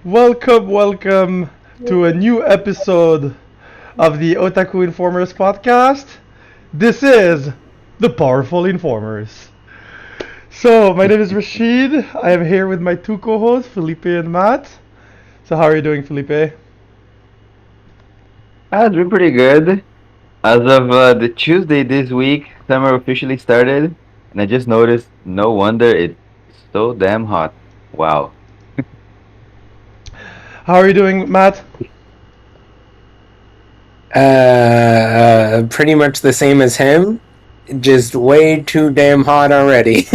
Welcome to a new episode of the Otaku Informers podcast. This is the Powerful Informers. So, my name is Rashid. I am here with my two co-hosts, Felipe and Matt. So, how are you doing, Felipe? It's been pretty good. As of the Tuesday this week, summer officially started, and I just noticed no wonder it's so damn hot. Wow. How are you doing, Matt? Pretty much the same as him. Just way too damn hot already.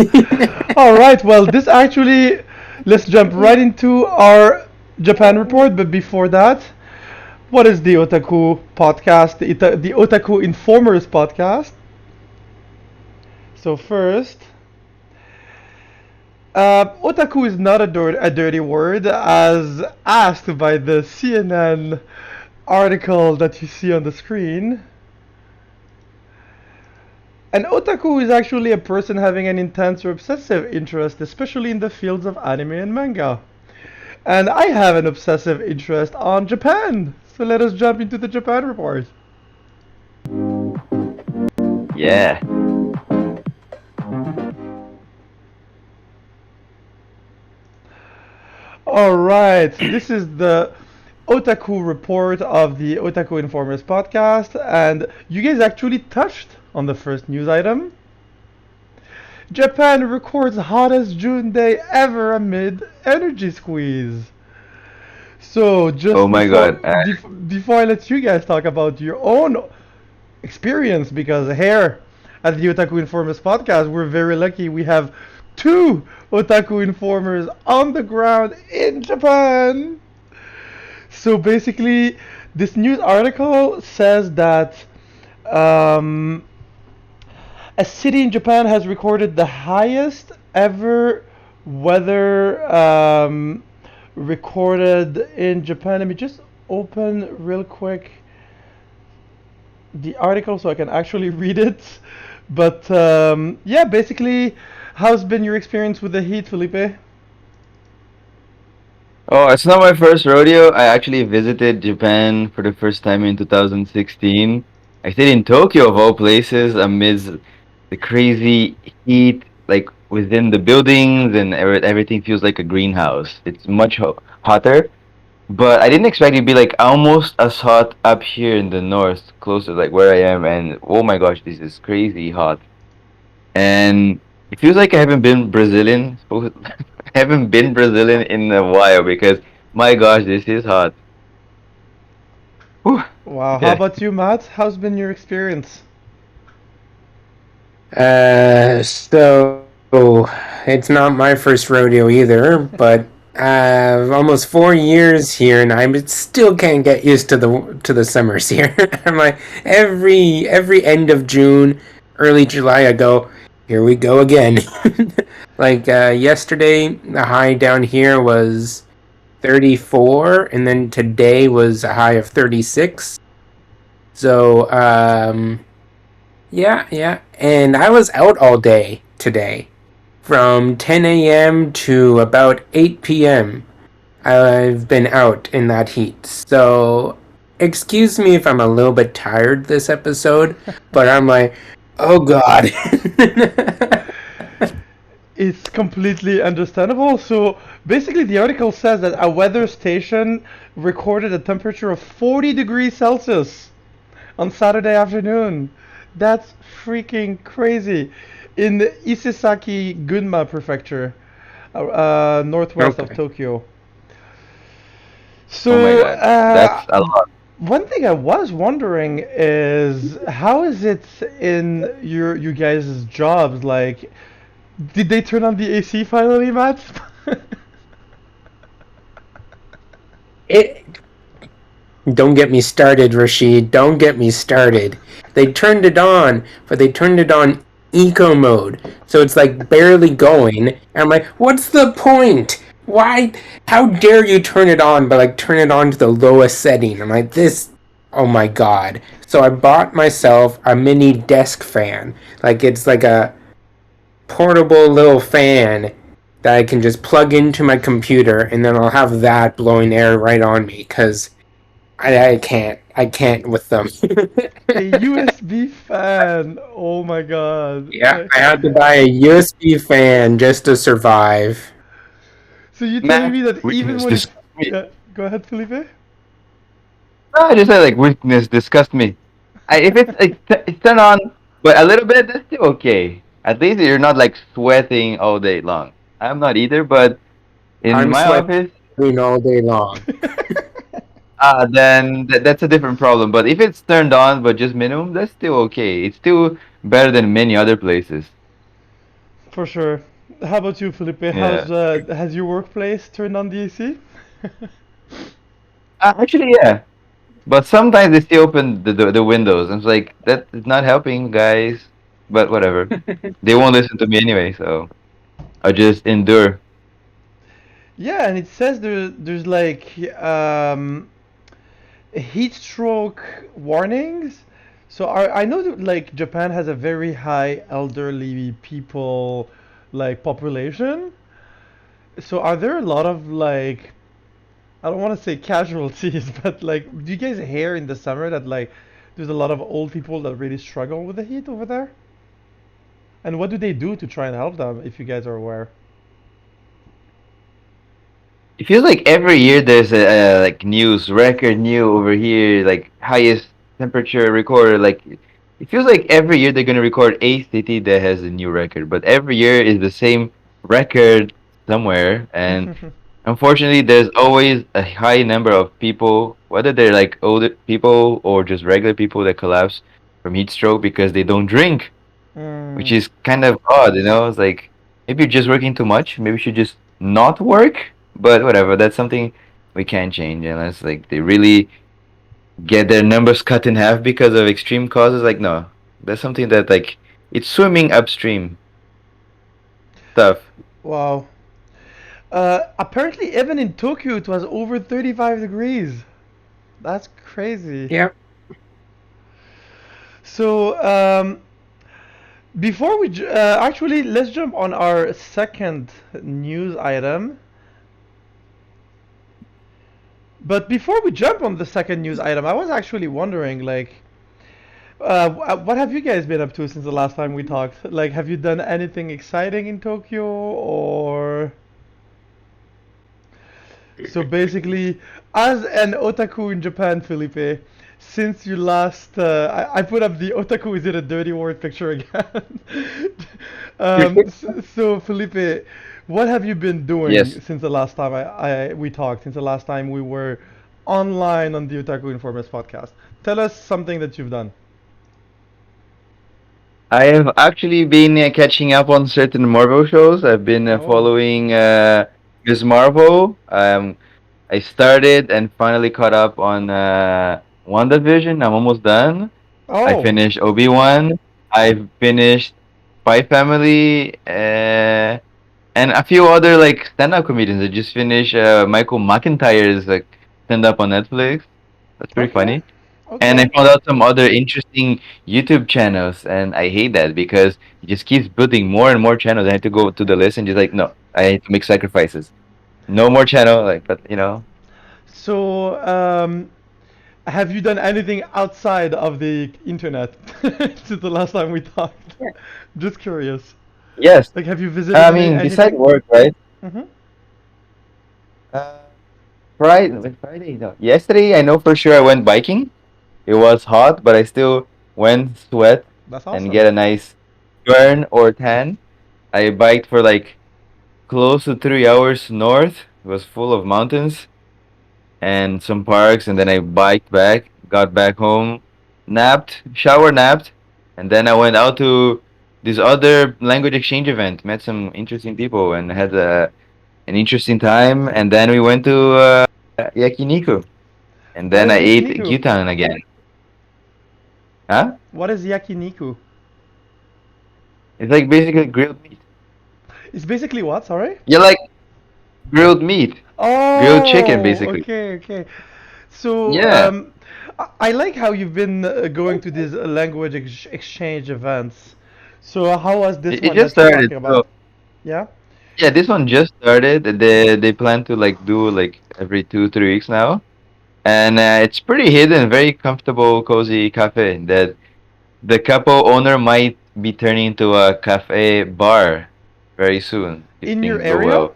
Alright, well, let's jump right into our Japan report, but before that, what is the Otaku podcast, the Otaku Informers podcast? So first, otaku is not a dirty word, as asked by the CNN article that you see on the screen. An otaku is actually a person having an intense or obsessive interest, especially in the fields of anime and manga. And I have an obsessive interest on Japan. So let us jump into the Japan report. Yeah. Alright, so this is the Otaku report of the Otaku Informers podcast, and you guys actually touched on the first news item. Japan records hottest June day ever amid energy squeeze. So Oh just my God. before I let you guys talk about your own experience, because here at the Otaku Informers podcast, we're very lucky. We have two Otaku Informers on the ground in Japan. So basically, this news article says that um, a city in Japan has recorded the highest ever weather recorded in Japan. Let me just open real quick the article so I can actually read it. But yeah, basically, how's been your experience with the heat, Felipe? Oh, it's not my first rodeo. I actually visited Japan for the first time in 2016. I stayed in Tokyo, of all places, amidst the crazy heat, like within the buildings, and everything feels like a greenhouse. It's much hotter. But I didn't expect it to be like almost as hot up here in the north, close to like where I am, and oh my gosh, this is crazy hot. And it feels like I haven't been Brazilian. I haven't been Brazilian in a while because my gosh, this is hot. Whew. Wow, how Yeah. about you, Matt? How's been your experience? So it's not my first rodeo either, but almost 4 years here, and I still can't get used to the summers here. I'm like every end of June, early July, I go, here we go again. Like yesterday, the high down here was 34, and then today was a high of 36. So yeah, and I was out all day today, from 10 a.m. to about 8 p.m. I've been out in that heat. So, excuse me if I'm a little bit tired this episode, but I'm like, oh god. It's completely understandable. So basically, the article says that a weather station recorded a temperature of 40 degrees Celsius on Saturday afternoon. That's freaking crazy. In the Isesaki, Gunma Prefecture, northwest of Okay. Tokyo. Oh my So, God, that's a lot. one thing I was wondering is how is it in you guys' jobs? Like, did they turn on the AC finally, Matt? It Don't get me started, Rashid. Don't get me started. They turned it on, but they turned it on eco mode. So it's like barely going. And I'm like, what's the point? Why? How dare you turn it on, but like turn it on to the lowest setting? I'm like, this. Oh my god. So I bought myself a mini desk fan. Like it's like a portable little fan that I can just plug into my computer, and then I'll have that blowing air right on me because I can't with them. A USB fan. Oh my god. Yeah, I had to buy a USB fan just to survive. So you're telling Man, me that even weakness when it's disgust me. yeah, go ahead, Felipe. No, I just said like weakness disgust me. If it's turned on, but a little bit, that's still okay. At least you're not like sweating all day long. I'm not either, but in I'm my sweating office, all day long. then that's a different problem. But if it's turned on but just minimum, that's still okay. It's still better than many other places. For sure. How about you, Felipe? Yeah. Has your workplace turned on the AC? Actually, yeah. But sometimes they still open the windows. And it's like that is not helping, guys. But whatever. They won't listen to me anyway, so I'll just endure. Yeah, and it says there's like heat stroke warnings. So I know that like Japan has a very high elderly people like population. So are there a lot of like I don't want to say casualties, but like do you guys hear in the summer that like there's a lot of old people that really struggle with the heat over there? And what do they do to try and help them if you guys are aware? It feels like every year there's a like news record new over here, like highest temperature recorded. Like it feels like every year they're gonna record a city that has a new record, but every year is the same record somewhere. And unfortunately, there's always a high number of people, whether they're like older people or just regular people, that collapse from heat stroke because they don't drink, which Mm. is kind of odd, you know? It's like maybe you're just working too much. Maybe you should just not work. But whatever, that's something we can't change unless like they really get their numbers cut in half because of extreme causes. Like no, that's something that like it's swimming upstream stuff. Wow. Apparently, even in Tokyo, it was over 35 degrees. That's crazy. Yep. So, before actually, let's jump on our second news item. But before we jump on the second news item, I was actually wondering, like, what have you guys been up to since the last time we talked? Like, have you done anything exciting in Tokyo, or so basically, as an otaku in Japan, Felipe, since you last, I put up the otaku is it a dirty word picture again. So Felipe, what have you been doing Yes. since the last time we talked? Since the last time we were online on the Otaku Informers podcast, tell us something that you've done. I have actually been catching up on certain Marvel shows. I've been Oh, following Ms. Marvel. I started and finally caught up on WandaVision. I'm almost done. I oh, finished Obi-Wan. I finished Spy Family, and a few other like stand-up comedians. I just finished Michael McIntyre's like stand-up on Netflix. That's pretty okay, funny. And I okay. found out some other interesting YouTube channels, and I hate that because it just keeps building more and more channels. I have to go to the list and just like, no, I have to make sacrifices. No more channel, like, but you know, So, have you done anything outside of the internet since the last time we talked? Just curious. yes. Like, have you visited I mean, beside anything? work, right? Mm-hmm. Uh, Friday, no. Yesterday, I know for sure I went biking. It was hot, but I still went sweat That's and awesome. get a nice burn or tan. I biked for like close to 3 hours north. It was full of mountains and some parks, and then I biked back, got back home, napped, shower napped, and then I went out to this other language exchange event, met some interesting people, and had an interesting time. And then we went to yakiniku, and What then is I ate yakiniku? gyutan again. Huh? What is yakiniku? It's like basically grilled meat. It's basically what? Sorry. Yeah, like grilled meat, grilled chicken, Oh, basically. okay, okay. So, Yeah, I like how you've been going to these language exchange events. So, how was this it one just that you're started. talking So about? Yeah? Yeah, this one just started. They plan to like do like every 2 3 weeks now, and it's pretty hidden, very comfortable, cozy cafe that the couple owner might be turning into a cafe bar very soon if In your things go area? well.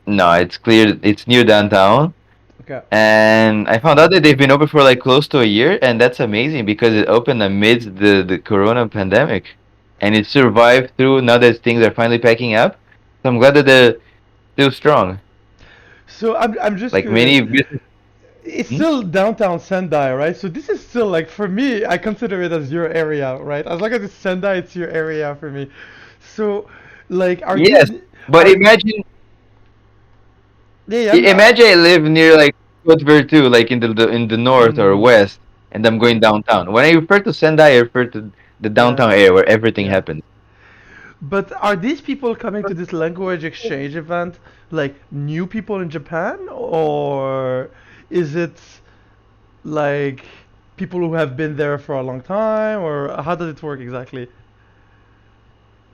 No, it's clear. It's near downtown. Okay. And I found out that they've been open for like close to a year, and that's amazing because it opened amidst the corona pandemic, and it survived through now that things are finally packing up. So I'm glad that they're still strong. So I'm just Like curious. many business. It's Hmm? still downtown Sendai, right? So this is still like for me, I consider it as your area, right? As long as it's Sendai, it's your area for me. So, like, are Yes, these but are yeah, yeah, imagine I live near like Coatesville too, like in the north or mm, west, and I'm going downtown. When I refer to Sendai, I refer to the yeah, downtown area where everything yeah. happens. But are these people coming to this language exchange event like new people in Japan, or is it like people who have been there for a long time, or how does it work exactly?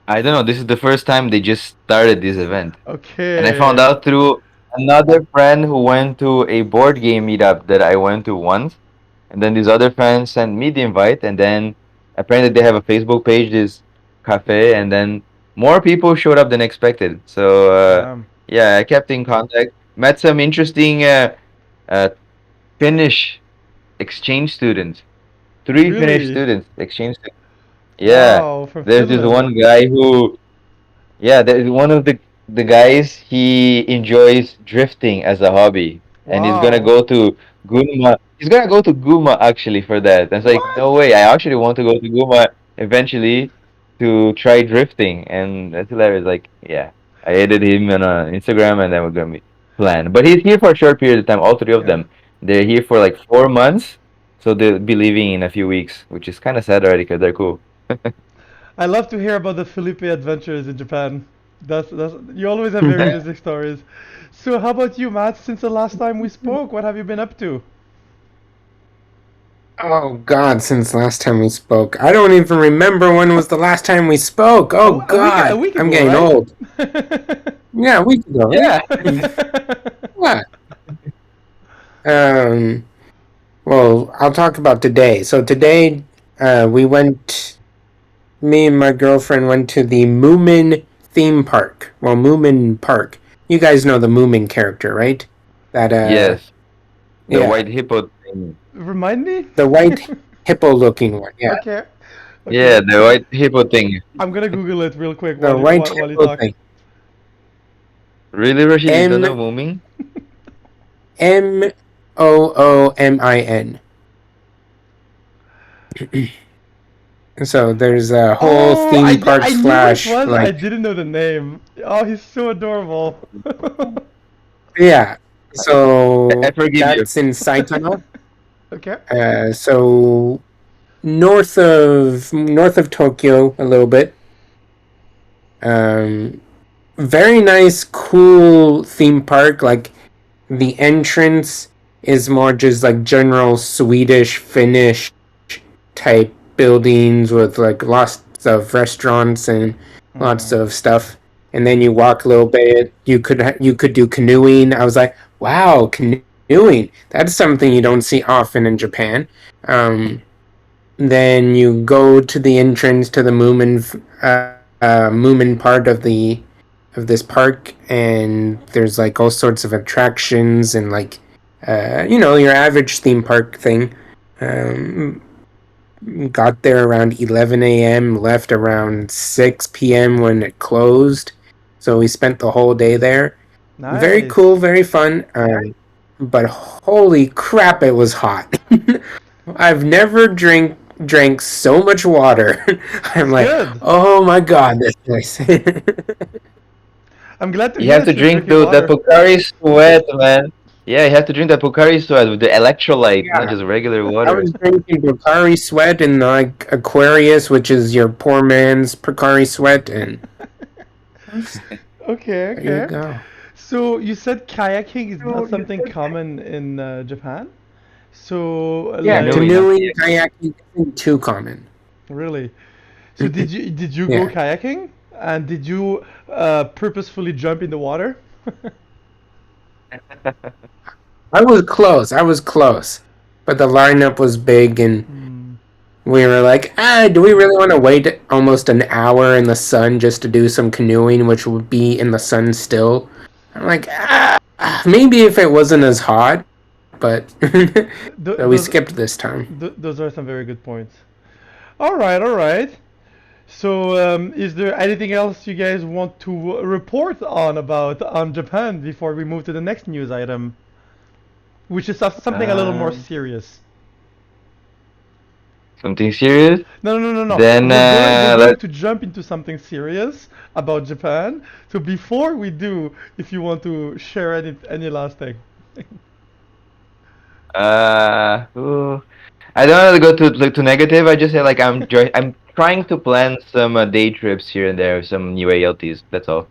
I don't know. This is the first time they just started this event. And I found Okay. out through another friend who went to a board game meetup that I went to once. And then these other friends sent me the invite. And then apparently they have a Facebook page, this cafe. And then more people showed up than expected. So, Damn. yeah, I kept in contact. Met some interesting uh, Finnish exchange students. Three Finnish Really? students, exchange students. Yeah. Wow, from There's this Finland. one guy who yeah, there's one of the guys. He enjoys drifting as a hobby, and he's gonna Wow. go to Guma. He's gonna go to Guma actually for that. That's like What? no way. I actually want to go to Guma eventually to try drifting, and that's hilarious. Like yeah, I added him on Instagram, and then we're gonna be plan. But he's here for a short period of time. All three of Yeah. them. They're here for like 4 months, so they'll be leaving in a few weeks, which is kind of sad already because they're cool. I love to hear about the Felipe adventures in Japan. That's you always have very interesting stories. So how about you, Matt? Since the last time we spoke, what have you been up to? Oh God, since last time we spoke. I don't even remember when was the last time we spoke. Oh A God, week I'm ago, getting right? old. Yeah, a week ago, right? Yeah. Yeah. Um, well, I'll talk about today. So today, we went, me and my girlfriend went to the Moomin theme park. Well, Moomin Park. You guys know the Moomin character, right? That, Yes. The yeah, white hippo thing. Remind me? the white hippo looking one. Yeah, Okay. Yeah, Okay. the white hippo thing. I'm gonna Google it real quick the white while you hippo talk. thing. Really, Rashid? You don't M know Mooming? Moomin. So there's a whole Oh, theme park I knew what it slash was. I like didn't know the name. Oh, he's so adorable. yeah. I So forgive you. that's in Saitama. Okay. So north of Tokyo a little bit. Um, very nice, cool theme park. Like the entrance is more just like general Swedish, Finnish type buildings with like lots of restaurants and lots Hmm. of stuff. And then you walk a little bit. You could do canoeing. I was like, wow, canoeing. That's something you don't see often in Japan. Um, then you go to the entrance to the Moomin part of this park, and there's like all sorts of attractions and like your average theme park thing. Um, got there around 11 a.m., left around 6 p.m. when it closed. So we spent the whole day there. Very Nice. cool, very fun. But holy crap, it was hot. I've never drank so much water. I'm It's like, good. oh my god, this place. I'm glad to You hear have to that you're drink drinking that water. Pocari Sweat, man. Yeah, you have to drink that Pocari Sweat with the electrolyte, not Yeah, just regular I water. was drinking Pocari Sweat and like Aquarius, which is your poor man's Pocari Sweat, and Okay, there you okay. go. So you said kayaking is not something common in Japan? So Yeah, Canoeing, like canoeing, kayaking isn't too common. really? So did you go Yeah. kayaking And did you purposefully jump in the water? I was close. I was close, but the lineup was big, and Hmm. we were like, do we really want to wait almost an hour in the sun just to do some canoeing, which would be in the sun still? I'm like, maybe if it wasn't as hot, but Th- so we those skipped this time. those are some very good points. All right, all right. So, is there anything else you guys want to report on about on Japan before we move to the next news item, which is something a little more Um, serious? Something serious? No, no, no, no, no. Then We're going let to jump into something serious about Japan. So before we do, if you want to share any last thing. ooh. I don't want to go too negative. I just say like I'm trying to plan some day trips here and there, some new ALTs. That's all.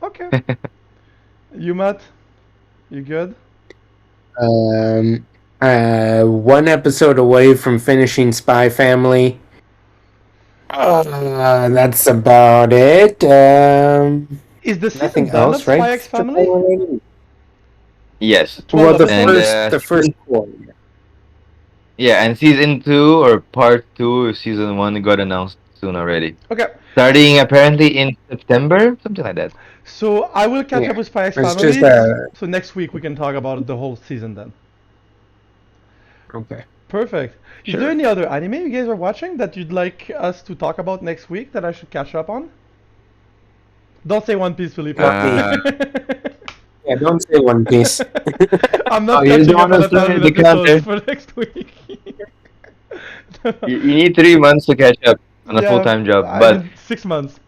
Okay. You, Matt? You good? Um, one episode away from finishing Spy Family. That's about it. Is the season Nothing done of else, Spy right? X Family? Yes, 12 Well, and episodes? the first four. yeah, and season two or part two of season one got announced soon already. Okay. Starting apparently in September, something like that. So I will catch up Yeah, with Spy X it's just Family. So next week we can talk about the whole season then. okay. Perfect. Is there Sure. any other anime you guys are watching that you'd like us to talk about next week that I should catch up on? Don't say One Piece, Felipe. Not me. Uh, Yeah, don't say One Piece. I'm oh, not you don't catching up want on to a thousand start the episodes counter. for next week. You need 3 months to catch up on a Yeah, full-time job. I But need 6 months.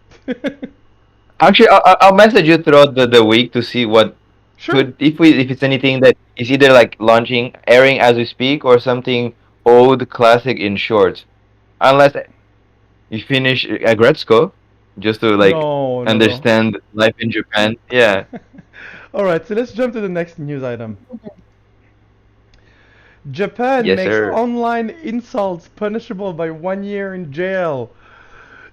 actually, I'll message you throughout the week to see what Sure. could if it's anything that is either like launching, airing as we speak, or something old classic in short. Unless you finish Agretzko, just to like No, no, no. understand life in Japan. Yeah. All right, so let's jump to the next news item. Japan Yes, makes sir. online insults punishable by 1 year in jail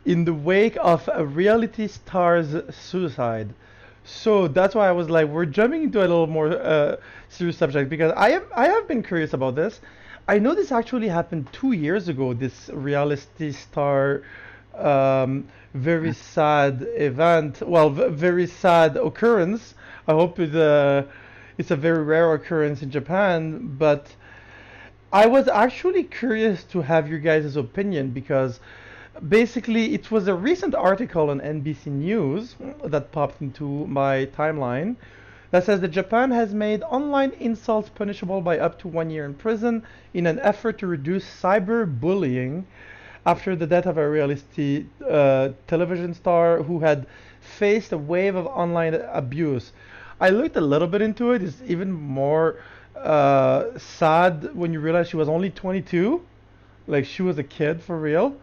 in the wake of a reality star's suicide. So that's why I was like, we're jumping into a little more serious subject because I have been curious about this. I know this actually happened 2 years ago. This reality star, very sad event. Well, very sad occurrence. I hope it's a very rare occurrence in Japan, but I was actually curious to have your guys' opinion because basically it was a recent article on NBC News that popped into my timeline that says that Japan has made online insults punishable by up to 1 year in prison in an effort to reduce cyberbullying after the death of a reality television star who had faced a wave of online abuse. I looked a little bit into it. It's even more sad when you realize she was only 22. Like she was a kid for real.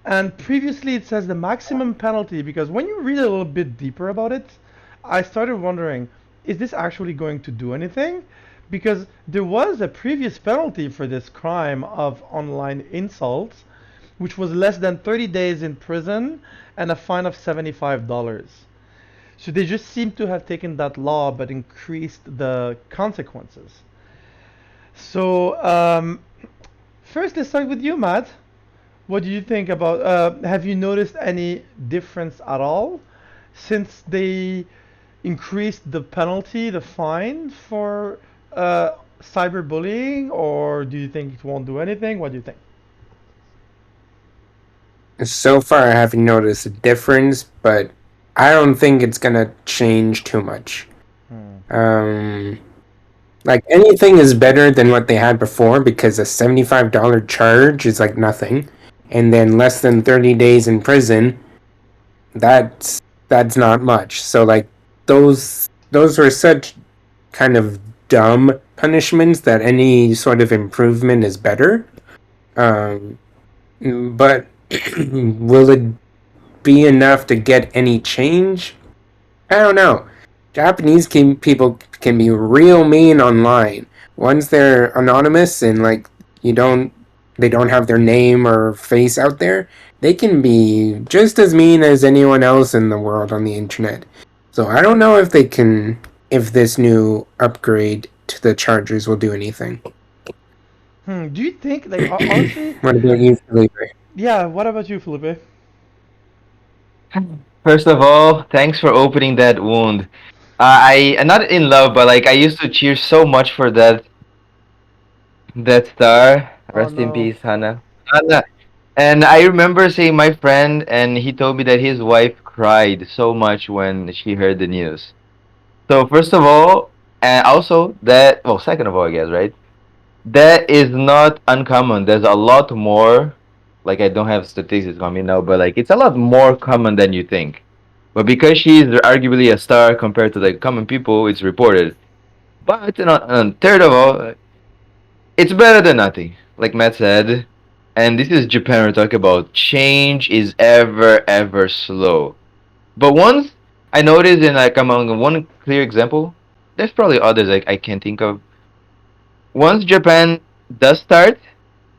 And previously it says the maximum penalty because when you read a little bit deeper about it, I started wondering, is this actually going to do anything? Because there was a previous penalty for this crime of online insults, which was less than 30 days in prison and a fine of $75. So they just seem to have taken that law but increased the consequences. So, first, let's start with you, Matt. What do you think about? Have you noticed any difference at all since they increased the penalty, the fine for cyberbullying, or do you think it won't do anything? What do you think? So far, I haven't noticed a difference, but I don't think it's gonna change too much. Hmm. Um, like anything is better than what they had before because a $75 charge is like nothing, and then less than 30 days in prison. That's not much. So like those were such kind of dumb punishments that any sort of improvement is better. Um, but will it be enough to get any change? I don't know. People can be real mean online. Once they're anonymous and like you don't they don't have their name or face out there, they can be just as mean as anyone else in the world on the internet. So I don't know if this new upgrade to the Chargers will do anything. Do you think, like, honestly, What about you, Felipe? yeah, what about you, Felipe? First of all, thanks for opening that wound. I'm not in love, but like I used to cheer so much for that star. Oh Rest in no. peace, Hannah. Hannah. And I remember seeing my friend, and he told me that his wife cried so much when she heard the news. So first of all, and also that, well, second of all, I guess, right? That is not uncommon. There's a lot more. Like I don't have statistics on me now, but like it's a lot more common than you think. But because she's arguably a star compared to the common people, it's reported. But third of all, it's better than nothing, like Matt said. And this is Japan we're talking about. Change is ever slow. But once I noticed, in like among one clear example, there's probably others I can't think of. Once Japan does start,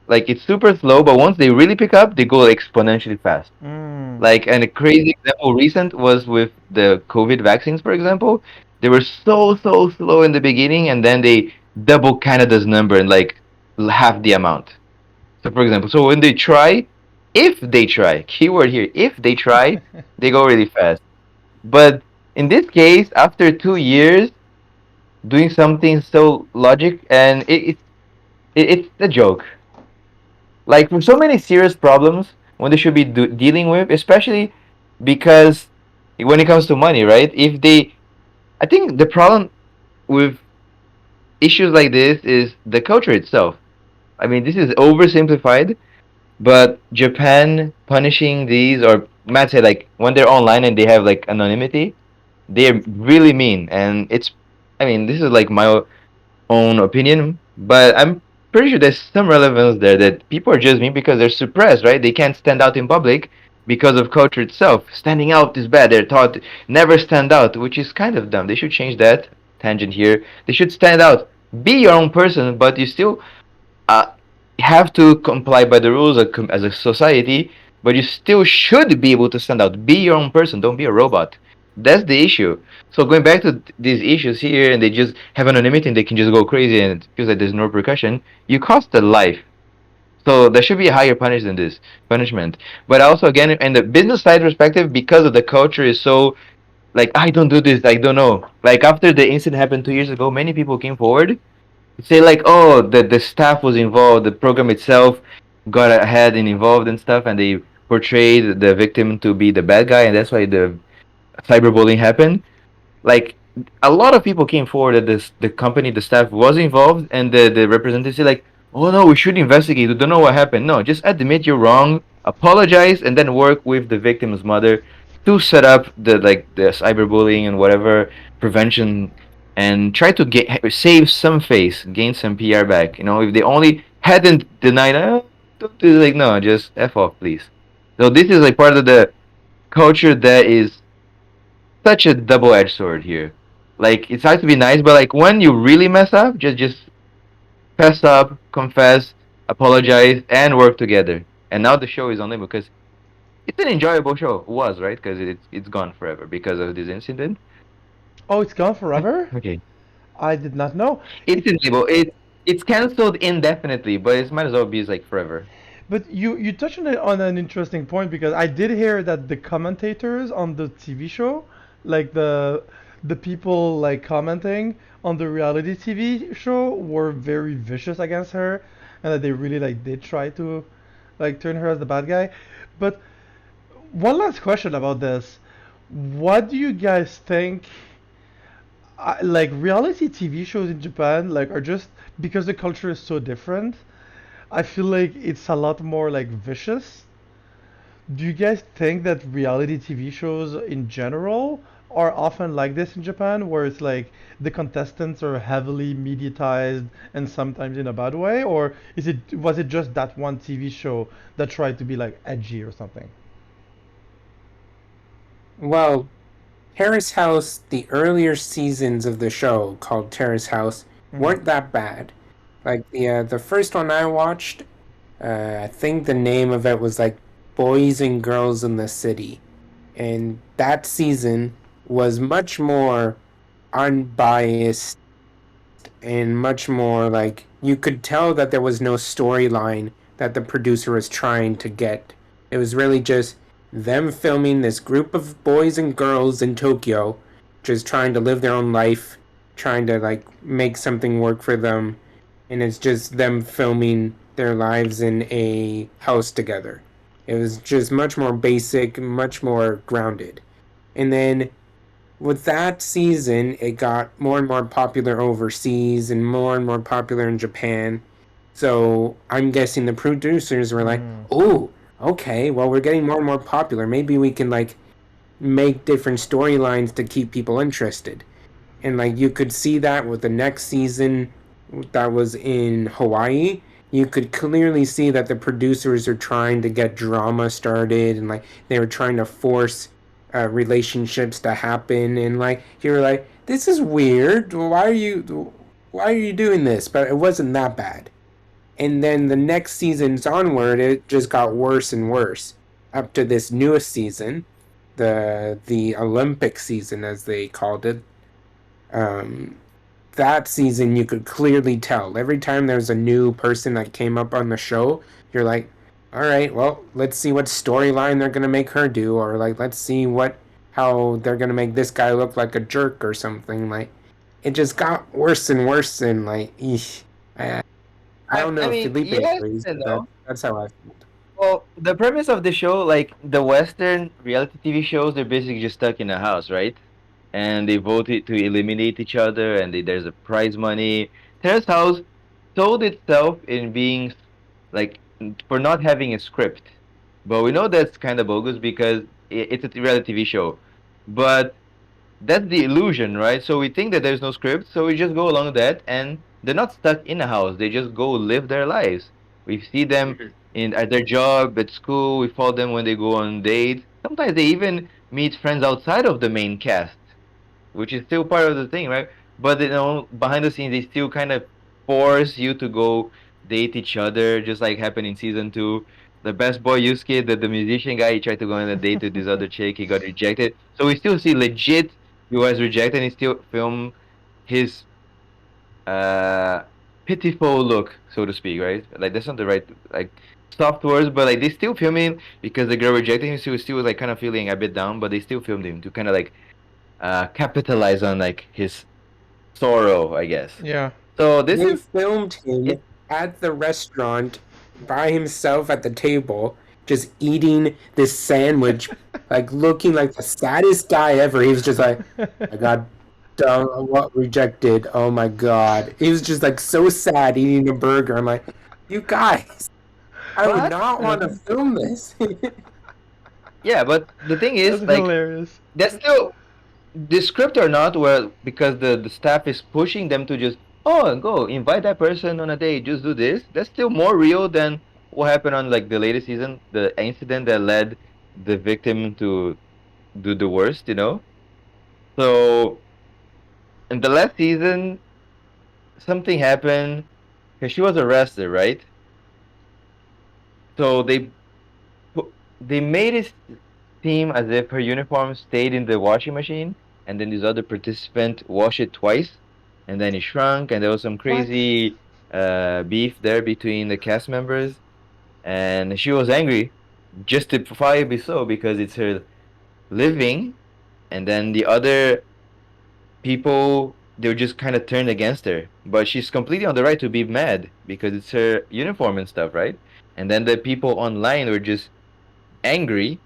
like it's super slow, but once they really pick up, they go exponentially fast. Mm. Like, and a crazy example recent was with the COVID vaccines, for example. They were so slow in the beginning, and then they double Canada's number in like half the amount. So, for example, so when they try, if they try, keyword here, if they try, they go really fast. But in this case, after 2 years doing something so logic, and it's a joke. Like for so many serious problems when they should be dealing with, especially because when it comes to money, right? If they, I think the problem with issues like this is the culture itself. I mean, this is oversimplified, but Japan punishing these, or Matt said, like when they're online and they have like anonymity, they're really mean, and it's. I mean, this is like my own opinion, but I'm pretty sure there's some relevance there that people are just mean because they're suppressed, right? They can't stand out in public because of culture itself. Standing out is bad. They're taught never stand out, which is kind of dumb. They should change that. Tangent here. They should stand out. Be your own person, but you still uh, have to comply by the rules as a society, but you still should be able to stand out. Be your own person. Don't be a robot. That's the issue. So going back to these issues here, and they just have anonymity and they can just go crazy, and it feels like there's no repercussion. You cost a life. So there should be a higher punish than this punishment. But also again, in the business side perspective, because of the culture is so like I don't do this, I don't know. Like after the incident happened 2 years ago, many people came forward say like, oh, the staff was involved, the program itself got ahead and involved and stuff, and they portrayed the victim to be the bad guy, and that's why the cyberbullying happened. Like a lot of people came forward that the company, the staff was involved, and the representatives said like, oh no, we should investigate. We don't know what happened. No, just admit you're wrong, apologize, and then work with the victim's mother to set up the cyberbullying and whatever prevention, and try to get save some face, gain some PR back. You know, if they only hadn't denied, don't do like no, just f off, please. So this is like part of the culture that is such a double-edged sword here. Like it's hard to be nice, but like when you really mess up, just fess up, confess, apologize, and work together. And now the show is on limbo because it's an enjoyable show. It was right because it's gone forever because of this incident. Oh, it's gone forever? Okay, I did not know. it's in limbo. It's canceled indefinitely, but it might as well be like forever. But you touched on an interesting point because I did hear that the commentators on the TV show, like the people like commenting on the reality TV show, were very vicious against her, and that they really like did try to like turn her as the bad guy. But one last question about this: what do you guys think? Like reality TV shows in Japan, like are just because the culture is so different. I feel like it's a lot more like vicious. Do you guys think that reality TV shows in general are often like this in Japan, where it's like the contestants are heavily mediatized and sometimes in a bad way, or was it just that one TV show that tried to be like edgy or something? Well, Terrace House, the earlier seasons of the show called Terrace House, Hmm. weren't that bad. Like the first one I watched, I think the name of it was like Boys and Girls in the City. And that season was much more unbiased and much more like you could tell that there was no storyline that the producer was trying to get. It was really just them filming this group of boys and girls in Tokyo, just trying to live their own life, trying to like make something work for them, and it's just them filming their lives in a house together. It was just much more basic, much more grounded. And then with that season, it got more and more popular overseas and more popular in Japan. So I'm guessing the producers were like, Mm. "Oh, okay, well we're getting more and more popular. Maybe we can like make different storylines to keep people interested." And like you could see that with the next season that was in Hawaii. You could clearly see that the producers are trying to get drama started, and like they were trying to force relationships to happen, and like you were like, this is weird, why are you doing this? But it wasn't that bad. And then the next seasons onward, it just got worse and worse up to this newest season, the Olympic season as they called it. um, that season you could clearly tell every time there's a new person that came up on the show, you're like, all right, well, let's see what storyline they're going to make her do, or like let's see what how they're going to make this guy look like a jerk or something. Like it just got worse and worse, and like eesh. I don't I know if mean, Felipe yes agrees, and but no. that's how I felt. Well, the premise of the show, like the Western reality TV shows, they're basically just stuck in a house, right? And they voted to eliminate each other, and there's a prize money. Terrace House sold itself in being like for not having a script, but we know that's kind of bogus because it's a reality TV show. But that's the illusion, right? So we think that there's no script, so we just go along with that, and they're not stuck in a house. They just go live their lives. We see them in at their job, at school. We follow them when they go on dates. Sometimes they even meet friends outside of the main cast, which is still part of the thing, right? But behind the scenes, they still kind of force you to go date each other, just like happened in season two. The best boy Yusuke, the musician guy, he tried to go on a date with this other chick, he got rejected. So we still see legit he was rejected, and he still film his uh pitiful look, so to speak, right? Like that's not the right like soft words, but like they still film him because the girl rejected him, so he was still like kind of feeling a bit down, but they still filmed him to kind of like capitalize on like his sorrow, I guess. Yeah. So this They is filmed him it. at the restaurant by himself at the table, just eating this sandwich, like looking like the saddest guy ever. He was just like, I got done, what rejected. Oh my god. He was just like so sad eating a burger. I'm like, you guys, I would But not want to That's film this. yeah, but the thing is, like, hilarious. that's still the script or not, where because the staff is pushing them to just go invite that person on a date, just do this. That's still more real than what happened on like the latest season, the incident that led the victim to do the worst, you know. So in the last season, something happened because she was arrested, right? So they made it seem as if her uniform stayed in the washing machine, and then this other participant washed it twice, and then it shrunk, and there was some What? crazy beef there between the cast members, and she was angry, justifiably so, because it's her living, and then the other people they were just kind of turned against her, but she's completely on the right to be mad because it's her uniform and stuff, right? And then the people online were just angry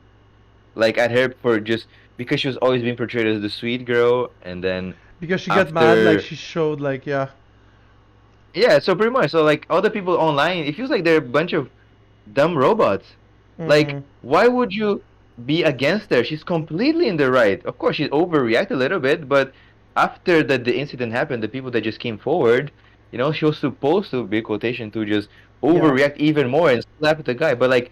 like at her for just because she was always being portrayed as the sweet girl, and then Because she got mad, like after she showed, like, yeah. yeah, so pretty much, so like all the people online, it feels like they're a bunch of dumb robots. Like, Mm. why would you be against her? She's completely in the right. Of course, she overreacted a little bit, but after that the incident happened, the people that just came forward, she was supposed to be quotation to just Yeah. overreact even more and slap at the guy, but like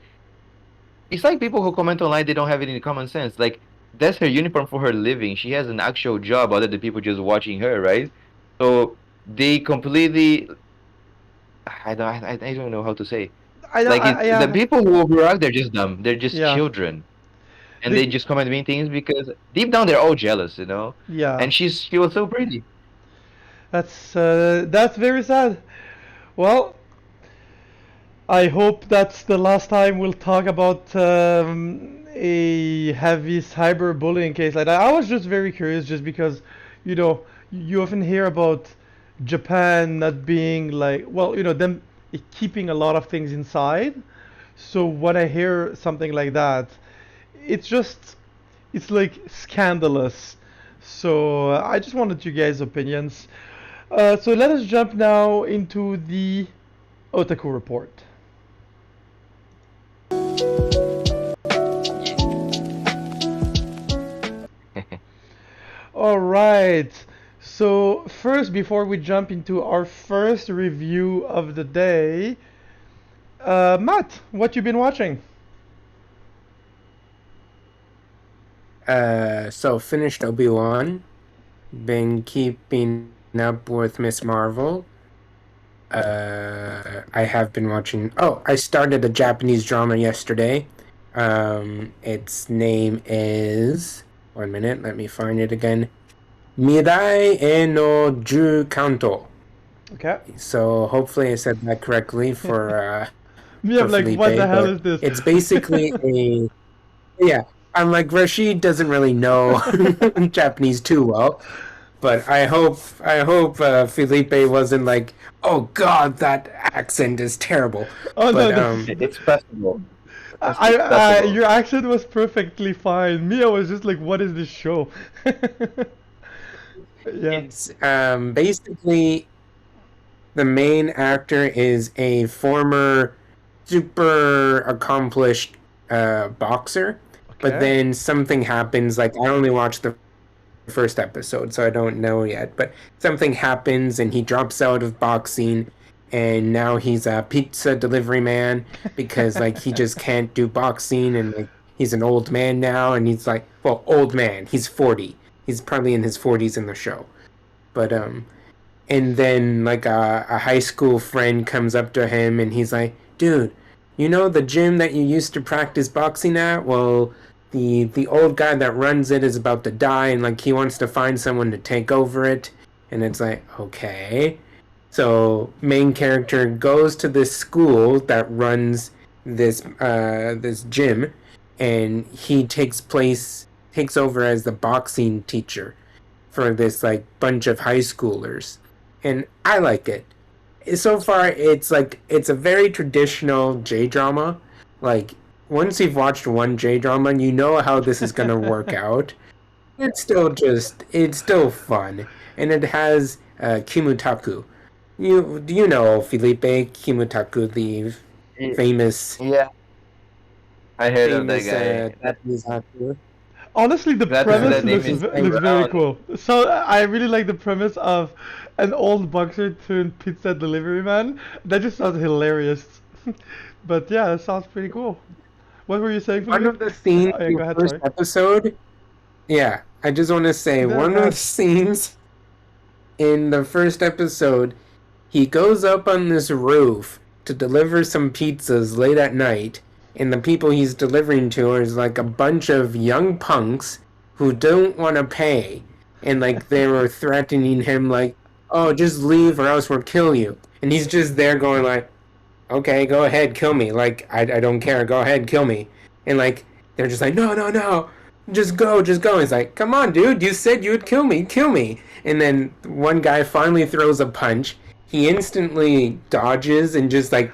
it's like people who comment online, they don't have any common sense. Like that's her uniform for her living. She has an actual job other than people just watching her, right? So they completely I don't know how to say. I know. Like the Yeah. people who overreact, they're just dumb. They're just Yeah. children, and they The, just comment mean things because deep down they're all jealous, you know. yeah. And she was so pretty. That's very sad. Well, I hope that's the last time we'll talk about a heavy cyberbullying case like that. I was just very curious, just because, you often hear about Japan not being like, well, them keeping a lot of things inside. So when I hear something like that, it's just, it's like scandalous. So I just wanted you guys' opinions. So let us jump now into the Otaku Report. Yeah. All right. So first, before we jump into our first review of the day, Matt, what you been watching? So finished Obi-Wan. Been keeping up with Miss Marvel. I have been watching. Oh, I started a Japanese drama yesterday. Its name is. 1 minute, let me find it again. Mirai e no Ju Kanto. Okay. So hopefully I said that correctly Me, for I'm like, what the Felipe, hell but is this? it's basically a yeah. I'm like Rashid doesn't really know Japanese too well, but I hope Felipe wasn't like, oh God, that accent is terrible. Oh But no, It's passable. It's your passable. accent was perfectly fine. Me, I was just like, what is this show? Yeah. it's basically the main actor is a former super accomplished boxer, but Okay. then something happens. Like I only watched the first episode, so I don't know yet. But something happens, and he drops out of boxing, and now he's a pizza delivery man because like he just can't do boxing, and like he's an old man now, and he's like, well, old man. He's 40. He's probably in his 40s in the show, but and then like a high school friend comes up to him and he's like, dude, you know the gym that you used to practice boxing at? Well, the old guy that runs it is about to die, and like he wants to find someone to take over it. And it's like, okay. So main character goes to this school that runs this gym, and he takes over as the boxing teacher for this like bunch of high schoolers, and I like it. So far, it's a very traditional J drama. Like once you've watched one J drama, you know how this is gonna work out. It's still fun, and it has Kimutaku. You know Felipe Kimutaku, the Y- famous Yeah, I heard of that famous guy. Japanese actor. Honestly, the That premise name looks is He's looks famous. very around. cool. So I really like the premise of an old boxer turned pizza delivery man. That just sounds hilarious. But yeah, that sounds pretty cool. What were you saying, One Philippe? of the scenes Oh yeah, in go the ahead. first Sorry. episode. Yeah, I just want to say No, one go of the ahead. scenes in the first episode, he goes up on this roof to deliver some pizzas late at night, and the people he's delivering to is like a bunch of young punks who don't want to pay, and like they were threatening him like, "Oh, just leave or else we'll kill you." And he's just there going like, "Okay, go ahead, kill me. Like I don't care. Go ahead, kill me." And like they're just like, "No, no, no. Just go, just go." He's like, "Come on, dude. You said you'd kill me. Kill me." And then one guy finally throws a punch. He instantly dodges and just like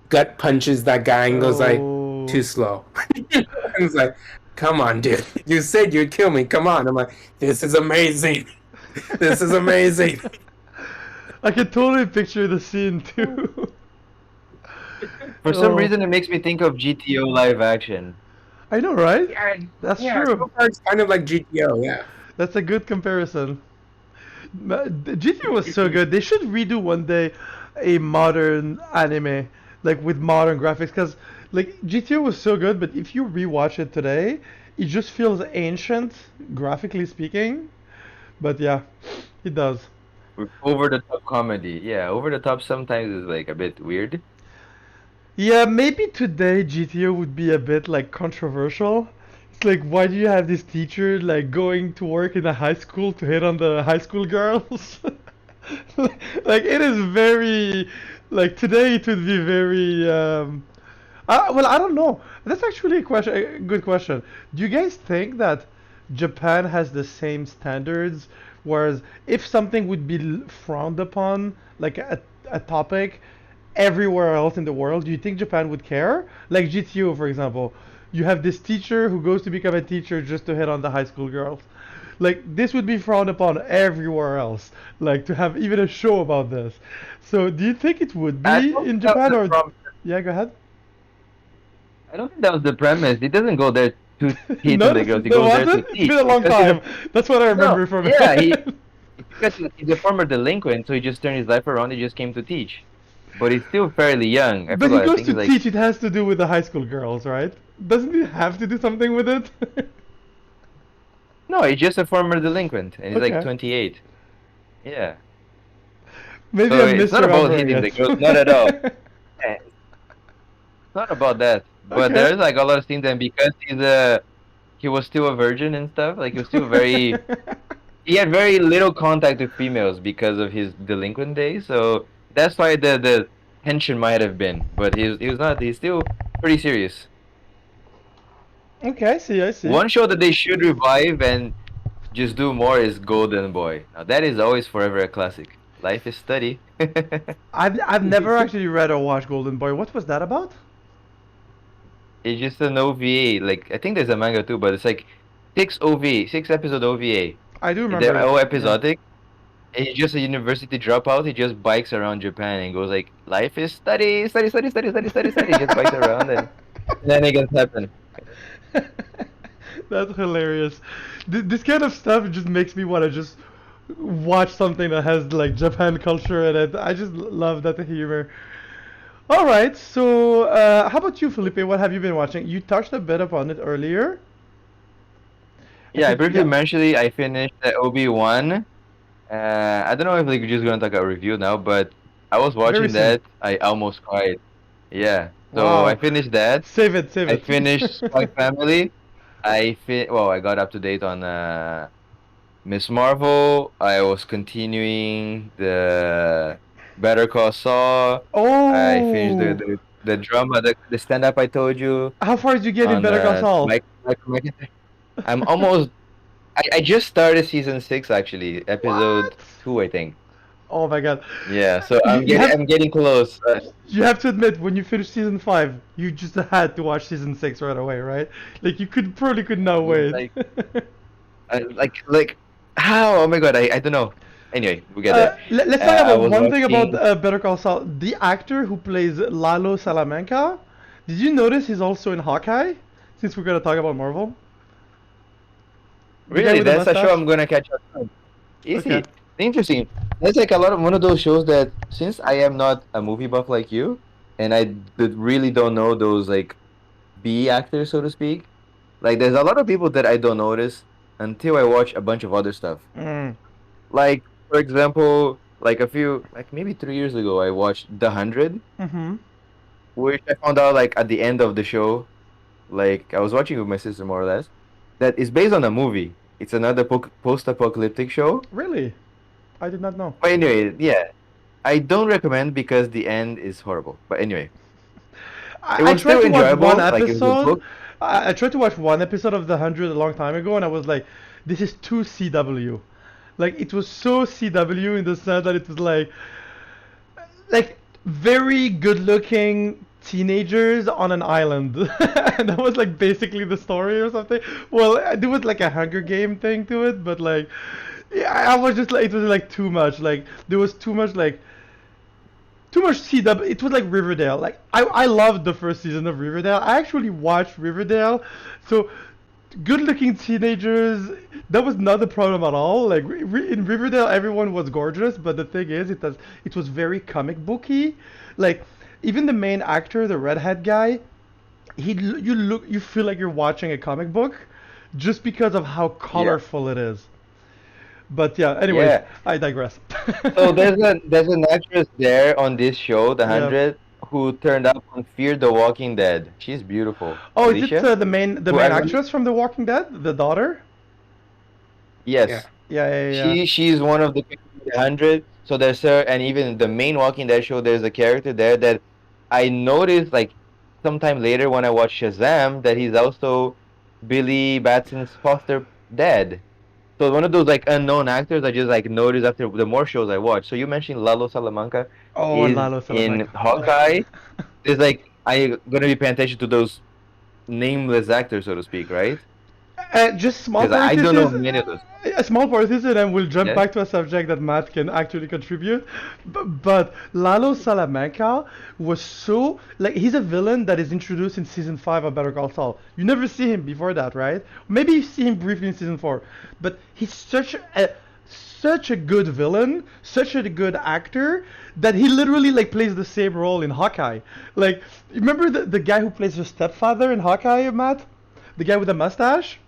gut punches that guy and goes like, Oh, "Too slow." I was like, "Come on, dude. You said you'd kill me. Come on." I'm like, "This is amazing. This is amazing." I can totally picture the scene too. For some Oh, reason, it makes me think of GTO live action. I know, right? Yeah, That's yeah. true. So far, it's kind of like GTO. Yeah. That's a good comparison. GTA was so good. They should redo one day a modern anime, like with modern graphics, because like GTA was so good, but if you rewatch it today, it just feels ancient, graphically speaking. But yeah, it does. With over the top comedy. Yeah, over the top sometimes is like a bit weird. Yeah, maybe today GTO would be a bit like controversial. It's like, why do you have this teacher like going to work in a high school to hit on the high school girls? Like it is very like today it would be very well, I don't know. That's actually a good question. Do you guys think that Japan has the same standards, whereas if something would be frowned upon, like a topic, everywhere else in the world, do you think Japan would care? Like GTO, for example, you have this teacher who goes to become a teacher just to hit on the high school girls. Like this would be frowned upon everywhere else. Like to have even a show about this. So do you think it would I be don't in think that was Japan the or? problem. Yeah, go ahead. I don't think that was the premise. He doesn't go there to hit on No, the girls. He there goes there to wasn't. It's teach been a long because he's a time. That's what I no. remember from Yeah, it. because he's a former delinquent, so he just turned his life around. He just came to teach, but he's still fairly young. I But he forgot. I goes think to he's like teach. It has to do with the high school girls, right? Doesn't he have to do something with it? no, he's just a former delinquent, and he's like Okay. 28. Yeah, Maybe so I'm it's not about misremembering hitting the girls, not at all. it. Yeah, it's not about that. But Okay. there's like a lot of things, and because he was still a virgin and stuff, like he was still very he had very little contact with females because of his delinquent days, so that's why the tension might have been. But he was not. He's still pretty serious. Okay, I see, I see. One show that they should revive and just do more is Golden Boy. Now that is always forever a classic. Life is study. I've never actually read or watched Golden Boy. What was that about? It's just an OVA. Like I think there's a manga too, but it's like six OVA, 6 episode OVA. I do remember They're it. all Yeah. episodic. He's just a university dropout. He just bikes around Japan and goes like, "Life is study, study, study, study, study, study, study." He just bikes around and shenanigans happen. That's hilarious. This kind of stuff just makes me want to just watch something that has like Japan culture in it. I just love that humor. All right, so how about you, Felipe? What have you been watching? You touched a bit upon it earlier. I Yeah, I think, briefly yeah, mentioned I finished the Obi-Wan. I don't know if like we're just gonna talk a review now, but I was very watching soon. that. I almost cried. Yeah, so I Wow. finished that. Save it, save I it. finished Spy Family. Well, I got up to date on Miss Marvel. I was continuing the Better Call Saul. I finished Oh, the drama, the stand up I told you how far did you get in on Better Call Saul? Mike McIntyre. I'm almost. I just started season 6 actually, episode What? 2 I think. Oh my God. Yeah, so You have I'm getting close. you have to admit when you finished season 5, you just had to watch season 6 right away, right? Like you could not wait. Like like how? Oh my god, I don't know. Anyway, we get there. Let's talk I about was one thing about watching. Better Call Saul. The actor who plays Lalo Salamanca, did you notice he's also in Hawkeye? Since we're gonna talk about Marvel, the guy Really, with the that's a show I'm mustache. gonna catch up on. Okay. Easy. Interesting. That's like a lot of one of those shows that since I am not a movie buff like you, and really don't know those like B actors, so to speak. Like there's a lot of people that I don't notice until I watch a bunch of other stuff. Mm. Like for example, like maybe 3 years ago, I watched The 100, Mm-hmm. which I found out like at the end of the show. Like I was watching with my sister more or less. That is based on a movie. It's another post-apocalyptic show. Really? I did not know. But anyway, yeah, I don't recommend because the end is horrible. But anyway, it I was tried still to watch one enjoyable. Like it was a episode. book. I tried to watch one episode of The 100 a long time ago, and I was like, this is too CW. Like it was so CW in the sense that it was like very good looking teenagers on an island. And that was like basically the story or something. Well, there was like a Hunger Game thing to it, but like yeah, I was just like it was like too much. Like there was too much CW. It was like Riverdale. Like I loved the first season of Riverdale. I actually watched Riverdale. So good-looking teenagers. That was not the problem at all. Like in Riverdale, everyone was gorgeous, but the thing is, it was very comic booky. Like even the main actor, the redhead guy, you feel like you're watching a comic book, just because of how Yeah, colorful it is. But yeah, anyways, yeah. I digress. So there's an actress there on this show, The Yeah. 100, who turned up on Fear the Walking Dead. She's beautiful. Oh, is it Alicia, the who I main really actress from The Walking Dead, the daughter? Yeah. yes, Yeah, yeah, yeah. she's one of the 100. So there's her, and even the main Walking Dead show. There's a character there that I noticed like sometime later when I watched Shazam that he's also Billy Batson's foster dad. So one of those like unknown actors I just like noticed after the more shows I watch. So you mentioned Lalo Salamanca Oh, is Lalo in Salamanca. Hawkeye. It's like I gonna be paying attention to those nameless actors, so to speak, right? Just small Because I don't parenthesis. know many of those. A small parenthesis, and we'll jump Yes. back to a subject that Matt can actually contribute. But Lalo Salamanca was so like he's a villain that is introduced in season 5 of Better Call Saul. You never see him before that, right? Maybe you see him briefly in season 4, but he's such a good villain, such a good actor that he literally like plays the same role in Hawkeye. Like, remember the guy who plays her stepfather in Hawkeye, Matt? The guy with the mustache?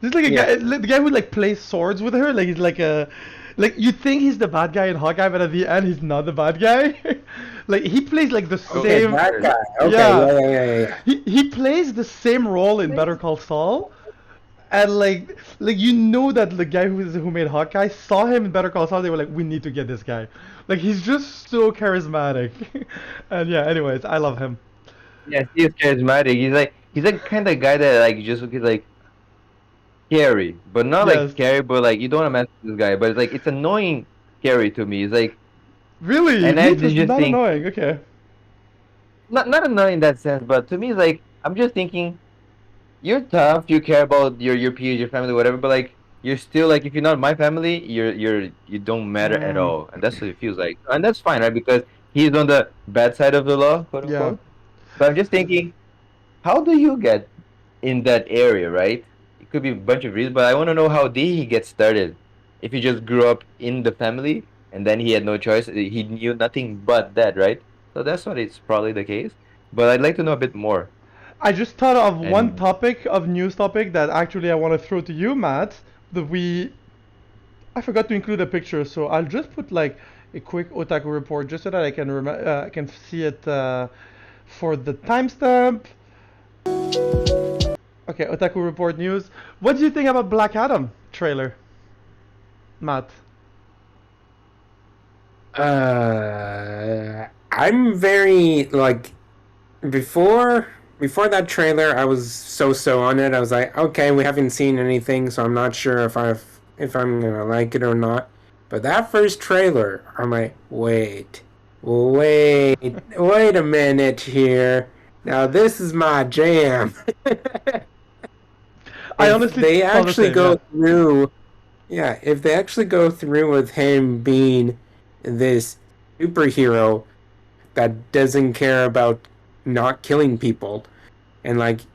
This is like a Yeah. guy, the guy who like plays swords with her. Like he's like a, like you think he's the bad guy in Hawkeye, but at the end he's not the bad guy. Like he plays like the Okay, same. that guy. Okay, Yeah, yeah. he plays the same role in Better Call Saul, and like you know that the guy who made Hawkeye saw him in Better Call Saul. They were like, we need to get this guy. Like he's just so charismatic, and yeah. Anyways, I love him. Yes, he is charismatic. He's like kind of guy that like just looks like scary, but not like Yes, scary, but like you don't want to mess with this guy. But it's like it's annoying scary to me. It's like really, and I me it was just not think annoying. Okay. not annoying in that sense, but to me it's like I'm just thinking you're tough, you care about your peers, your family, whatever, but like you're still like if you're not my family, you don't matter at Mm, all. And that's what it feels like. And that's fine, right? Because he's on the bad side of the law, quote yeah. unquote. But I'm just thinking, how do you get in that area, right? It could be a bunch of reasons, but I want to know how did he get started? If he just grew up in the family and then he had no choice, he knew nothing but that, right? So that's what it's probably the case. But I'd like to know a bit more. I just thought of one And topic of news topic that actually I want to throw to you, Matt. That I forgot to include a picture, so I'll just put like a quick Otaku report just so that I can see it for the timestamp. Okay, Otaku report news. What do you think about Black Adam trailer, Matt? I'm very like before that trailer, I was so on it. I was like, okay, we haven't seen anything, so I'm not sure if I'm gonna like it or not. But that first trailer, I'm like, wait a minute here. Now this is my jam. I If honestly they thought the actually same. Yeah. go through, yeah, if they actually go through with him being this superhero that doesn't care about not killing people, and like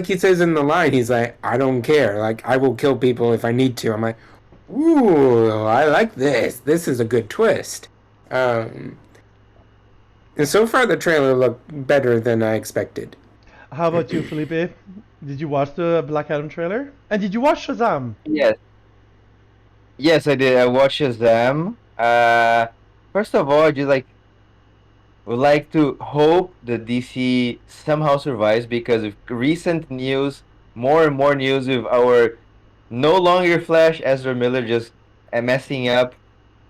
he says in the line, he's like, I don't care, like I will kill people if I need to. I'm like, ooh, I like this. This is a good twist. Um, and so far the trailer looked better than I expected. How about you, Felipe? Did you watch the Black Adam trailer? And did you watch Shazam? yes, yes, I did. I watched Shazam. First of all, I just like would like to hope that DC somehow survives because of recent news, more and more news with our no longer Flash Ezra Miller just messing up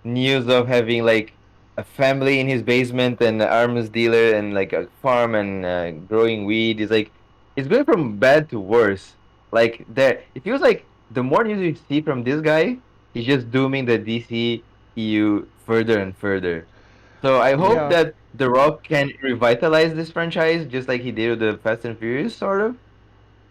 news of having like a family in his basement and an arms dealer and like a farm and growing weed. Is like it's going from bad to worse. Like there, it feels like the more news you see from this guy, he's just dooming the DC EU further and further. So I hope Yeah. that The Rock can revitalize this franchise just like he did with the Fast and Furious, sort of.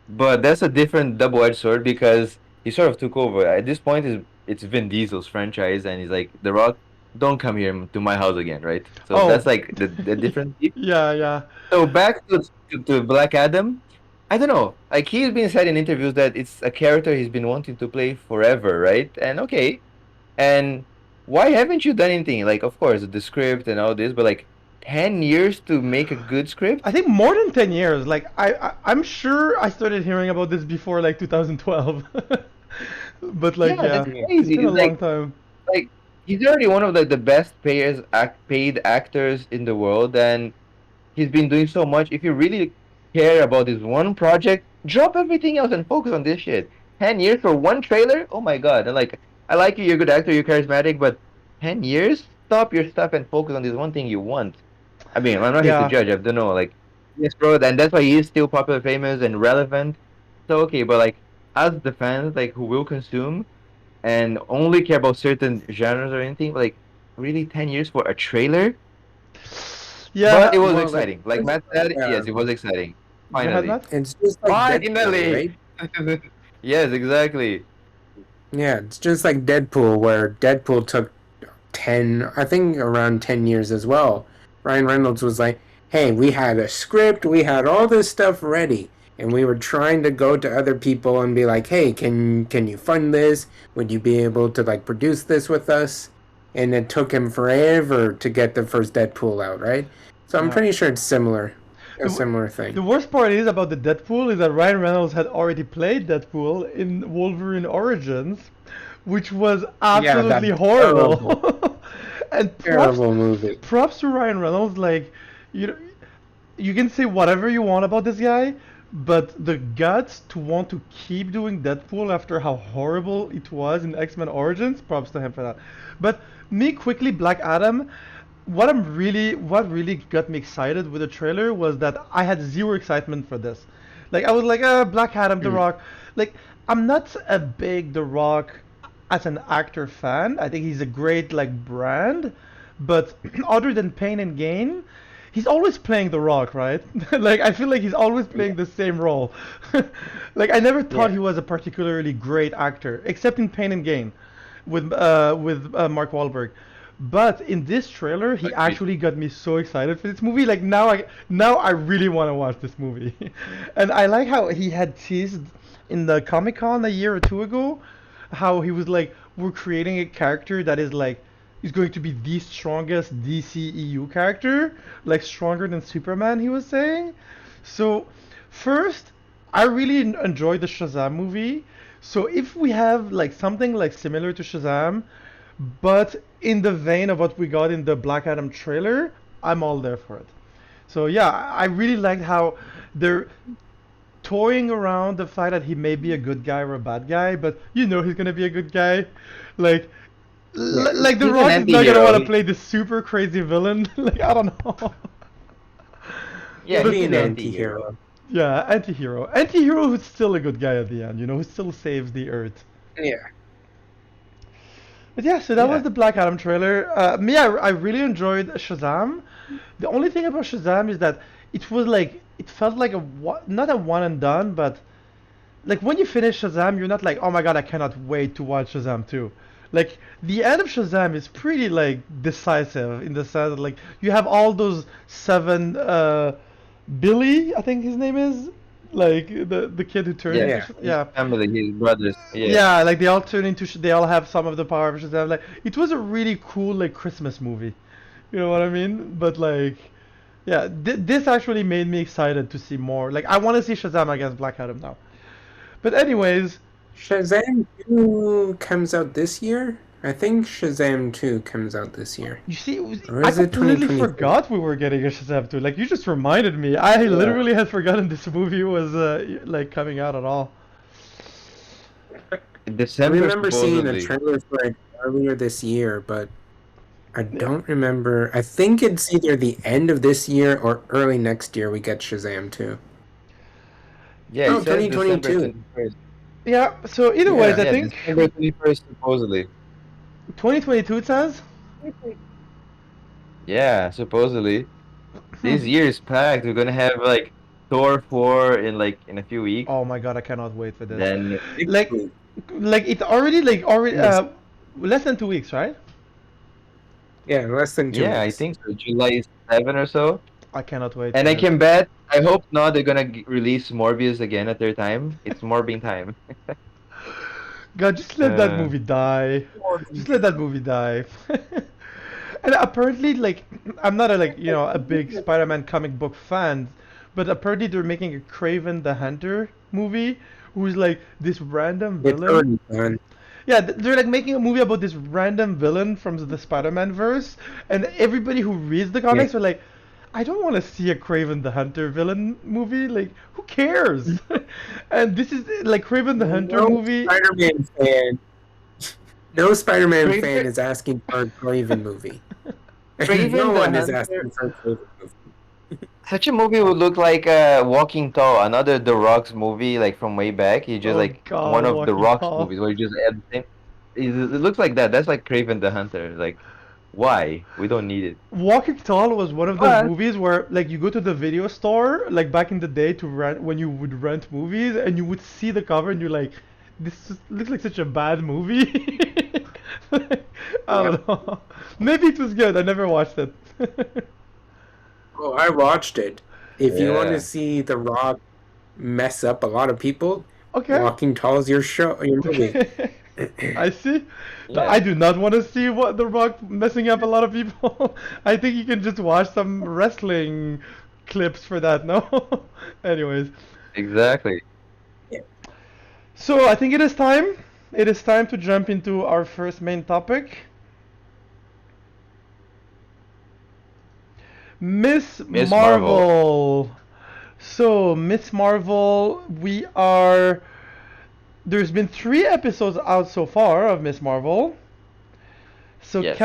But that's a different double-edged sword because he sort of took over. At this point, it's Vin Diesel's franchise, and he's like, The Rock, don't come here to my house again, right? So that's Oh. like the difference. Yeah, yeah. So back to Black Adam, I don't know. Like he's been said in interviews that it's a character he's been wanting to play forever, right? And okay, and why haven't you done anything? Like, of course, the script and all this, but like 10 years to make a good I script? think more than 10 years. Like I'm sure I started hearing about this before like 2012. But like Yeah, yeah, that's Yeah. it's crazy. been a It's long time. like he's already one of the best paid actors in the world, and he's been doing so much. If you really care about this one project, drop everything else and focus on this shit. 10 years for one trailer? Oh my god! And like, I like you. You're a good actor. You're charismatic, but 10 years? Stop your stuff and focus on this one thing you want. I mean, I'm not here to Yeah. judge. I don't know. Like, yes, bro, and that's why he is still popular, famous, and relevant. So okay, but like, as the fans, like, who will consume and only care about certain genres or anything, like, really 10 years for a trailer? But it Yeah. was Well, exciting. Like Matt said, yeah, yes, it was exciting. Go ahead, Finally. Matt. it's just like Deadpool, Finally! right? Yes, exactly. Yeah, it's just like Deadpool, where Deadpool took 10, I think around 10 years as well. Ryan Reynolds was like, hey, we had a script, we had all this stuff ready, and we were trying to go to other people and be like, hey, can you fund this? Would you be able to like produce this with us? And it took him forever to get the first Deadpool out, right? So I'm Yeah. pretty sure it's similar, a The, similar the thing. worst part is about the Deadpool is that Ryan Reynolds had already played Deadpool in Wolverine Origins, which was Yeah, that absolutely horrible. And terrible movie. props to Ryan Reynolds. Like, you know, you can say whatever you want about this guy, but the guts to want to keep doing Deadpool after how horrible it was in X-Men Origins, props to him for that. But me quickly, Black Adam, what really got me excited with the trailer was that I had zero excitement for this. Like I was like, Black Adam, The Rock. Like I'm not a big The Rock as an actor fan. I think he's a great like brand, but other than Pain and Gain, he's always playing The Rock, right? Like I feel like he's always playing the same role. Like I never thought Yeah. he was a particularly great actor, except in Pain and Gain, with Mark Wahlberg. But in this trailer, he Agreed. actually got me so excited for this movie. Like now I really want to watch this movie. And I like how he had teased in the Comic Con a year or two ago, how he was like, we're creating a character that is like is going to be the strongest DCEU character, like stronger than Superman, he was saying. So, first, I really enjoyed the Shazam movie. So, if we have like something like similar to Shazam, but in the vein of what we got in the Black Adam trailer, I'm all there for it. So, yeah, I really liked how they're toying around the fact that he may be a good guy or a bad guy, but you know he's gonna be a good guy. Like, Yeah. like The He's an Rock is not gonna anti-hero. want to play this super crazy villain. Like I don't know. Yeah, He'll But be he's an an anti-hero. anti-hero. yeah, anti-hero, anti-hero who's still a good guy at the end. You know, who still saves the Earth. Yeah. But yeah, so that was Yeah. the Black Adam trailer. I really enjoyed Shazam. The only thing about Shazam is that it was like it felt like not a one and done, but like when you finish Shazam, you're not like, oh my god, I cannot wait to watch Shazam 2. Like the end of Shazam is pretty like decisive in the sense that like you have all those seven Billy, I think his name is, like the kid who turned Yeah. into Yeah. His yeah. family, his brothers. Yeah. Yeah, like they all turn into they all have some of the power of Shazam. Like it was a really cool like Christmas movie. You know what I mean? But like yeah, this actually made me excited to see more. Like I want to see Shazam against Black Adam now. But anyways, Shazam 2 comes out this year? I think Shazam 2 comes out this year. you see, Or I is it completely 2023? forgot we were getting a Shazam 2. Like you just reminded me. I literally had forgotten this movie was like coming out at all. In I December, remember seeing a supposedly. trailer for it earlier this year, but I Yeah. don't remember. I think it's either the end of this year or early next year we get Shazam 2. Yeah, Oh, it says December 2022. 21st. Yeah, so either Yeah. ways, I Yeah, think December 21st, supposedly. 2022 it says. Yeah, supposedly. This year is packed. We're gonna have like Thor 4 in a few weeks. Oh my god, I cannot wait for this. Then Like, like it's already Yes. less than 2 weeks, right? Yeah, less than 2 yeah, I weeks. think so. July 7 or so. I cannot wait. And for I this. can bet. I hope not. They're gonna release Morbius again at their time. It's Morbing time. God, just let that Uh, movie die. Just let that movie die. And apparently, like, I'm not a a big Spider-Man comic book fan, but apparently they're making a Craven the Hunter movie, who's like this random It's villain. already done. Yeah, they're like making a movie about this random villain from the Spider-Man verse, and everybody who reads the comics are like, I don't want to see a Craven the Hunter villain movie. Like, who cares? And this is like Craven the Hunter No movie. Spider-Man fan. No Spider-Man fan Craven, is asking for a Craven movie. No Craven the one is Hunter. asking for a Craven movie. Such a movie would look like Walking Tall, another The Rock's movie, like from way back. He just Oh like one God, of The Walking Rock's Tall. movies where he just add the same. It looks like that. That's like Craven the Hunter. Like, why? We don't need it. Walking Tall was one of those But movies where like you go to the video store like back in the day to rent when you would rent movies and you would see the cover and you're like, looks like such a bad movie. I Yeah. don't know. Maybe it was good. I never watched it. Oh, I watched it. If you want to yeah, see The Rock mess up a lot of people, Okay. Walking Tall is your movie. I see. yeah, I do not want to see what The Rock messing up a lot of people. I think you can just watch some wrestling clips for that, no? Anyways. exactly. So I think it is time. It is time to jump into our first main topic. Miss Miss Marvel. Marvel. So, Miss Marvel, we are. There's been 3 episodes out so far of Miss Marvel. So, Yes.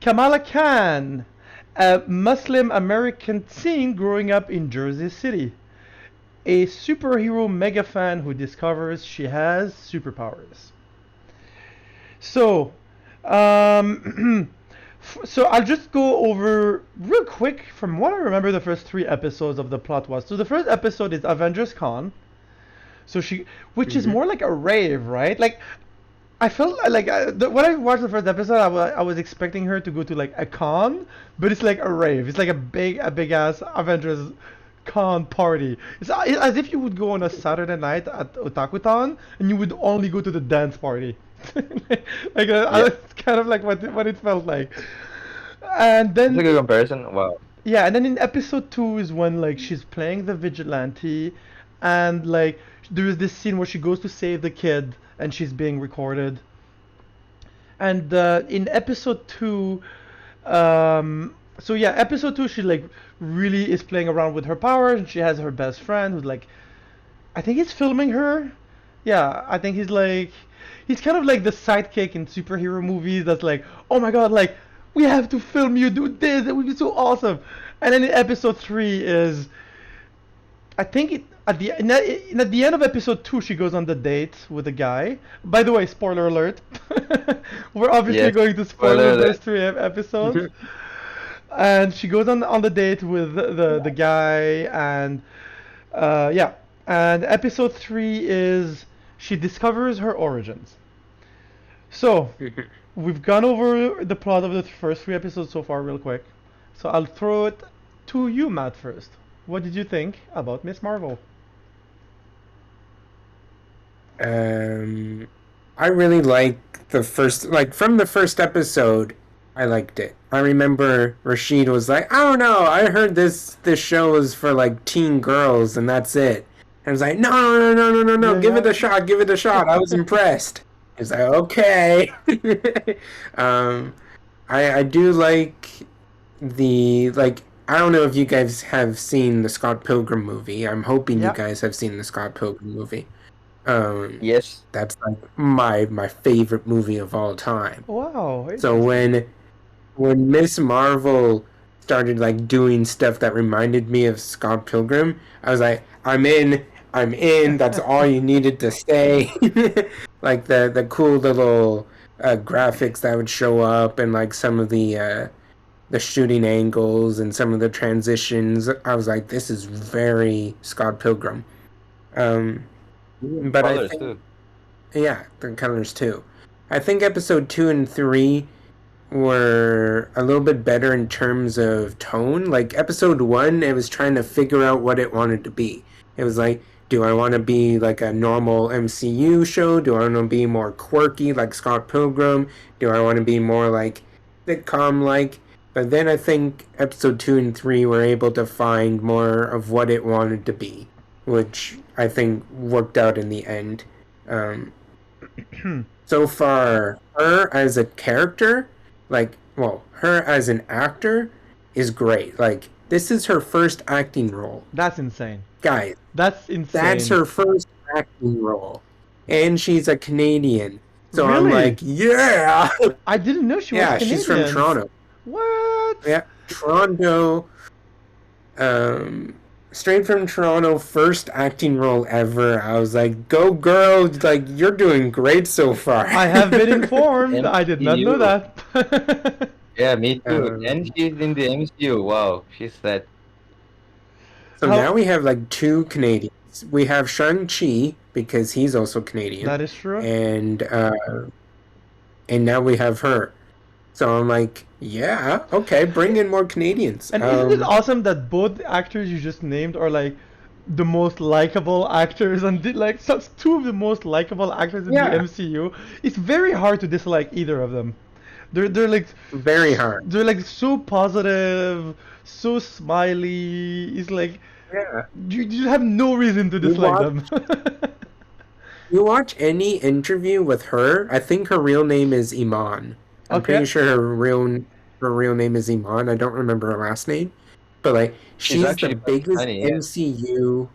Kamala Khan, a Muslim American teen growing up in Jersey City, a superhero mega fan who discovers she has superpowers. So, um, so I'll just go over real quick from what I remember the first 3 episodes of the plot was. So the first episode is Avengers Con. So which is Mhm. more like a rave, right? Like I felt like when I watched the first episode, I was expecting her to go to like a con, but it's like a rave. It's like a big ass Avengers con party. It's as if you would go on a Saturday night at Otakutan and you would only go to the dance party. Like Yeah, it's kind of like what it felt like. And that's a then good comparison. Wow. yeah, and then in episode 2 is when like she's playing the vigilante, and like there is this scene where she goes to save the kid and she's being recorded. And in episode 2, so yeah, episode 2 she like really is playing around with her powers, and she has her best friend who's like, I think he's filming her. Yeah, I think he's kind of like the sidekick in superhero movies that's like, oh my god, like we have to film you do this, it would be so awesome. And then in episode 3 is, I think it at the end of episode 2 she goes on the date with a guy. By the way, spoiler alert. We're obviously Yes. going to spoil Spoiler the first alert. 3 episodes. And she goes on the date with the guy, and yeah. And episode 3 is she discovers her origins. So we've gone over the plot of the first 3 episodes so far real quick. So I'll throw it to you, Matt, first. What did you think about Miss Marvel? Um, I really like the first, like from the first episode, I liked it. I remember Rashid was like, "I don't know, I heard this show is for like teen girls and that's it." And I was like, "No, no, no, no, no, no, no, Yeah, give it yeah. a shot, give it a shot." I was impressed. He was like, "Okay." um, I do like the like. I don't know if you guys have seen the Scott Pilgrim movie. I'm hoping you Yeah. guys have seen the Scott Pilgrim movie. Um, Yes. that's like my favorite movie of all time. Wow, So interesting. when Miss Marvel started like doing stuff that reminded me of Scott Pilgrim, I was like, I'm in, I'm in. That's all you needed to say. Like the cool little graphics that would show up, and like some of the shooting angles and some of the transitions. I was like, this is very Scott Pilgrim. Um, Even but I colors think too. yeah, the colors too. I think episode 2 and 3 were a little bit better in terms of tone. Like episode 1, it was trying to figure out what it wanted to be. It was like, do I want to be like a normal MCU show? Do I want to be more quirky like Scott Pilgrim? Do I want to be more like sitcom like? But then I think episode 2 and 3 were able to find more of what it wanted to be, which I think worked out in the end. Um, so far, her as a character, like, well, her as an actor, is great. Like, this is her first acting role. That's insane. Guys, That's that's insane. her first acting role. And she's a Canadian. So I'm Really? like, yeah! I didn't know she was Yeah, she's from Canadian. Toronto. What? Yeah, Toronto. Straight from Toronto, first acting role ever. I was like, go girl, like you're doing great so far. I have been informed. I did not know MCU. that. Yeah, me too. And um, she's in the MCU. Wow, she's that. so How? now we have like two Canadians. We have Shang-Chi because he's also Canadian, That is true. and now we have her. So I'm like, yeah, okay, bring in more Canadians. And isn't it awesome that both the actors you just named are like the most likable actors and like such two of the most likable actors in the Yeah. MCU? It's very hard to dislike either of them. They're like Very hard. they're like so positive, so smiley. It's like Yeah. you have no reason to dislike them. You watch any interview with her, I think her real name is Iman. I'm Okay. pretty sure her real name is Iman. I don't remember her last name. But like She's she's the actually pretty biggest funny. Yeah. MCU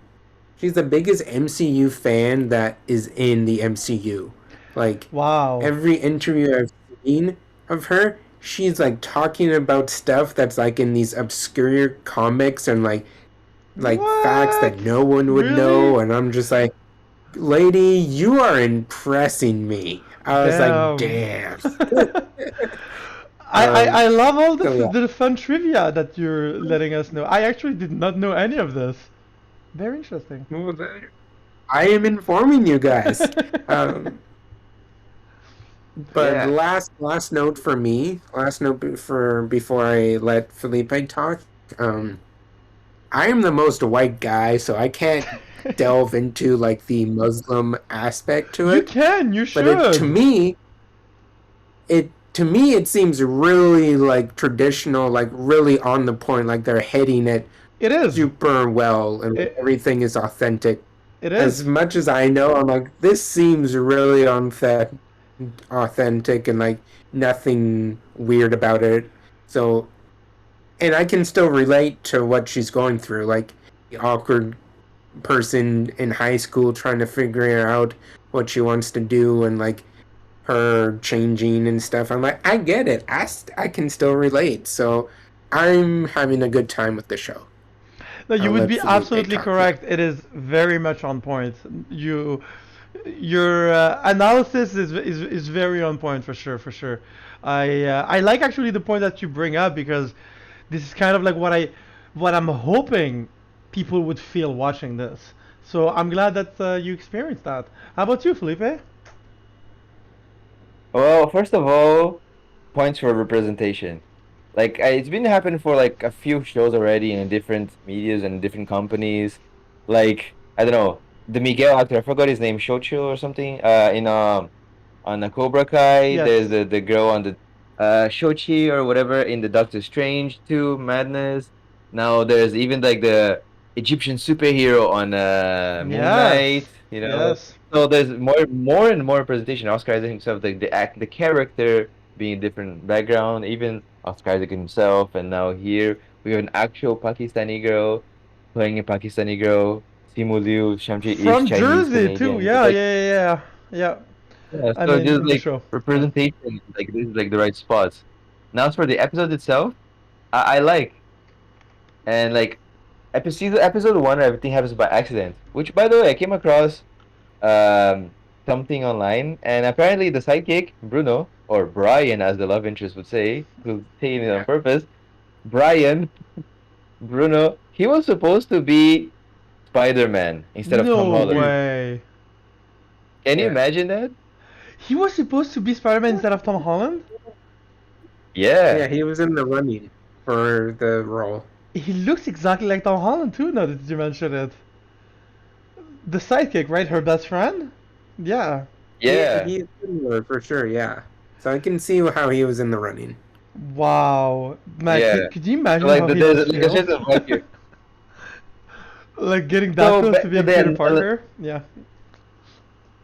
she's the biggest MCU fan that is in the MCU. Like Wow. every interview I've seen of her, she's like talking about stuff that's like in these obscure comics and like facts that What? no one would Really? know, and I'm just like, lady, you are impressing me. I was like, damn. I love all So yeah. the fun trivia that you're letting us know. I actually did not know any of this. Very interesting. Well, I am informing you guys. But Yeah. last note for me, last note for before I let Felipe talk. I am the most white guy, so I can't delve into like the Muslim aspect to You it. can, you But should. to me it seems really like traditional, like really on the point, like they're hitting it It is. super well and It- everything is authentic. It As is. much as I know, I'm like, this seems really authentic and like nothing weird about it. So, and I can still relate to what she's going through, like the awkward person in high school trying to figure out what she wants to do and like her changing and stuff. I'm like, I get it. I can still relate. So I'm having a good time with the show. No, you I'll would let be Felipe absolutely talk. correct. It is very much on point. Your analysis is very on point for sure, for sure. I like actually the point that you bring up because this is kind of like what I'm hoping people would feel watching this. So I'm glad that you experienced that. How about you, Felipe? Well, first of all, points for representation. Like it's been happening for like a few shows already in different medias and different companies. Like I don't know the Miguel actor. I forgot his name, Shocho or something. In on the Cobra Kai. Yes. There's the girl on the Shochi or whatever in the Doctor Strange 2 Madness. Now there's even like the Egyptian superhero on Moon Yes. Knight. You know, Yes. so there's more and more representation. Oscar Isaac himself, the character being different background, even Oscar Isaac himself, and now here we have an actual Pakistani girl playing a Pakistani girl. Simu Liu, Shamji is From Chinese Jersey too. Canadian. It's Yeah, like yeah, yeah, yeah. Yeah. yeah, I so mean, just in the like show. representation, like this is like the right spots. Now as for the episode itself, I like and like episode one, everything happens by accident. Which by the way, I came across um something online, and apparently the sidekick Bruno or Brian, as the love interest would say, who's saying it on purpose, Brian Bruno, he was supposed to be Spider-Man instead of Tom No Holland. way. Can you Yeah. imagine that? He was supposed to be Spider-Man instead of Tom Holland? Yeah, Yeah. he was in the running for the role. He looks exactly like Tom Holland too, now that you mention it. The sidekick, right? Her best friend? Yeah. Yeah. He's similar for sure, yeah. So I can see how he was in the running. Wow. Man, Yeah. could you imagine Like how the, he there's must like a feel? sense of like here. Like getting that So close to back to being Peter then, Parker? Yeah.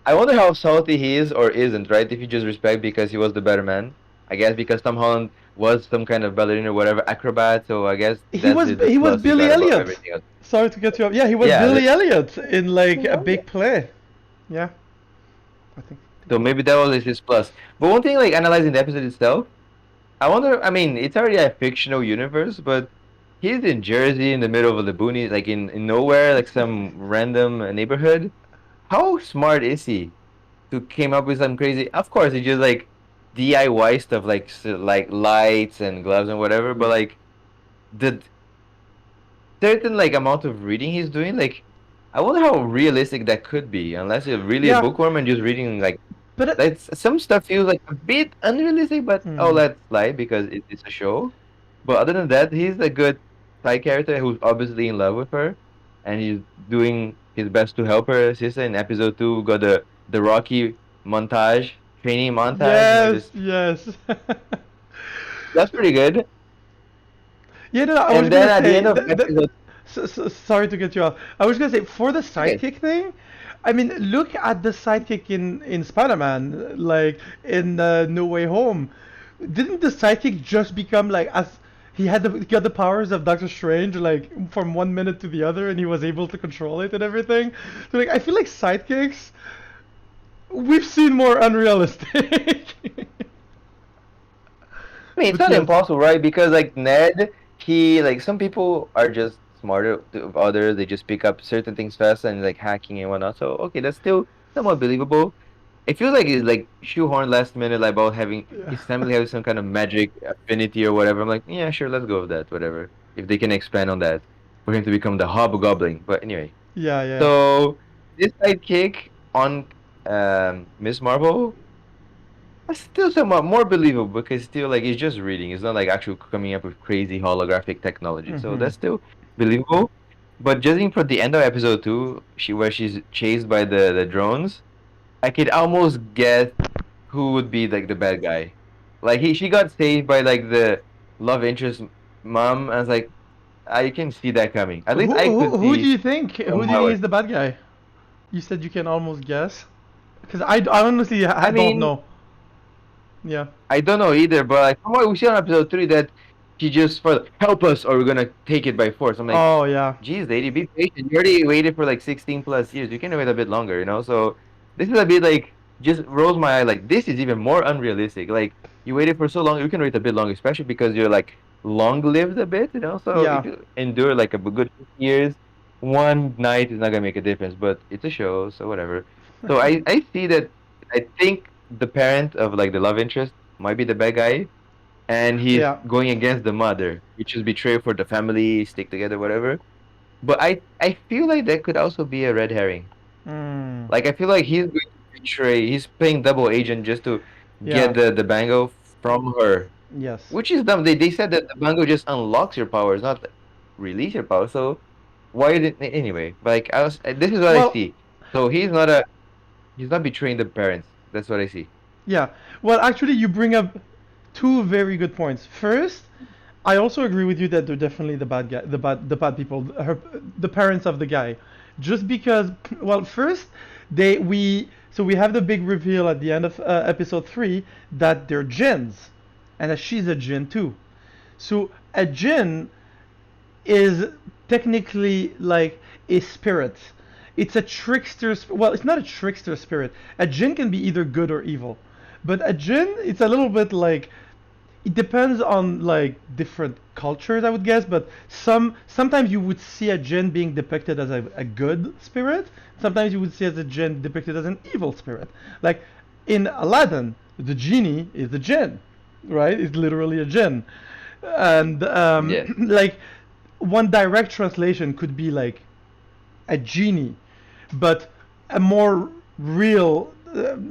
I wonder how salty he is or isn't, right? If you just respect because he was the better man. I guess because Tom Holland was some kind of ballerina or whatever acrobat, so I guess He that's was the he was plus he Billy got above Elliot. everything else. Sorry to cut you off. Yeah, he was Yeah, Billy Elliot in like a yeah. big play. Yeah, I think So he was. maybe that was his plus. But one thing, like analyzing the episode itself, I wonder. I mean, it's already a fictional universe, but he's in Jersey, in the middle of the boonies, like in nowhere, like some random neighborhood. How smart is he to came up with some crazy? Of course, he just like DIY stuff, like like lights and gloves and whatever. But like the certain like amount of reading he's doing, like I wonder how realistic that could be. Unless you're really a Yeah, bookworm and just reading like but that's some stuff feels like a bit unrealistic, but oh, mm, let's slide because it's a show. But other than that, he's a good side character who's obviously in love with her, and he's doing his best to help her sister. In episode 2, we got the Rocky montage, training montage. You know, yes, just yes. that's pretty good. Yeah, no, I was And then gonna at the say end of episode, sorry to get you off. I was gonna say for the okay, sidekick thing. I mean, look at the sidekick in Spider-Man, like in No Way Home. Didn't the sidekick just become like as he got the powers of Doctor Strange, like from one minute to the other, and he was able to control it and everything. So like, I feel like sidekicks we've seen more unrealistic. I mean, it's But not yes, impossible, right? Because like Ned, he like some people are just smarter of others. They just pick up certain things fast and like hacking and whatnot. So okay, that's still somewhat believable. It feels like it's like shoehorned last minute, like about having yeah, his family having some kind of magic affinity or whatever. I'm like, yeah, sure, let's go with that, whatever. If they can expand on that for him to become the hobgoblin. But anyway, yeah, yeah, so this sidekick on Miss Marvel it's still somewhat more believable because still like it's just reading. It's not like actually coming up with crazy holographic technology. So hmm that's still believable. But judging from the end of episode 2, where she's chased by the drones, I could almost guess who would be like the bad guy. Like she got saved by like the love interest mom. I was like, I can see that coming. At least I could who do see you think? Who from do you think how. is the bad guy? You said you can almost guess. Because I honestly I don't mean, know. Yeah. I don't know either, but like from what we see on episode 3, that she just for help us or we're gonna take it by force. I'm like, Oh yeah. geez, lady, be patient. You already waited for like 16 plus years. You can wait a bit longer, you know. So this is a bit like just rolls my eye. Like this is even more unrealistic. Like you waited for so long, you can wait a bit longer, especially because you're like long lived a bit, you know. So if Yeah. you endure like a good 50 years, one night is not gonna make a difference. But it's a show, so whatever. So I see that. I think the parent of like the love interest might be the bad guy, and he's Yeah. going against the mother, which is betrayal for the family, stick together, whatever. But I feel like that could also be a red herring. Mm. Like I feel like he's going to betray. He's playing double agent just to get Yeah. the bango from her, Yes. which is dumb. They said that the bango just unlocks your powers, not like, release your power. So why did anyway? Like this is what I Well, see. So he's not betraying the parents. That's what I see. yeah. Well, actually, you bring up two very good points. First, I also agree with you that they're definitely the bad guy, the bad people, the parents of the guy, just because. Well, first, we have the big reveal at the end of episode 3 that they're jinns, and that she's a jinn too. So a jinn is technically like a spirit. It's a trickster. Well, it's not a trickster spirit. A jinn can be either good or evil, but a jinn, it's a little bit like it depends on like different cultures, I would guess. But sometimes you would see a jinn being depicted as a good spirit. Sometimes you would see as a jinn depicted as an evil spirit. Like in Aladdin, the genie is a jinn, right? It's literally a jinn, and Yeah. like one direct translation could be like a genie, but a more real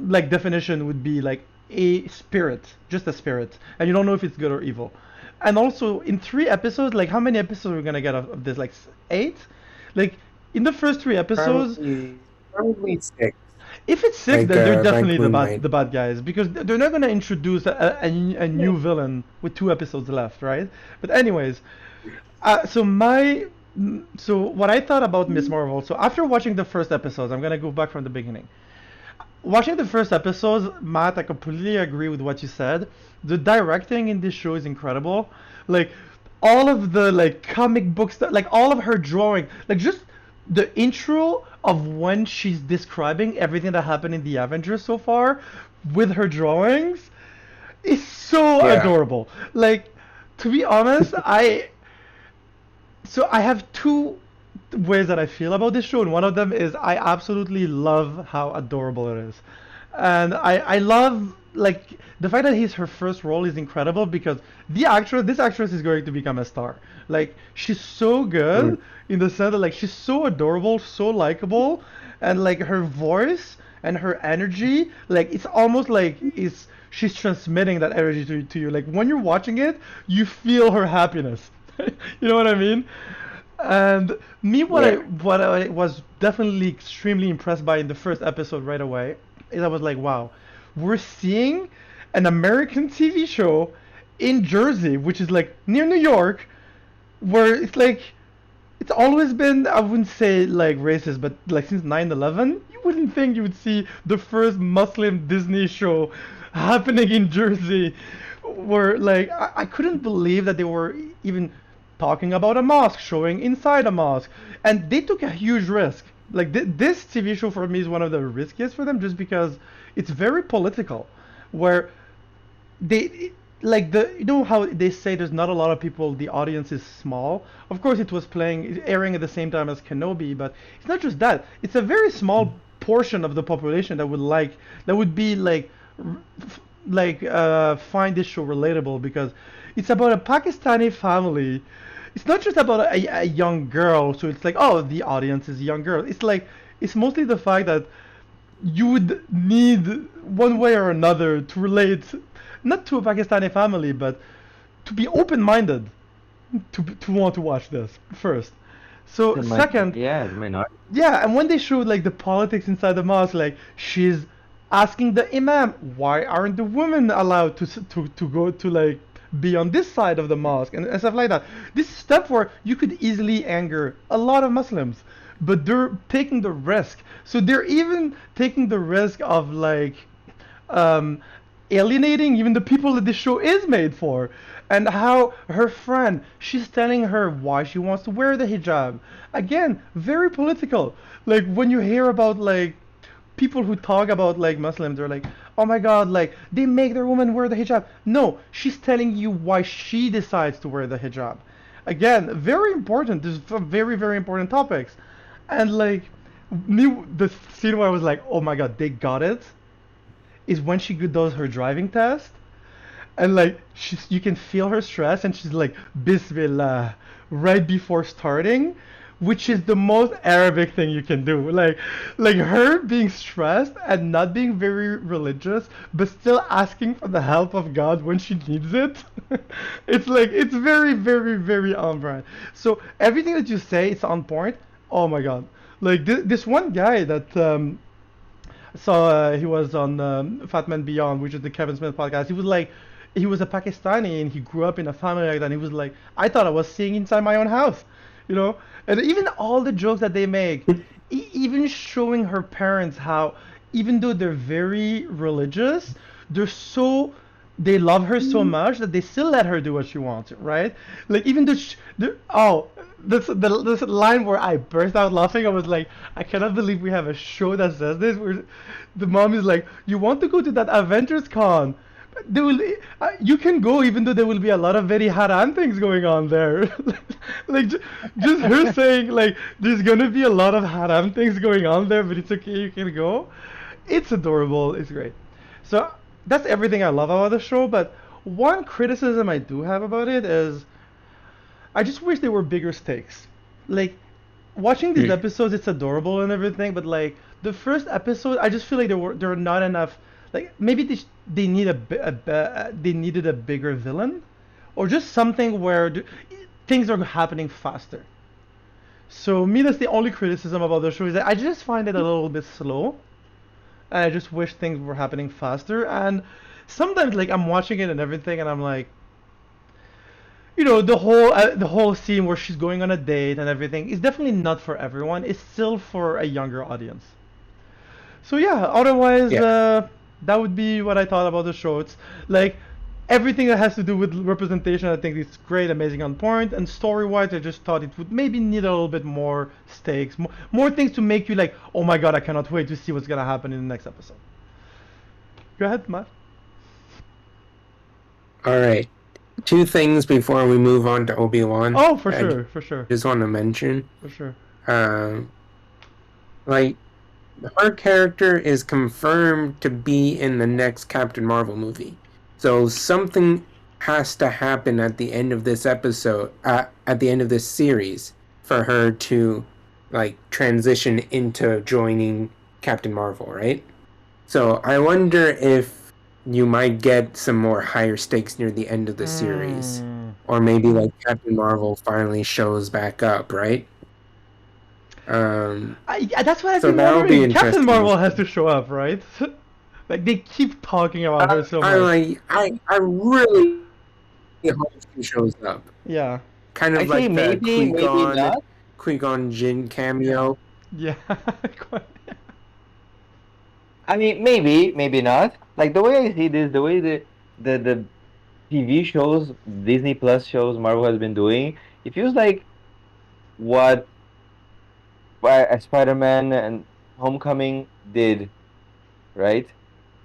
like definition would be like a spirit, just a spirit, and you don't know if it's good or evil. And also in 3 episodes, like how many episodes are we gonna get of this? Like 8? Like in the first 3 episodes, Probably 6. if it's 6, then they're Like definitely Moon Knight. the bad guys because they're not gonna introduce a new villain with 2 episodes left, right? But anyways, so what I thought about Miss Marvel. So after watching the first episodes, I'm gonna go back from the beginning. watching the first episodes, Matt, I completely agree with what you said. The directing in this show is incredible. Like all of the like comic book stuff, like all of her drawing, like just the intro of when she's describing everything that happened in the Avengers so far with her drawings is so Yeah. adorable. Like to be honest, I have two ways that I feel about this show, and one of them is I absolutely love how adorable it is, and I love like the fact that he's her first role is incredible because this actress is going to become a star. Like she's so Mm. good in the sense that like she's so adorable, so likable, and like her voice and her energy, like it's almost like is she's transmitting that energy to you. Like when you're watching it, you feel her happiness. You know what I mean? And me, Yeah. what I was definitely extremely impressed by in the first episode right away is I was like, wow, we're seeing an American TV show in Jersey, which is like near New York, where it's like it's always been, I wouldn't say like racist, but like since 9/11, you wouldn't think you would see the first Muslim Disney show happening in Jersey, where like I couldn't believe that they were even talking about a mosque, showing inside a mosque, and they took a huge risk. Like this TV show for me is one of the riskiest for them, just because it's very political, where they like the you know how they say there's not a lot of people, the audience is small. Of course it was playing airing at the same time as Kenobi, but it's not just that, it's a very small portion of the population that would like that would be like find this show relatable because it's about a Pakistani family. It's not just about a young girl, so it's like, oh, the audience is a young girl. It's like it's mostly the fact that you would need one way or another to relate, not to a Pakistani family, but to be open-minded to want to watch this first. So second, Yeah, the minority. yeah, and when they showed like the politics inside the mosque, like she's asking the imam, why aren't the women allowed to go to like be on this side of the mosque and stuff like that. This is stuff where you could easily anger a lot of Muslims, but they're taking the risk. So they're even taking the risk of like um, alienating even the people that this show is made for. And how her friend, she's telling her why she wants to wear the hijab. Again, very political. Like when you hear about like people who talk about like Muslims are like, oh my god, like they make their woman wear the hijab. No, she's telling you why she decides to wear the hijab. Again, very important. There's very, very important topics. And like the scene where I was like, oh my god, they got it is when she does her driving test, and like you can feel her stress, and she's like Bismillah right before starting, which is the most Arabic thing you can do. Like her being stressed and not being very religious, but still asking for the help of God when she needs it. It's like it's very, very, very on brand. So everything that you say, it's on point. Oh my God! Like this one guy that so he was on Fat Man Beyond, which is the Kevin Smith podcast. He was like, he was a Pakistani and he grew up in a family like that. And he was like, I thought I was seeing inside my own house, you know. And even all the jokes that they make, even showing her parents how, even though they're very religious, they're so they love her so much that they still let her do what she wants, right? Like even though oh, this line where I burst out laughing. I was like, I cannot believe we have a show that says this. Where the mom is like, you want to go to that Avengers Con? There will you can go even though there will be a lot of very haram things going on there. Like just her saying like there's gonna be a lot of haram things going on there, but it's okay, you can go. It's adorable. It's great. So that's everything I love about the show. But one criticism I do have about it is I just wish there were bigger stakes. Like watching these Mm. episodes, it's adorable and everything, but like the first episode, I just feel like there are not enough. Like maybe they need they needed a bigger villain, or just something where things are happening faster. So me, that's the only criticism about the show is that I just find it a little bit slow. And I just wish things were happening faster. And sometimes like I'm watching it and everything, and I'm like, the whole scene where she's going on a date and everything is definitely not for everyone. It's still for a younger audience. So yeah, otherwise, Yeah. that would be what I thought about the show. It's like everything that has to do with representation, I think it's great, amazing, on point. And story-wise, I just thought it would maybe need a little bit more stakes, more things to make you like, oh my god, I cannot wait to see what's gonna happen in the next episode. Go ahead, Matt. All right. Two things before we move on to Obi-Wan. Oh, for I sure, for sure, just want to mention. for sure. Um, like, her character is confirmed to be in the next Captain Marvel movie. So something has to happen at the end of this episode, at the end of this series, for her to like transition into joining Captain Marvel, right? So I wonder if you might get some more higher stakes near the end of the series. Or maybe like Captain Marvel finally shows back up, right? That's what I've So been that'll be wondering. Captain interesting to Marvel has see. to show up, right? Like they keep talking about her so I much. like I really hope she shows up. Yeah, Kind of Actually, like the maybe not. Qui-Gon Jinn cameo. yeah. I mean, maybe not. Like the way I see this, the way the TV shows, Disney Plus shows Marvel has been doing, it feels like what Spider-Man and Homecoming did, right?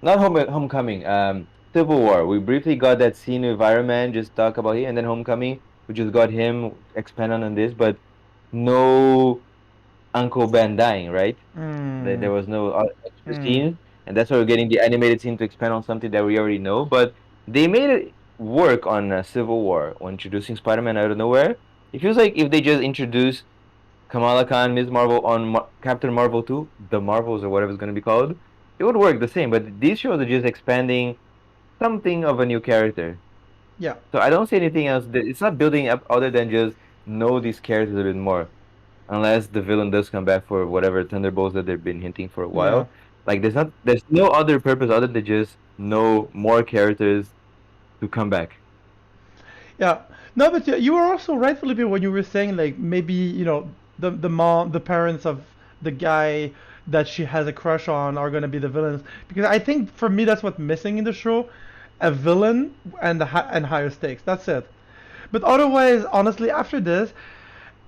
Not Homecoming, Civil War. We briefly got that scene with Iron Man, just talk about it, and then Homecoming, we just got him expand on this, but no Uncle Ben dying, right? There Mm, was no extra mm. scenes, and that's why we're getting the animated scene to expand on something that we already know. But they made it work on Civil War when introducing Spider-Man out of nowhere. It feels like if they just introduce Kamala Khan, Ms. Marvel on Captain Marvel 2, the Marvels or whatever it's going to be called, it would work the same. But these shows are just expanding something of a new character. Yeah, So I don't see anything else. It's not building up other than just know these characters a bit more. Unless the villain does come back for whatever Thunderbolts that they've been hinting for a yeah. while. Like there's no other purpose other than just know more characters to come back. Yeah. No, but you were also right, Felipe, when you were saying like maybe the parents of the guy that she has a crush on are gonna be the villains, because I think for me that's what's missing in the show, a villain and higher stakes. That's it. But otherwise, honestly, after this,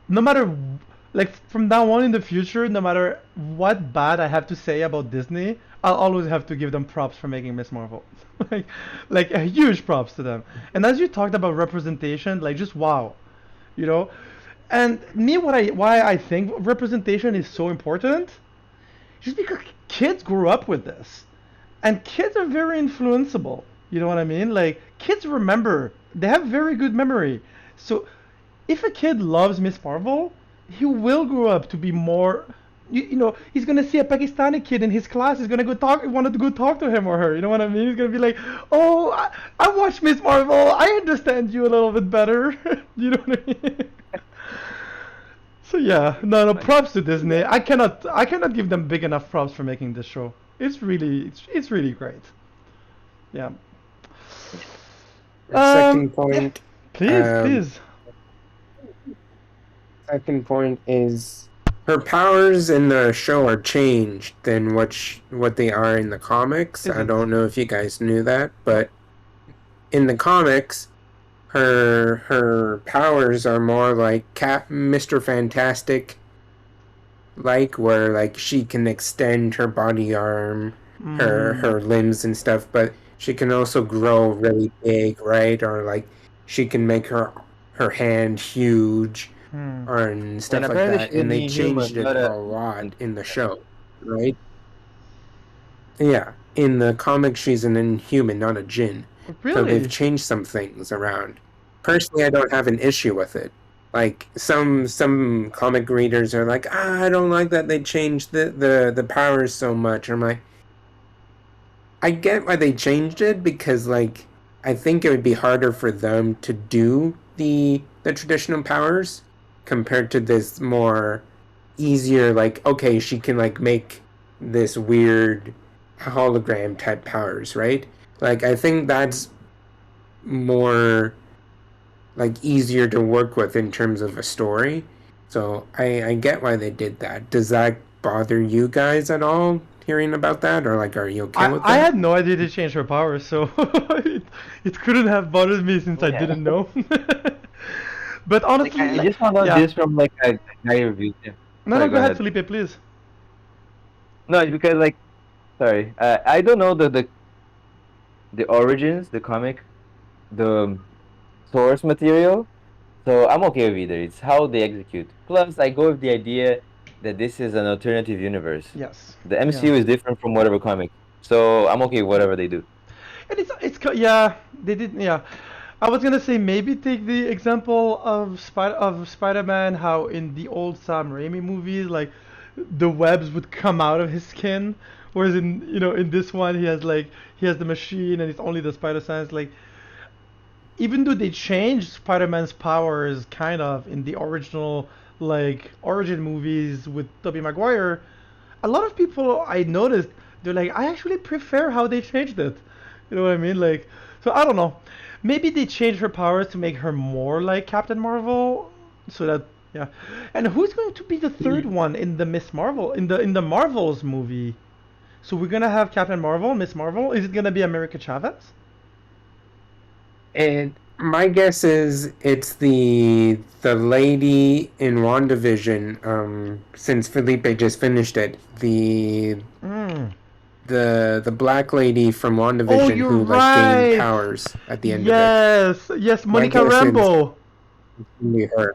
no matter like from now on in the future, no matter what bad I have to say about Disney, I'll always have to give them props for making Miss Marvel. like like a huge props to them. And as you talked about representation, like just wow. You know? And me why I think representation is so important, just because kids grew up with this. And kids are very influenceable. You know what I mean? Like kids remember. They have very good memory. So if a kid loves Miss Marvel, he will grow up to be more. He's gonna see a Pakistani kid in his class. He's gonna wanted to go talk to him or her. You know what I mean? He's gonna be like, "Oh, I watched Miss Marvel. I understand you a little bit better." You know what I mean? So yeah, no, props to Disney. I cannot give them big enough props for making this show. It's really great. Yeah. Second Yeah. point. Please, Um, please. second point is her powers in the show are changed than what they are in the comics. Is I it? don't know if you guys knew that, but in the comics, her powers are more like Mr. Fantastic, like where like she can extend her body arm, her limbs and stuff, but she can also grow really big, right? Or like she can make her hand huge Hmm. or and And stuff like apparently that. she's a And they human, changed it not a a lot mutant. in the show, right? Yeah, in the comic she's an inhuman, not a Jinn. So they've Really? changed some things around. Personally, I don't have an issue with it. Like some comic readers are like, I don't like that they changed the powers so much. I'm like, I get why they changed it because like I think it would be harder for them to do the traditional powers compared to this more easier like okay, she can like make this weird hologram type powers, right? Like I think that's more like easier to work with in terms of a story. So I get why they did that. Does that bother you guys at all? hearing about that, or like, are you okay with I that? had no idea they changed her powers, so it couldn't have bothered me since I Yeah. didn't know. But Like honestly, I like, just found out yeah. this from like a guy review. Yeah. No, no, Sorry, go go ahead, ahead. Felipe, please. No, it's because like sorry, I don't know the origins, the comic, the source material. So I'm okay with either. It's how they execute. Plus, I go with the idea that this is an alternative universe. Yes. The Yeah. MCU is different from whatever comic. So I'm okay with whatever they do. And yeah, they did, yeah. I was gonna say maybe take the example of Spider-Man, how in the old Sam Raimi movies, like the webs would come out of his skin, whereas in this one he has the machine and it's only the spider sense. Like even though they changed Spider-Man's powers kind of in the original like origin movies with Tobey Maguire, a lot of people I noticed they're like, I actually prefer how they changed it. You know what I mean? Like, so I don't know. Maybe they changed her powers to make her more like Captain Marvel, so that yeah. And who's going to be the third one in the Miss Marvel in the Marvels movie? So we're gonna have Captain Marvel, Miss Marvel. Is it gonna be America Chavez? And my guess is it's the lady in WandaVision. Since Felipe just finished it, Mm. the black lady from Oh, WandaVision you're who like gained right. powers at the end of it. Yes, yes, My Monica guess is Rambeau. it's gonna be her.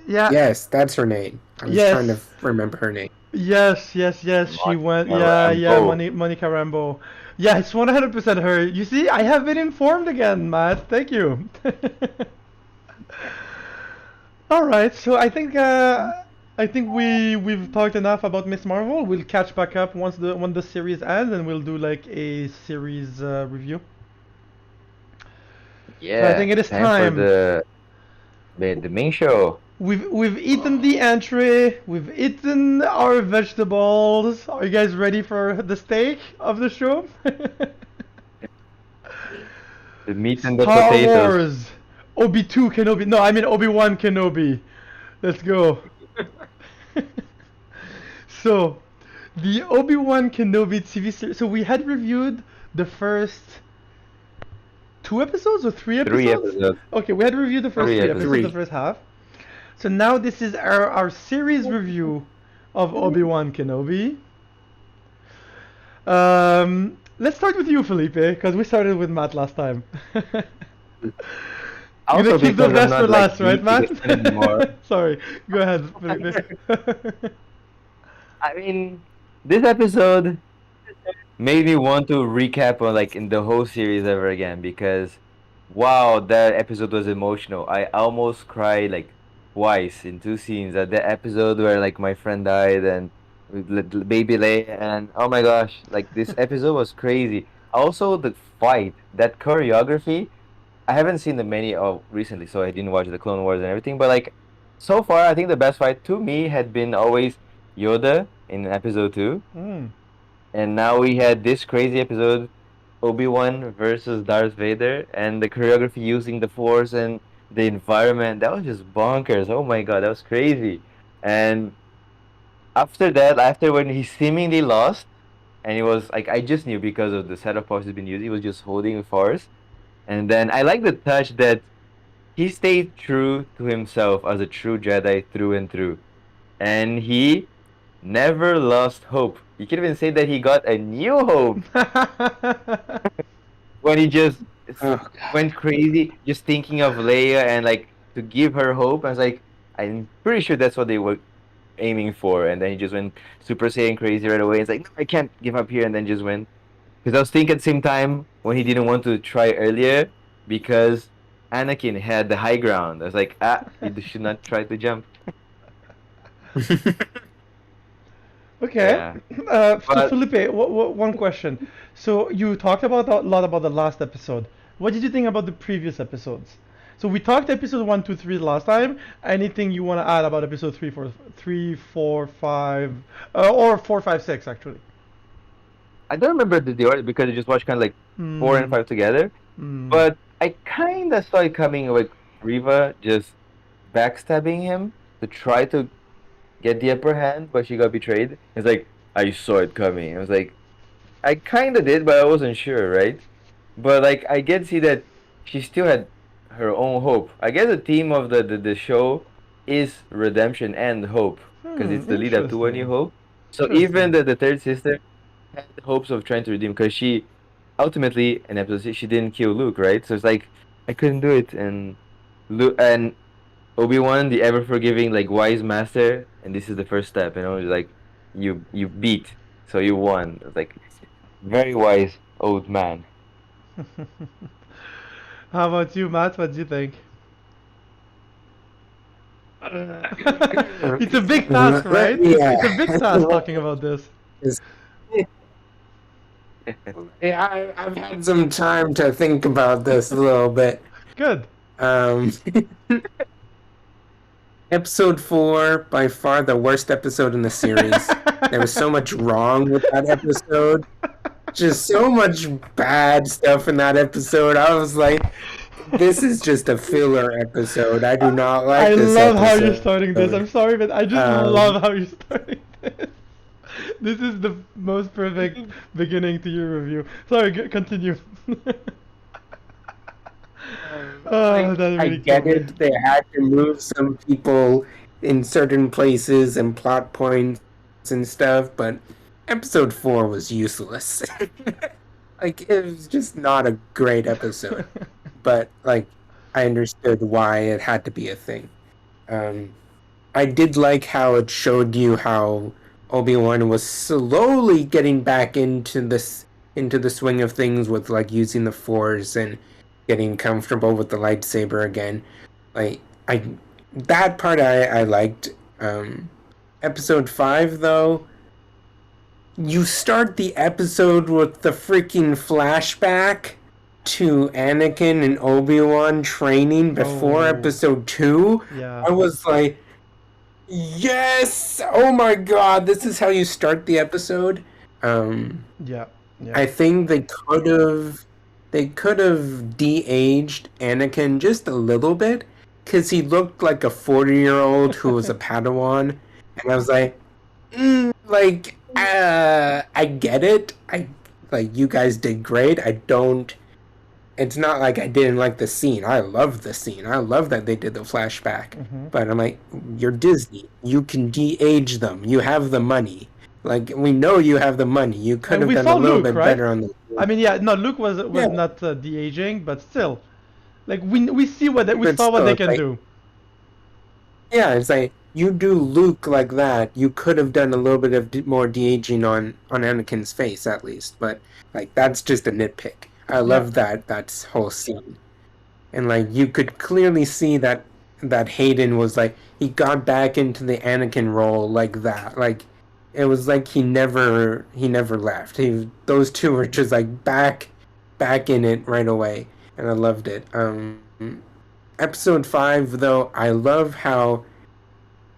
Yeah, Yes, that's her name. I was trying to yes, remember her name. yes. She went. Monica Yeah, yeah. Rambeau. Monica Rambeau. Yeah, it's 100% her. You see, I have been informed again, Matt. Thank you. All right, so I think we've talked enough about Miss Marvel. We'll catch back up when the series ends, and we'll do like a series review. So I think Yeah, it is time for time. the main show. We've eaten the entree. We've eaten our vegetables. Are you guys ready for the steak of the show? The meat and the Star potatoes. Wars. Obi-2 Kenobi. No, I mean Obi-Wan Kenobi. Let's go. So, the Obi-Wan Kenobi TV series. So we had reviewed the first two episodes or three Three episodes? episodes. Okay, we had reviewed the first Three three episodes. episodes, the Three. first half. So now this is our series review of Obi-Wan Kenobi. Let's start with you, Felipe, because we started with Matt last time. You're gonna Also keep the because I'm best for not like last, right, deep with it anymore. Matt? Sorry. Go ahead, Felipe. I mean, this episode made me want to recap on like in the whole series ever again because wow, that episode was emotional. I almost cried like twice in two scenes. At the episode where like my friend died and with baby Leia, and oh my gosh, like this episode was crazy. Also the fight, that choreography. I haven't seen the many of recently, so I didn't watch the Clone Wars and everything. But like so far, I think the best fight to me had been always Yoda in episode 2. Mm. And now we had this crazy episode, Obi-Wan versus Darth Vader, and the choreography using the Force and the environment. That was just bonkers. Oh my god, that was crazy. And after that, after when he seemingly lost, and he was like, I just knew because of the set of powers he's been using, he was just holding the Force. And then I like the touch that he stayed true to himself as a true Jedi through and through. And he never lost hope. You can even say that he got a new hope when he just Oh God. went crazy, just thinking of Leia and like to give her hope. I was like, I'm pretty sure that's what they were aiming for. And then he just went Super Saiyan crazy right away. It's like, no, I can't give up here. And then just went. Because I was thinking at the same time when he didn't want to try earlier because Anakin had the high ground. I was like, you should not try to jump. Okay. Yeah. So But Felipe, one question. So you talked about a lot about the last episode. What did you think about the previous episodes? So we talked episode 1, 2, 3 last time. Anything you want to add about episode 3, 4, 3, 4, 5, or 4, 5, 6 actually? I don't remember the order because I just watched kind of like 4 and Hmm. 5 together. Hmm. But I kind of saw it coming, like Riva just backstabbing him to try to get the upper hand, but she got betrayed. It's like I saw it coming. I was like, I kind of did, but I wasn't sure, right? But like, I get to see that she still had her own hope. I guess the theme of the show is redemption and hope, because it's the lead up to A New Interesting. Hope. So even Interesting. the third sister had hopes of trying to redeem, because she ultimately in episode 6 she didn't kill Luke, right? So it's like I couldn't do it, and Luke and Obi-Wan, the ever forgiving, like wise master, and this is the first step. Like you beat, so you won. It's like very wise old man. How about you, Matt? What do you think? It's a big task, right? It's a big task Yeah. talking about this. Yeah, I've had some time to think about this a little bit. Good. Um, episode 4, by far the worst episode in the series. There was so much wrong with that episode. Just so much bad stuff in that episode. I was like, this is just a filler episode. I do not I like this love how you're episode. starting this. I'm sorry, but I just Um, love how you're starting this. This is the most perfect beginning to your review. Sorry, continue. Oh, that I really get killed me. it. They had to move some people in certain places and plot points and stuff, but episode 4 was useless. Like, it was just not a great episode. But, like, I understood why it had to be a thing. I did like how it showed you how Obi-Wan was slowly getting back into the swing of things with like using the Force and getting comfortable with the lightsaber again. Like I that part I liked. Episode 5 though, you start the episode with the freaking flashback to Anakin and Obi-Wan training before Oh, episode 2. yeah. I was like, yes! Oh my god, this is how you start the episode. Yeah. Yeah. I think they could have de-aged Anakin just a little bit because he looked like a 40-year-old who was a Padawan, and I was like, I get it. I like you guys did great. I don't. It's not like I didn't like the scene. I love the scene. I love that they did the flashback. Mhm. But I'm like, you're Disney. You can de-age them. You have the money. Like we know you have the money. You could And have we done saw a little Luke, bit right? better on the. I mean, yeah, no, Luke was Yeah, not de aging, but still, like we see we but saw what still, they it's can like do. it's like you do Luke like that. You could have done a little bit of more de-aging on Anakin's face at least. But like that's just a nitpick. I Yeah. love that whole scene. And like you could clearly see that Hayden was like he got back into the Anakin role like that. Like it was like he never left. Those two were just like back in it right away, and I loved it. Episode 5 though, I love how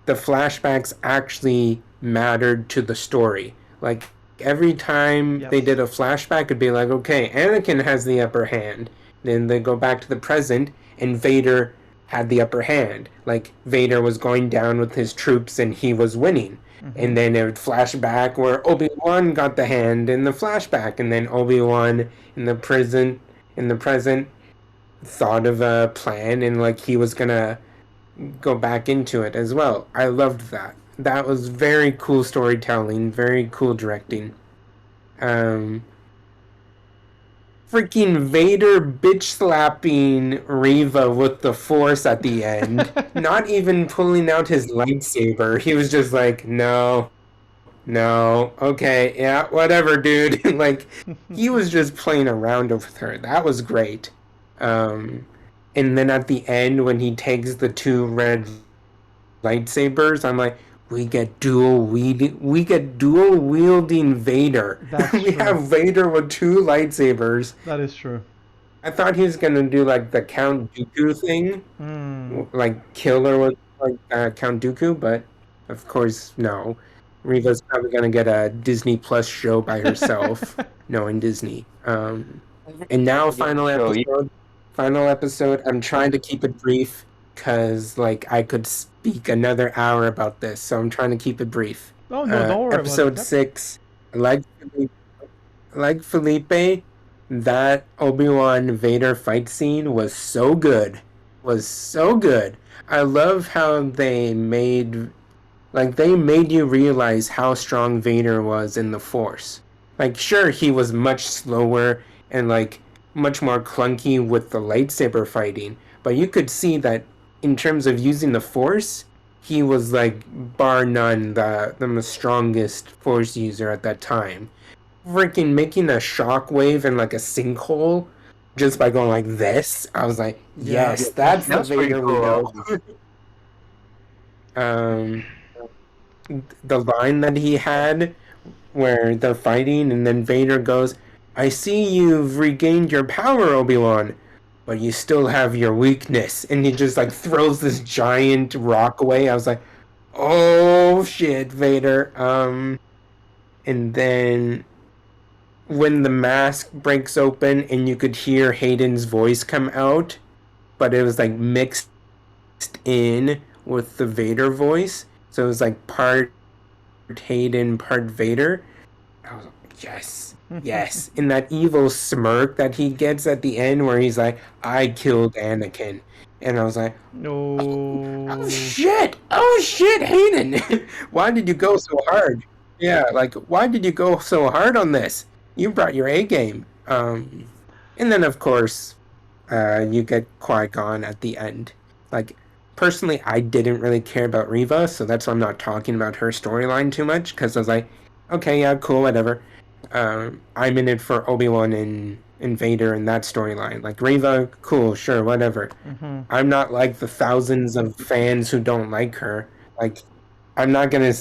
the flashbacks actually mattered to the story. Like every time Yes. they did a flashback, it'd be like, okay, Anakin has the upper hand. Then they go back to the present, and Vader had the upper hand. Like Vader was going down with his troops, and he was winning. Mhm. And then it would flash back where Obi-Wan got the hand in the flashback, and then Obi-Wan in the present thought of a plan, and like he was gonna go back into it as well. I loved that. That was very cool storytelling, very cool directing. Um, Freaking Vader bitch slapping Reva with the Force at the end, not even pulling out his lightsaber. He was just like, no, no, okay, yeah, whatever, dude. Like, he was just playing around with her. That was great. Um, and then at the end, when he takes the two red lightsabers, I'm like, we get dual wielding Vader. That's We true. have Vader with two lightsabers. That is true. I thought he was gonna do like the Count Dooku thing, Hmm. like Killer was like Count Dooku, but of course no. Reva's probably gonna get a Disney Plus show by herself, knowing Disney. And now Show. final episode. I'm trying to keep it brief because like I could speak another hour about this, so I'm trying to keep it brief. Oh no, don't worry about it. Episode Yep. 6, like like Felipe, that Obi-Wan Vader fight scene was so good. Was so good. I love how they made you realize how strong Vader was in the Force. Like, sure, he was much slower and like much more clunky with the lightsaber fighting, but you could see that in terms of using the Force, he was like bar none the strongest Force user at that time. Freaking making a shockwave in like a sinkhole just by going like this. I was like, Yeah. yes, that's the That's pretty Vader we cool. know. um, the line that he had where they're fighting and then Vader goes, I see you've regained your power, Obi-Wan, but you still have your weakness. And he just like throws this giant rock away. I was like, oh shit, Vader. And then when the mask breaks open and you could hear Hayden's voice come out, but it was like mixed in with the Vader voice. So it was like part Hayden, part Vader. I was like, yes, yes. And that evil smirk that he gets at the end where he's like, I killed Anakin. And I was like, oh No. shit! Oh shit, Hayden! Why did you go so hard? Yeah, like, why did you go so hard on this? You brought your A game. And then, of course, you get Qui-Gon at the end. Like, personally, I didn't really care about Reva, so that's why I'm not talking about her storyline too much, because I was like, okay, yeah, cool, whatever. I'm in it for Obi-Wan and Vader and that storyline. Like, Reva, cool, sure, whatever. Mm-hmm. I'm not like the thousands of fans who don't like her. Like, I'm not gonna,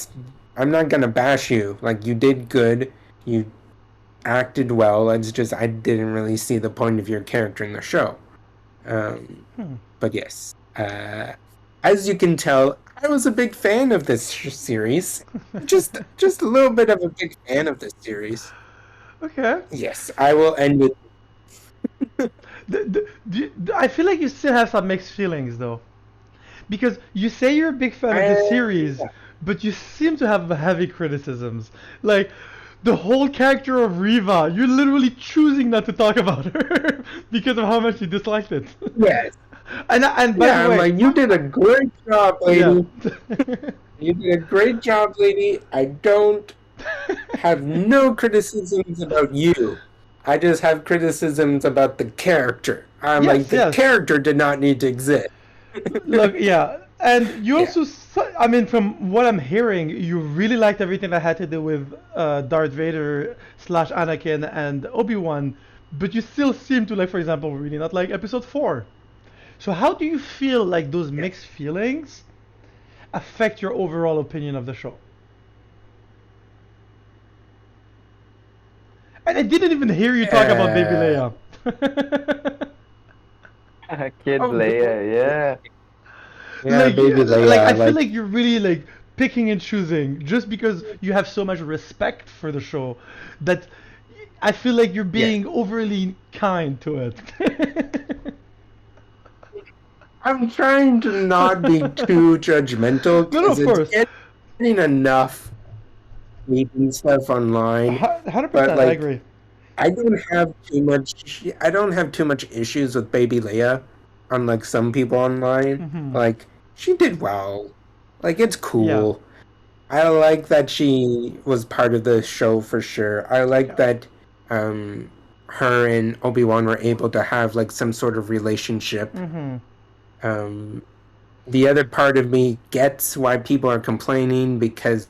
I'm not gonna bash you. Like, you did good. You acted well. It's just I didn't really see the point of your character in the show. But yes, as you can tell, I was a big fan of this series. Just a little bit of a big fan of this series. Okay. Yes, I will end with. I feel like you still have some mixed feelings though, because you say you're a big fan of the series, Yeah. but you seem to have heavy criticisms. Like the whole character of Riva, you're literally choosing not to talk about her because of how much you disliked it. Yes. And by Yeah, the I'm way, like, you did a great job, yeah. lady. You did a great job, lady. I don't have no criticisms about you. I just have criticisms about the character. I'm like, Yes, the yes. character did not need to exist. Look, yeah, and you Yeah. also, I mean, from what I'm hearing, you really liked everything that had to do with Darth Vader slash Anakin and Obi-Wan, but you still seem to like, for example, really not like Episode 4. So how do you feel like those mixed feelings affect your overall opinion of the show? And I didn't even hear you talk about Baby Uh, Leia. Kid oh, Leia, yeah. yeah, baby Like I Leia. feel Like, like you're really like picking and choosing just because you have so much respect for the show that I feel like you're yeah. being overly kind to it. I'm trying to not be too judgmental No, no, because of it's course, getting enough reading stuff online. But 100%, I like, agree. I don't have too much. I don't have too much issues with Baby Leia, unlike some people online. Hmm. Like she did well. Like it's Yeah, cool. I like that she was part of the show for sure. I like yeah. that um, her and Obi-Wan were able to have like some sort of relationship. Hmm. Um, the other part of me gets why people are complaining because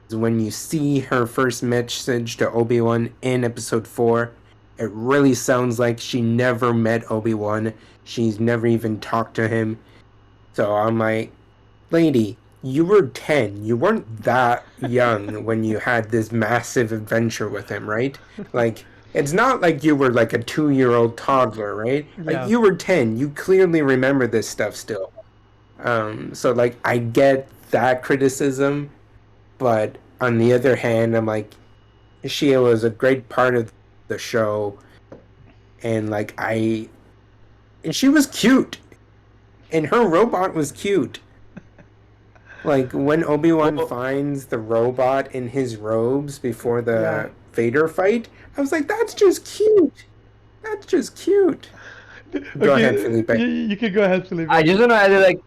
when you see her first message to Obi-Wan in episode 4, it really sounds like she never met Obi-Wan. She's never even talked to him. So I'm like, lady, you were 10. You weren't that young when you had this massive adventure with him, right? Like, it's not like you were like a 2-year-old toddler, right? Like, Yeah. you were 10. You clearly remember this stuff still. So like, I get that criticism, but on the other hand, I'm like, Shia was a great part of the show, and like, and she was cute, and her robot was cute. Like when Obi-Wan Well, finds the robot in his robes before Yeah. the Vader fight, I was like, that's just cute. That's just cute. Go ahead, Okay, Felipe. you can go ahead, I Felipe. just want to add like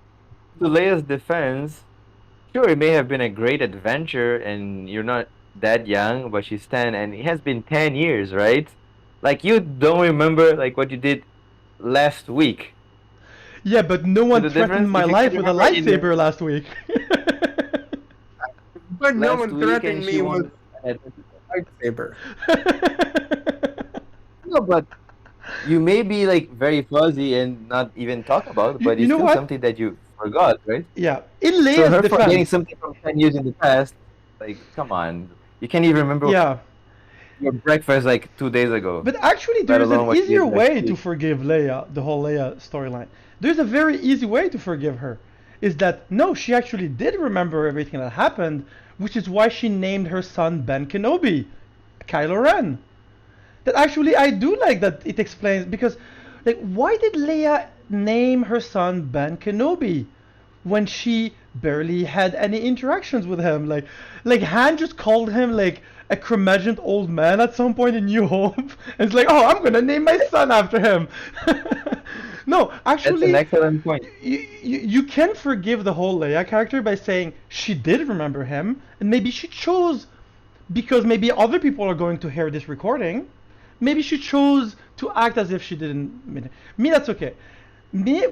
to Leia's defense. Sure, it may have been a great adventure, and you're not that young, but she's 10, and it has been 10 years, right? Like you don't remember like what you did last week. Yeah, but no See one the threatened difference? my If you can life with a remember in the lightsaber last week. But no last one week, and threatened she me with won an adventure. a lightsaber. No, but you may be like very fuzzy and not even talk about, but You it's know still what? something that you forgot, right? Yeah, in So Leia's her forgetting defense, something from 10 years in the past, like, come on. You can't even remember yeah. your breakfast like 2 days ago, But actually, let there's an alone what you easier did last way to week. forgive Leia, the whole Leia storyline. There's a very easy way to forgive her. Is that no, she actually did remember everything that happened, which is why she named her son Ben Kenobi, Kylo Ren. That actually I do like that it explains because, like, why did Leia name her son Ben Kenobi when she barely had any interactions with him? Like Han just called him like a curmudgeon old man at some point in New Hope, and it's like, oh, I'm gonna name my son after him. No, That's an actually, excellent point. you can forgive the whole Leia character by saying she did remember him, and maybe she chose because maybe other people are going to hear this recording. Maybe she chose to act as if she didn't. Me, that's okay. Me,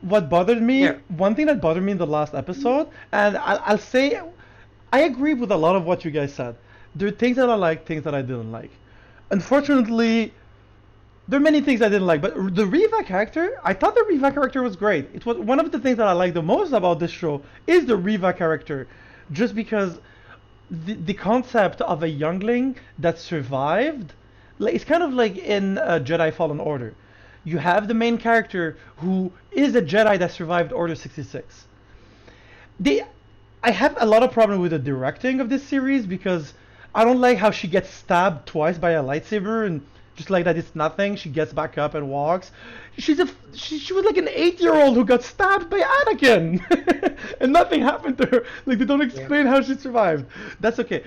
what bothered me, Yeah. one thing that bothered me in the last episode, and I'll say, I agree with a lot of what you guys said. There are things that I like, things that I didn't like. Unfortunately, there are many things I didn't like, but the Riva character, I thought the Riva character was great. It was one of the things that I like the most about this show is the Riva character, just because the concept of a youngling that survived, like it's kind of like in Jedi Fallen Order. You have the main character who is a Jedi that survived Order 66. They, I have a lot of problem with the directing of this series because I don't like how she gets stabbed twice by a lightsaber and just like that it's nothing. She gets back up and walks. She was like an 8-year-old who got stabbed by Anakin, and nothing happened to her. Like they don't Yeah. explain how she survived. That's okay.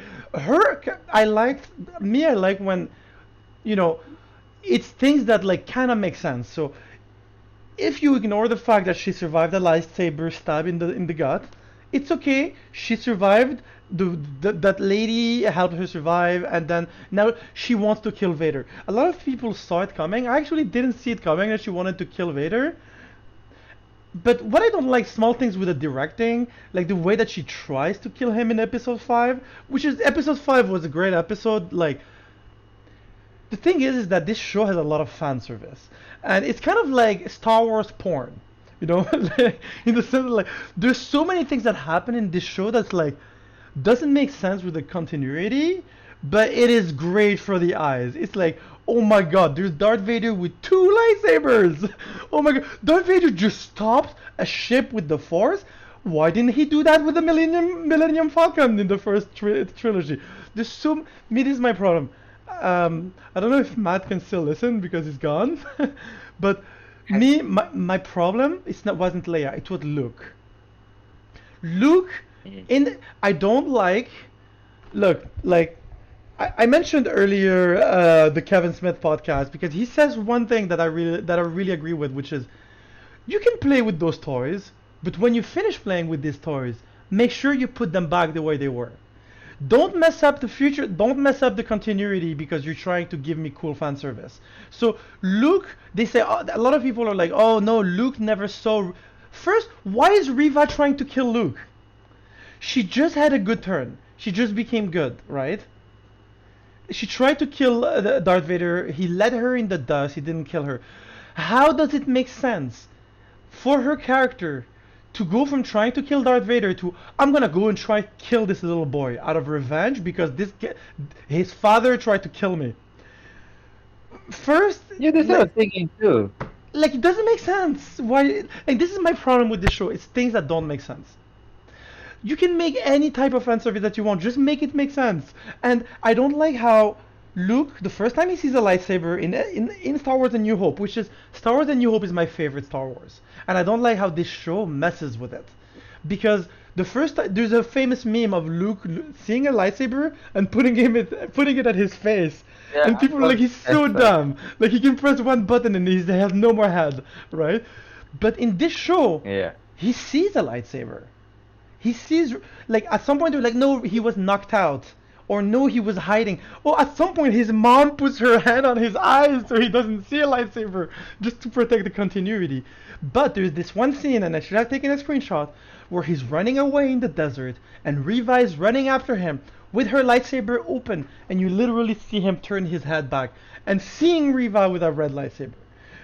I liked me. I like when you know it's things that like kind of make sense. So if you ignore the fact that she survived a lightsaber stab in the gut, it's okay. She survived. That lady helped her survive, and then now she wants to kill Vader. A lot of people saw it coming. I actually didn't see it coming that she wanted to kill Vader. But what I don't like, small things with the directing, like the way that she tries to kill him in episode 5, which is episode 5 was a great episode. Like the thing is that this show has a lot of fan service, and it's kind of like Star Wars porn, you know, in the sense of like there's so many things that happen in this show that's like doesn't make sense with the continuity, but it is great for the eyes. It's like, oh my god, there's Darth Vader with 2 lightsabers. Oh my god, Darth Vader just stopped a ship with the Force. Why didn't he do that with the Millennium Falcon in the first trilogy? There's so me. This is my problem. I don't know if Matt can still listen because he's gone, but me, my problem is not wasn't Leia. It was Luke. Luke, Mhm. in I don't like. Look, like I mentioned earlier the Kevin Smith podcast because he says one thing that I really agree with, which is you can play with those toys, but when you finish playing with these toys, make sure you put them back the way they were. Don't mess up the future. Don't mess up the continuity because you're trying to give me cool fan service. So Luke, they say a lot of people are like, oh no, Luke never saw. First, why is Riva trying to kill Luke? She just had a good turn. She just became good, right? She tried to kill Darth Vader. He led her in the dust. He didn't kill her. How does it make sense for her character to go from trying to kill Darth Vader to I'm gonna go and try to kill this little boy out of revenge because his father tried to kill me? First, Yeah, that's what I like, was thinking too. like it doesn't make sense. Why? Like this is my problem with this show. It's things that don't make sense. You can make any type of fan service that you want. Just make it make sense. And I don't like how Luke, the first time he sees a lightsaber in Star Wars: A New Hope, which is Star Wars: A New Hope is my favorite Star Wars, and I don't like how this show messes with it, because There's a famous meme of Luke seeing a lightsaber and putting it at his face, Yeah, and people are like, he's so that's right. dumb. Like he can press one button and he has no more head, right? But in this show, Yeah. he sees a lightsaber. He sees, like, at some point they're like, no, he was knocked out, or no, he was hiding. Oh, at some point his mom puts her hand on his eyes so he doesn't see a lightsaber, just to protect the continuity. But there's this one scene, and I should have taken a screenshot, where he's running away in the desert and Reva is running after him with her lightsaber open, and you literally see him turn his head back and seeing Reva with a red lightsaber.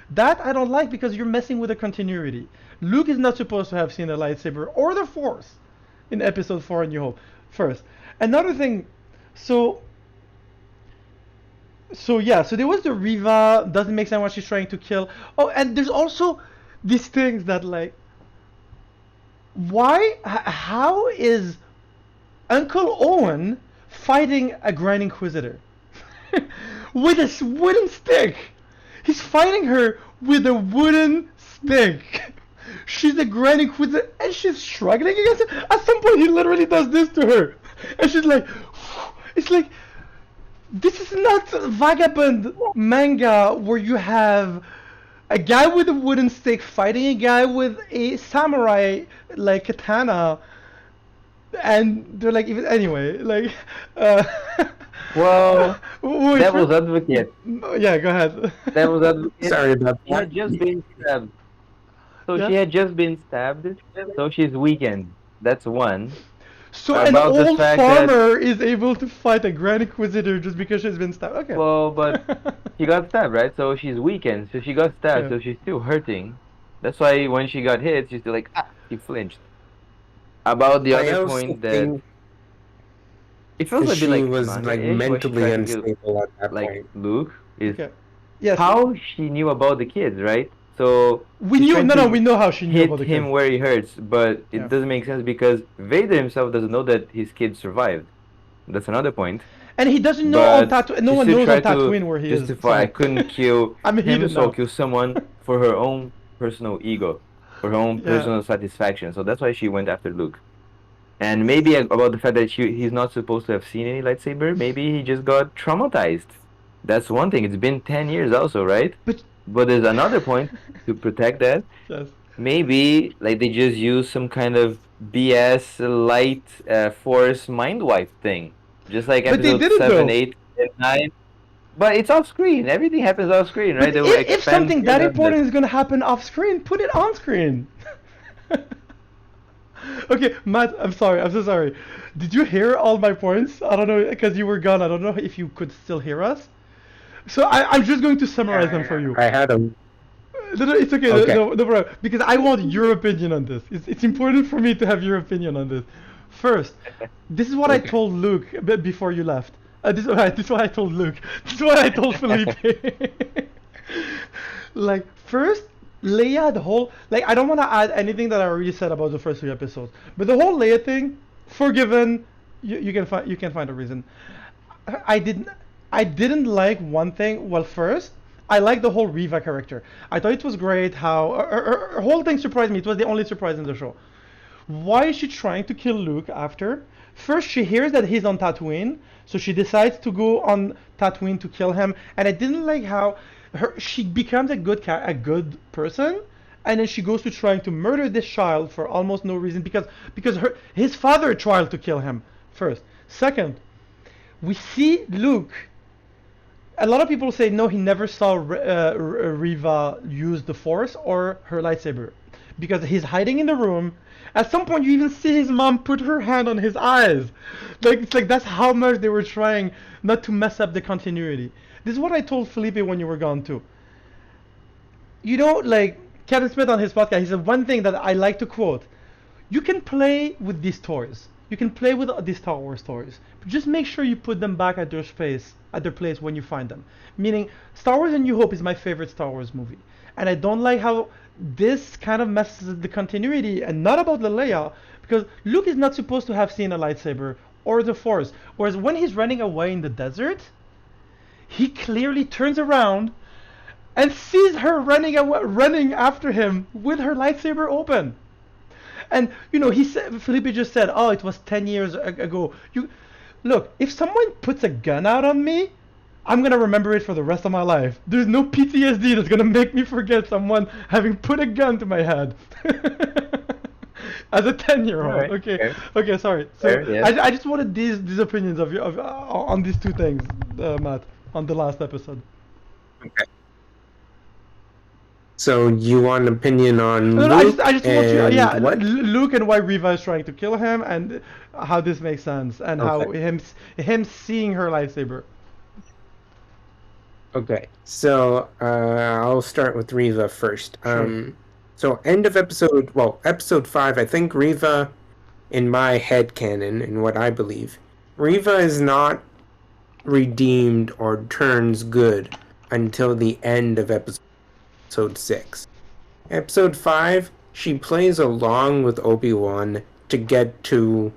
That I don't like because you're messing with the continuity. Luke is not supposed to have seen a lightsaber or the Force in Episode 4 in New Hope. First, another thing. So, so there was the Reva. Doesn't make sense what she's trying to kill. Oh, and there's also these things that, like, how is Uncle Owen fighting a Grand Inquisitor with a wooden stick? He's fighting her with a wooden stick. She's a Grand Inquisitor and she's struggling against it. At some point, he literally does this to her, and she's like, it's like, this is not vagabond manga where you have a guy with a wooden stick fighting a guy with a samurai like katana, and they're like, even anyway, like, uh, Well, wait, devil's advocate. yeah, go ahead. Devil's advocate. Sorry about She had that. just been stabbed. So Yeah. she had just been stabbed. So she's weakened. That's one. So an About the old fact that farmer is able to fight a Grand Inquisitor just because she's been stabbed. Okay. well, but she got stabbed, right? So she's weakened. So she got stabbed. Yeah. So she's still hurting. That's why when she got hit, she's still like, ah, she flinched. About the I other also point that think it feels a bit she like was manga-ish, like where she mentally tried to kill unstable at that like point. Luke is Okay. Yes. how she knew about the kids, right? So We she's knew. trying No, to we know how she knew hit about the him kids. where he hurts, but it Yeah. doesn't make sense because Vader himself doesn't know that his kids survived. That's another point. And he doesn't know on But Tatooine. No she one still knows on tried to Tatooine where he is. justify I So. couldn't kill I mean, he him, didn't so know. kill someone for her own personal ego, for her own Yeah. personal satisfaction. So that's why she went after Luke. And maybe about the fact that he's not supposed to have seen any lightsaber. Maybe he just got traumatized. That's one thing. It's been 10 years also, right? But But there's another point to protect that. yes. Maybe like they just use some kind of BS light force mind wipe thing. Just like But they episode didn't 7, though. 8, and 9. But it's off screen. Everything happens off screen, right? But They will if expand something that further important is gonna happen off screen, put it on screen. Okay, Matt, I'm sorry. I'm so sorry. Did you hear all my points? I don't know, because you were gone. I don't know if you could still hear us. So I'm just going to summarize them for you. I had a No, it's okay. Okay. No problem. Because I want your opinion on this. It's important for me to have your opinion on this. First, this is what I told Luke before you left. This is what I told Luke. This is what I told Felipe. Like, first, Leia, the whole, like, I don't want to add anything that I already said about the first 3 episodes, but the whole Leia thing, forgiven. You can find a reason. I didn't I didn't like one thing. Well, first, I like the whole Reva character. I thought it was great how her whole thing surprised me. It was the only surprise in the show. Why is she trying to kill Luke after? First, she hears that he's on Tatooine, so she decides to go on Tatooine to kill him. And I didn't like how she becomes a good person, and then she goes to trying to murder this child for almost no reason because his father tried to kill him first. Second, we see Luke. A lot of people say no, he never saw Reva use the Force or her lightsaber because he's hiding in the room. At some point, you even see his mom put her hand on his eyes. Like, it's like that's how much they were trying not to mess up the continuity. This is what I told Felipe when you were gone too. You know, like Kevin Smith on his podcast, he said one thing that I like to quote: "You can play with these toys. You can play with these Star Wars toys, but just make sure you put them back at their place when you find them." Meaning, Star Wars: A New Hope is my favorite Star Wars movie, and I don't like how this kind of messes with the continuity, and not about the Leia, because Luke is not supposed to have seen a lightsaber or the Force. Whereas when he's running away in the desert, he clearly turns around and sees her running after him with her lightsaber open. And you know, he said Felipe just said, "Oh, it was 10 years ago." You look, if someone puts a gun out on me, I'm gonna remember it for the rest of my life. There's no PTSD that's gonna make me forget someone having put a gun to my head. As a 10-year-old. Alright, Okay. fair. Okay, sorry. So Fair, yeah. I just wanted these opinions of you on these two things, Matt, on the last episode. Okay. So you want an opinion on No, no, Luke I just want you, and yeah, what? Luke and why Riva is trying to kill him, and how this makes sense, and how Okay. him seeing her lightsaber. Okay, so I'll start with Riva first. Sure. So end of episode 5, I think Riva, in my headcanon, and what I believe, Riva is not redeemed or turns good until the end of episode 6. Episode 5, she plays along with Obi-Wan to get to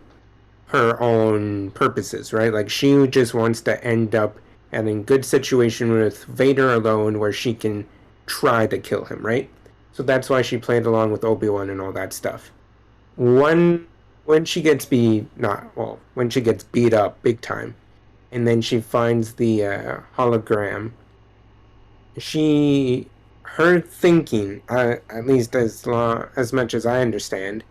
her own purposes, right? Like, she just wants to end up in a good situation with Vader alone where she can try to kill him, right? So that's why she played along with Obi-Wan and all that stuff. When she gets beat up big time, and then she finds the hologram, her thinking, at least as much as I understand,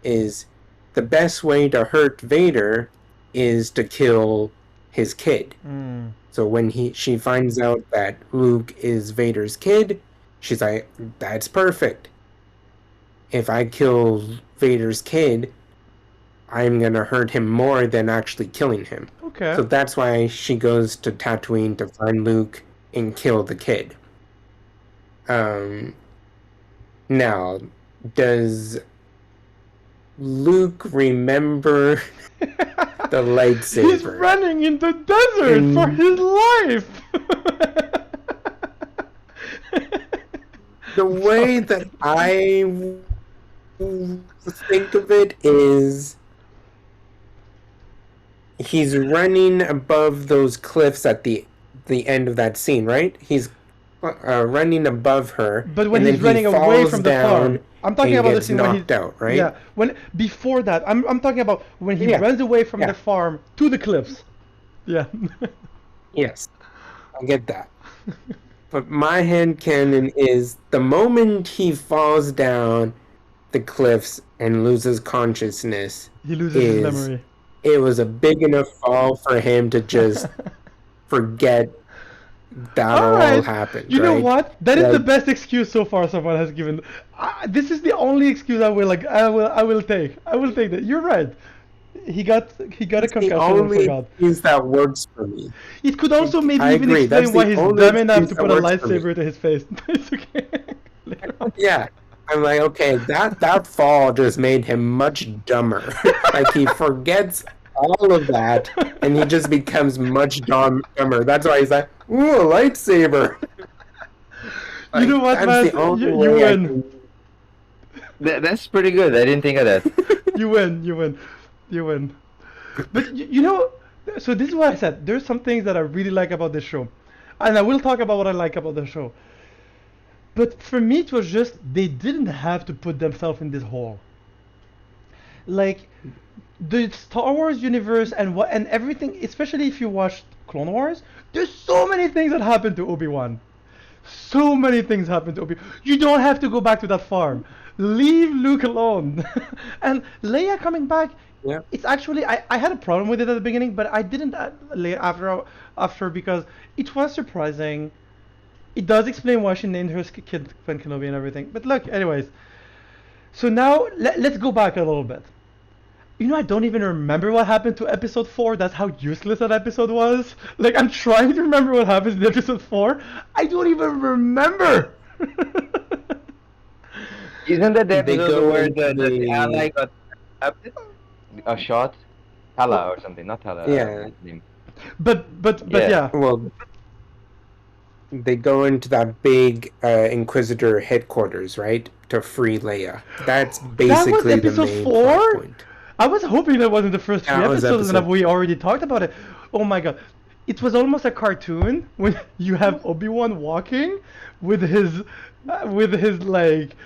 is the best way to hurt Vader is to kill his kid. Mm. So when she finds out that Luke is Vader's kid, she's like, that's perfect. If I kill Vader's kid, I'm gonna hurt him more than actually killing him. Okay. So that's why she goes to Tatooine to find Luke and kill the kid. Now, does Luke remember the lightsaber? He's running in the desert for his life. The way that I think of it is he's running above those cliffs at the end of that scene, right? He's running above her, But when and he's then running he away falls from the down farm, I'm talking and about the gets scene when knocked he's out, right? Yeah, when before that, I'm talking about when he Yeah. runs away from Yeah. the farm to the cliffs. Yeah. Yes, I get that. But my headcanon is the moment he falls down the cliffs and loses consciousness, He loses his memory. it was a big enough fall for him to just forget that all happened. You know right? what? That is the Like- best excuse so far someone has given. This is the only excuse I will take. I will take that. You're right. He got a the concussion and only forgot. excuse that works for me. It could also maybe I even agree. explain That's why the he's only dumb enough excuse to that put a works for me. lightsaber to his face. It's okay. Later on. Yeah. I'm like, okay, that fall just made him much dumber. Like, he forgets all of that, and he just becomes much dumber. That's why he's like, ooh, a lightsaber. You know what, that's man? the only You way I win. That's pretty good. I didn't think of that. You win. You win. You win. But you know, so this is what I said. There's some things that I really like about this show, and I will talk about what I like about the show. But for me, it was just they didn't have to put themselves in this hole. Like the Star Wars universe and everything, especially if you watched Clone Wars, there's so many things that happened to Obi-Wan. So many things happened to Obi. You don't have to go back to that farm. Leave Luke alone. And Leia coming back. Yeah. It's actually I had a problem with it at the beginning, but I didn't after because it was surprising. It does explain why she named her kid Ben Kenobi and everything. But look, anyways. So now let's go back a little bit. You know, I don't even remember what happened to episode 4. That's how useless that episode was. Like, I'm trying to remember what happens in episode 4. I don't even remember. Isn't that the They episode go where into the the- ally got a shot? Tala or something, not Tala. Yeah. His name. but Yeah. yeah. Well, they go into that big Inquisitor headquarters, right, to free Leia. That's basically the episode main 4? plot point. I was hoping that wasn't the first 3 That was episodes and that episode- we already talked about it. Oh my god. It was almost a cartoon when you have Obi-Wan walking with his like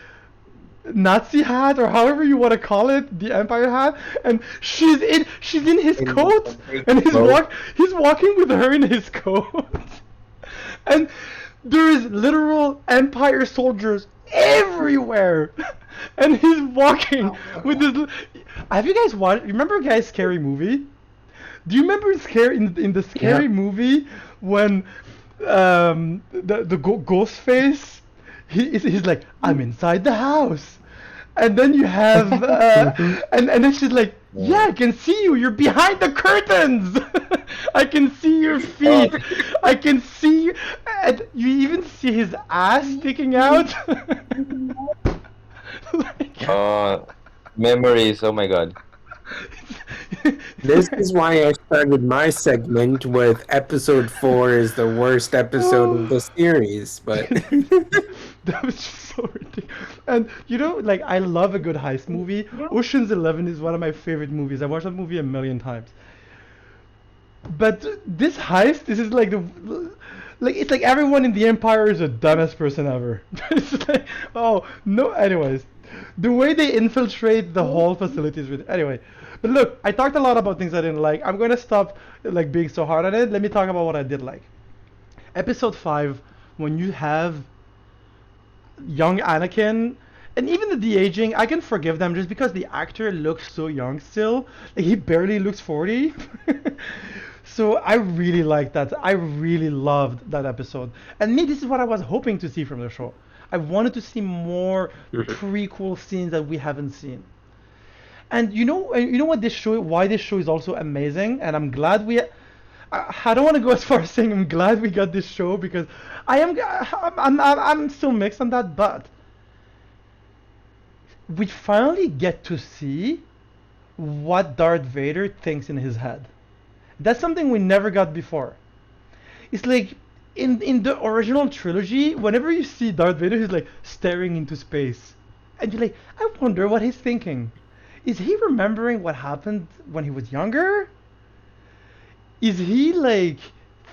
Nazi hat or however you want to call it, the Empire hat, and she's in his In coat, a big and boat. he's walking with her in his coat, and there's literal Empire soldiers everywhere, and he's walking with this. Have you guys watched? Remember, guys, Scary Movie? Do you remember in the Yeah. Scary Movie when the ghost face he's like, I'm inside the house, and then you have Mhm. and then she's like, yeah, I can see you, you're behind the curtains. I can see your feet, I can see you, and you even see his ass sticking out. Like, Memories. Oh my god. This is why I started my segment with episode 4 is the worst episode of the series. But That was just so ridiculous. And like, I love a good heist movie. Ocean's 11 is one of my favorite movies. I watched that movie a million times. But this heist, this is like it's like everyone in the Empire is the dumbest person ever. It's like, oh no. Anyways, the way they infiltrate the whole facility is really. Anyway, but look, I talked a lot about things I didn't like. I'm gonna stop like being so hard on it. Let me talk about what I did like. Episode 5, when you have young Anakin, and even the de-aging, I can forgive them just because the actor looks so young still. Like, he barely looks 40. So I really liked that. I really loved that episode. And me, this is what I was hoping to see from the show. I wanted to see more prequel scenes that we haven't seen. And you know what this show, why this show is also amazing, and I'm glad I don't want to go as far as saying I'm glad we got this show, because I'm still mixed on that, but we finally get to see what Darth Vader thinks in his head. That's something we never got before. It's like in the original trilogy, whenever you see Darth Vader, he's like staring into space, and you're like, I wonder what he's thinking. Is he remembering what happened when he was younger? Is he like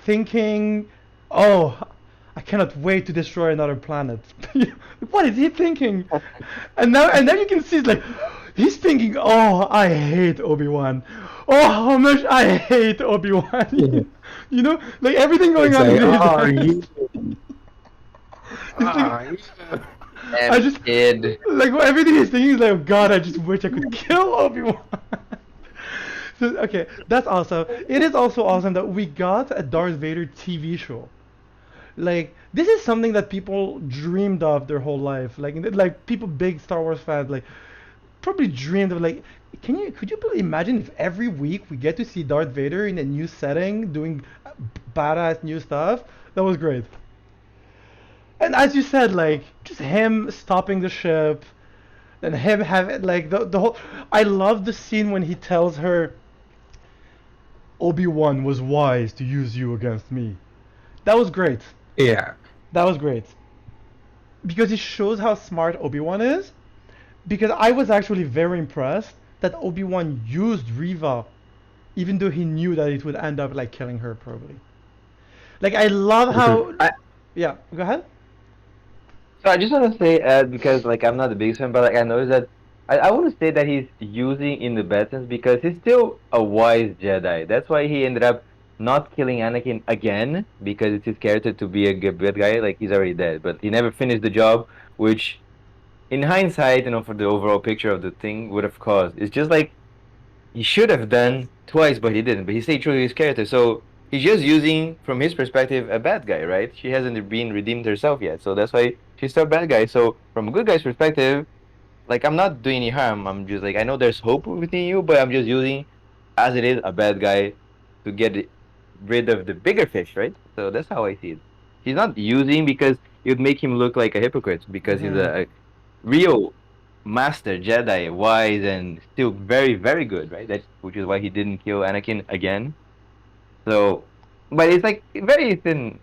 thinking, oh, I cannot wait to destroy another planet? What is he thinking? And now you can see it's like he's thinking, oh, I hate Obi-Wan. Oh, how much I hate Obi-Wan. Like everything going it's on like, in his oh, head. you. It's like, Yeah. I Damn just kid. like everything he's thinking is like, oh God, I just wish I could kill Obi-Wan. So, okay, that's awesome. It is also awesome that we got a Darth Vader TV show. Like, this is something that people dreamed of their whole life. Like people, big Star Wars fans, like probably dreamed of, like, could you imagine if every week we get to see Darth Vader in a new setting doing badass new stuff? That was great. And as you said, like, just him stopping the ship, and him having like the whole. I love the scene when he tells her Obi-Wan was wise to use you against me. That was great. Yeah. That was great. Because it shows how smart Obi-Wan is. Because I was actually very impressed that Obi-Wan used Riva, even though he knew that it would end up like killing her probably. Like, I love how. I, Yeah, go ahead. so I just want to say, because like I'm not the biggest fan, but like I noticed that I want to say that he's using in the bad sense because he's still a wise Jedi. That's why he ended up not killing Anakin again because it's his character to be a good guy. Like he's already dead, but he never finished the job, which in hindsight, for the overall picture of the thing would have caused. It's just like he should have done twice, but he didn't. But he stayed true to his character. So he's just using, from his perspective, a bad guy, right? She hasn't been redeemed herself yet. So that's why she's still a bad guy. So from a good guy's perspective, like I'm not doing any harm. I'm just like I know there's hope within you, but I'm just using as it is a bad guy to get rid of the bigger fish, right? So that's how I see it. He's not using because it would make him look like a hypocrite because he's Hmm. a real master Jedi, wise and still very, very good, right? That's which is why he didn't kill Anakin again. So, but it's like very thin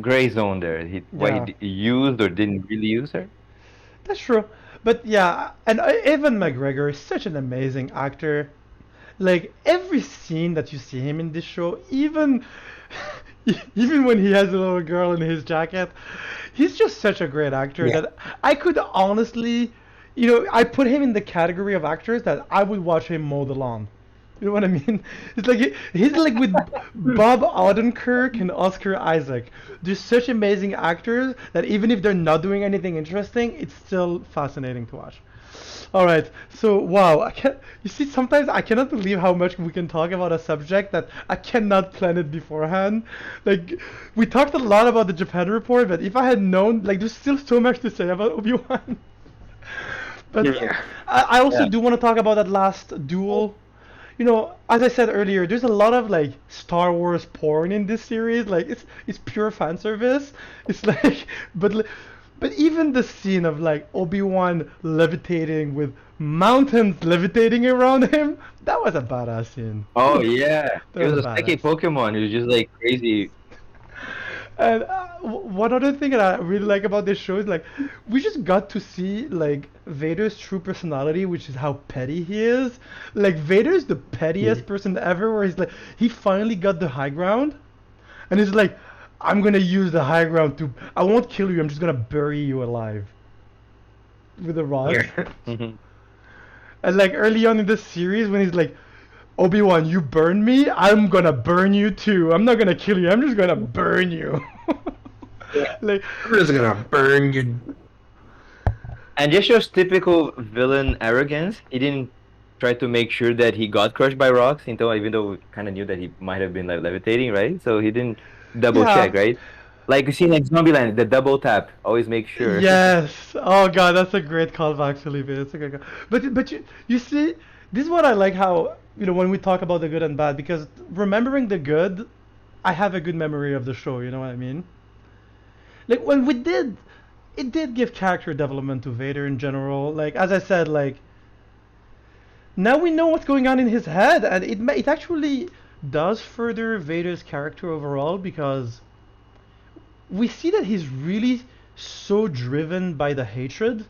gray zone there. Why Yeah, he used or didn't really use her. that's true. But yeah, and Evan McGregor is such an amazing actor. Like, every scene that you see him in this show, even even when he has a little girl in his jacket, he's just such a great actor Yeah. that I could honestly you know, I put him in the category of actors that I would watch him mow the lawn. You know what I mean? It's like he's like with Bob Odenkirk and Oscar Isaac. They're such amazing actors that even if they're not doing anything interesting, it's still fascinating to watch. All right, so wow, I can you see sometimes I cannot believe how much we can talk about a subject that I cannot plan it beforehand. Like we talked a lot about the Japan report, but if I had known, like there's still so much to say about Obi-Wan. But Yeah. I also Yeah. do want to talk about that last duel. You know, as I said earlier, there's a lot of like Star Wars porn in this series. Like it's pure fan service. It's like, but even the scene of like Obi-Wan levitating with mountains levitating around him, that was a badass scene. Oh yeah, That it was was a a psychic badass. Pokemon. It was just like crazy. And one other thing that I really like about this show is like we just got to see like Vader's true personality, which is how petty he is. Like Vader's the pettiest person ever, where he's like he finally got the high ground, and he's like, I'm gonna use the high ground to I won't kill you, I'm just gonna bury you alive with a rock. Yeah. Mhm. And like early on in the series when he's like, Obi-Wan, you burned me, I'm gonna burn you too. I'm not gonna kill you, I'm just gonna burn you. Like I'm just gonna burn you. And just shows typical villain arrogance. He didn't try to make sure that he got crushed by rocks, even though we kind of knew that he might have been like levitating, right? So he didn't double check, yeah. right? Like you see, like Zombieland, the double tap. Always make sure. Yes. Oh god, that's a great callback, Felipe. That's a great call. But you see, this is what I like how you know when we talk about the good and bad because remembering the good, I have a good memory of the show. You know what I mean? Like when we did, it did give character development to Vader in general. Like as I said, like now we know what's going on in his head, and it actually does further Vader's character overall because we see that he's really so driven by the hatred.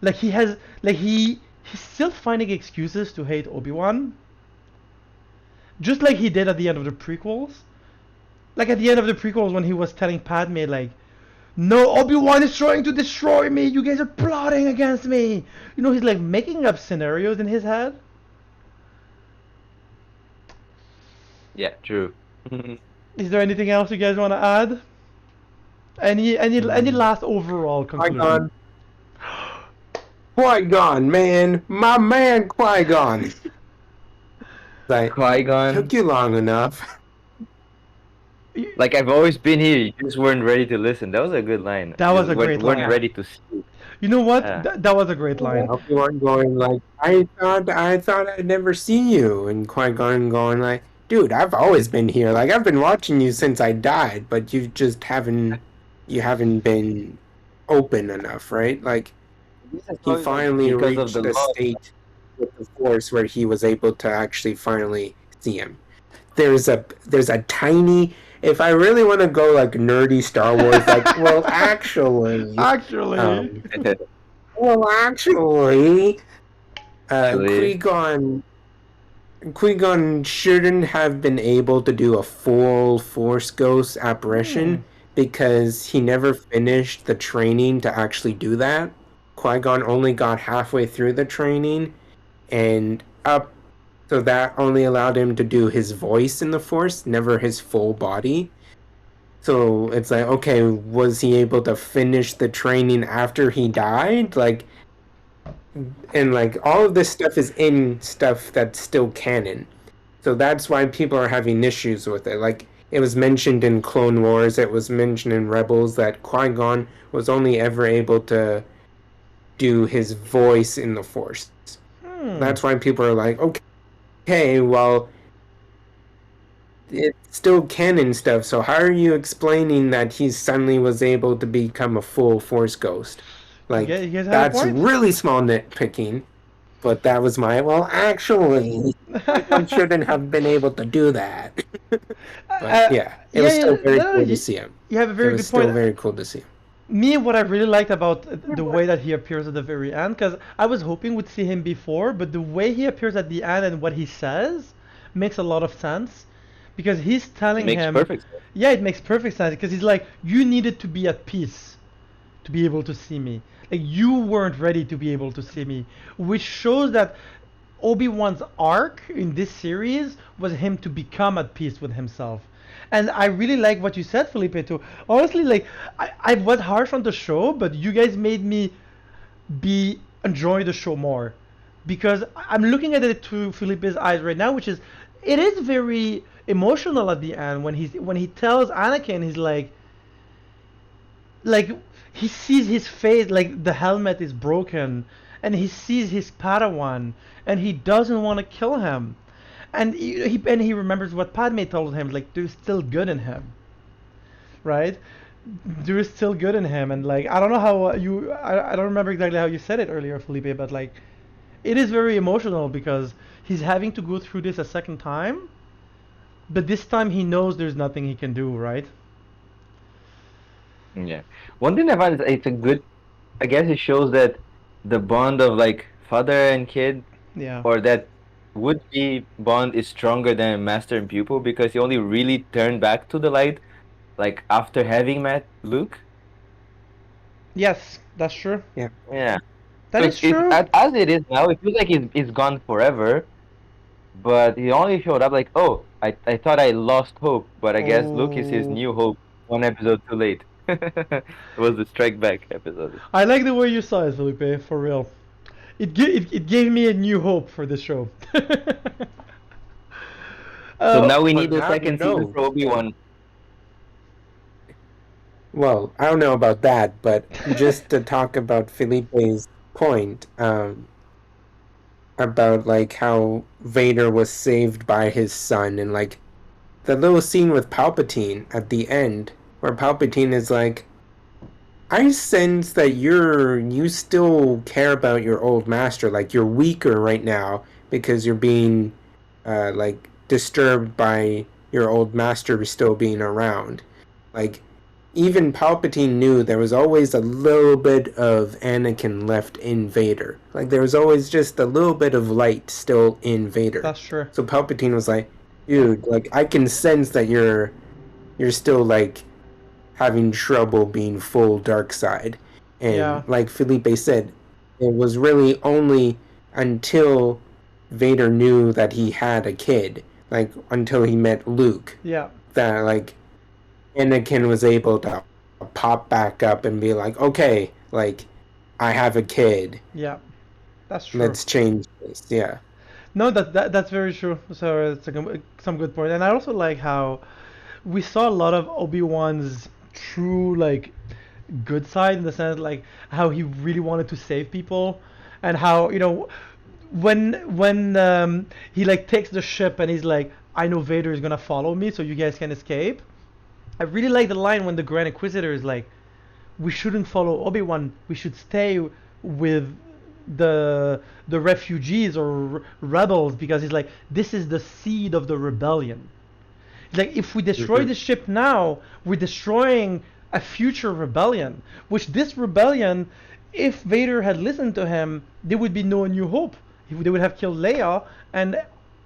Like he has, like he's still finding excuses to hate Obi-Wan, just like he did at the end of the prequels. Like at the end of the prequels when he was telling Padme like, "No, Obi-Wan is trying to destroy me. You guys are plotting against me." You know, he's like making up scenarios in his head. Yeah, true. Is there anything else you guys want to add? Any last overall conclusion? Qui-Gon. Qui-Gon, man. My man Qui-Gon. Like, Qui-Gon. took you long enough. Like I've always been here. You just weren't ready to listen. That was a good line. That was You a great weren't line. ready to see. You know what? Yeah. That was a great line. Obi-Wan going like, I thought I'd never see you, and Qui-Gon going like, dude, I've always been here. Like I've been watching you since I died, but you just haven't been open enough, right? Like he finally because reached of the the law. state with the Force where he was able to actually finally see him. There's a tiny. If I really want to go like nerdy Star Wars, like well, actually, Actually, um, well, actually, Actually. Qui-Gon shouldn't have been able to do a full Force Ghost apparition because he never finished the training to actually do that. Qui-Gon only got halfway through the training and up, so that only allowed him to do his voice in the Force, never his full body. So it's like, okay, was he able to finish the training after he died? Like, and like all of this stuff is in stuff that's still canon. So that's why people are having issues with it. Like it was mentioned in Clone Wars, it was mentioned in Rebels that Qui-Gon was only ever able to do his voice in the Force. That's why people are like, okay, well, it's still canon stuff, so how are you explaining that he suddenly was able to become a full Force Ghost? Like, you guys have a that's point. really small nitpicking, but that was my, well, actually, I shouldn't have been able to do that. But yeah, it was still very cool to see him. You have a It very was good still point. very cool to see him. Me, what I really liked about the way that he appears at the very end, because I was hoping we'd see him before, but the way he appears at the end and what he says makes a lot of sense. Because he's telling Makes him, perfect sense. yeah, it makes perfect sense. Because he's like, you needed to be at peace. to be able to see me. Like you weren't ready to be able to see me, which shows that Obi-Wan's arc in this series was him to become at peace with himself. And I really like what you said, Felipe, too. Honestly, like I was harsh on the show, but you guys made me be enjoy the show more because I'm looking at it through Felipe's eyes right now, which is it is very emotional at the end when he tells Anakin he's like he sees his face like the helmet is broken and he sees his Padawan and he doesn't want to kill him and he remembers what Padme told him like there's still good in him, right? There is still good in him and like I don't know how I don't remember exactly how you said it earlier, Felipe, but like it is very emotional because he's having to go through this a second time, but this time he knows there's nothing he can do, right? Yeah. One thing I find is it's a good. I guess it shows that the bond of like father and kid, Yeah. or that would be bond, is stronger than master and pupil because he only really turned back to the light like after having met Luke. Yes, that's true. Yeah. Yeah. That So is true. as it is now, it feels like he's gone forever. But he only showed up like, oh, I thought I lost hope, but I guess Luke is his Oh, new hope. One episode too late. It was the Strike Back episode. I like the way you saw it, Felipe. For real, it gave me a new hope for this show. So uh, now we But need the now you second season know. for Obi-Wan. Well, I don't know about that, but just to talk about Felipe's point, about like how Vader was saved by his son, and like the little scene with Palpatine at the end, where Palpatine is like, I sense that you still care about your old master, like you're weaker right now because you're being like disturbed by your old master still being around. Like even Palpatine knew there was always a little bit of Anakin left in Vader. Like there was always just a little bit of light still in Vader. that's true. So Palpatine was like, dude, like I can sense that you're still like having trouble being full dark side. Yeah, And like Felipe said, it was really only until Vader knew that he had a kid, like until he met Luke, yeah, that like Anakin was able to pop back up and be like, okay, like I have a kid. yeah. That's true. Let's change this. Yeah. No, that's very true. So it's some good point. And I also like how we saw a lot of Obi-Wan's true like good side in the sense like how he really wanted to save people and how when he like takes the ship and he's like I know Vader is gonna follow me so you guys can escape. I really like the line when the Grand Inquisitor is like we shouldn't follow Obi-Wan, we should stay with the refugees or rebels because he's like this is the seed of the rebellion. Like if we destroy the ship now, we're destroying a future rebellion. Which this rebellion, if Vader had listened to him, there would be no New Hope. They would have killed Leia and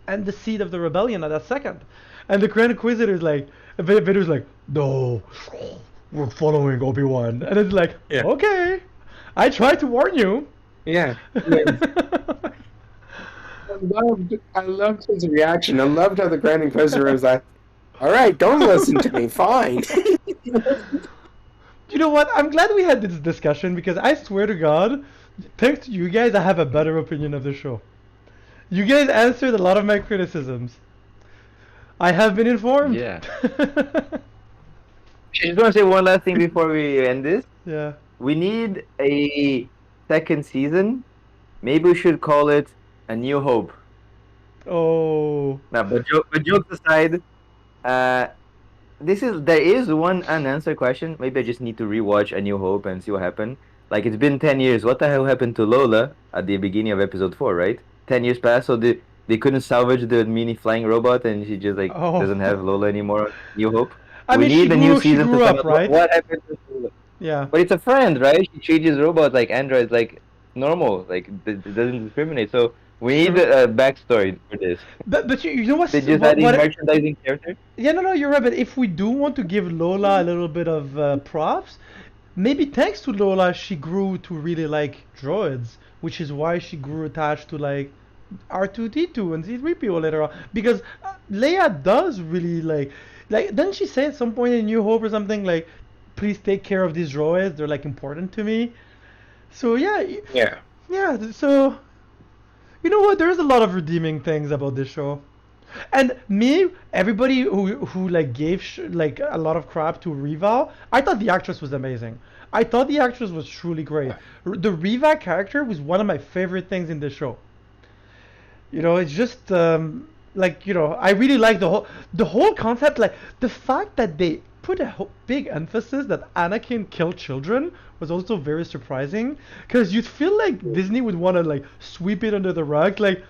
the seed of the rebellion at that second. And the Grand Inquisitor is like, Vader's like, no, we're following Obi-Wan, and it's like, Yeah. okay, I tried to warn you. Yeah. I loved his reaction. I loved how the Grand Inquisitor was like, all right, don't listen to me, fine. You know what? I'm glad we had this discussion because I swear to God, thanks to you guys, I have a better opinion of the show. You guys answered a lot of my criticisms. I have been informed. Yeah. I just want to say one last thing before we end this. Yeah. We need a second season. Maybe we should call it A New Hope. Oh. Now, but jokes aside, there is one unanswered question. Maybe I just need to rewatch A New Hope and see what happened. Like it's been 10 years. What the hell happened to Lola at the beginning of episode 4? Right, 10 years passed, so they couldn't salvage the mini flying robot, and she just like Oh. doesn't have Lola anymore. New Hope. I We mean, she need a new grew season to find up, out right? what happened to Lola. Yeah. But it's a friend, right? She changes robots like androids, like normal, like it doesn't discriminate. So we need a backstory for this. But you know They just adding merchandising characters. Yeah, no, you're right. But if we do want to give Lola a little bit of props, maybe thanks to Lola, she grew to really like droids, which is why she grew attached to like R2D2 and C3PO later on. Because Leia does really like, doesn't she say at some point in New Hope or something like, please take care of these droids, they're like important to me. So yeah, Yeah. yeah. So you know what? There's a lot of redeeming things about this show. And me, everybody who like gave like a lot of crap to Reva, I thought the actress was amazing. I thought the actress was truly great. The Reva character was one of my favorite things in this show. You know, it's just like I really like the whole concept. Like the fact that they put a big emphasis that Anakin killed children was also very surprising. Because you'd feel like Disney would want to like sweep it under the rug. Like,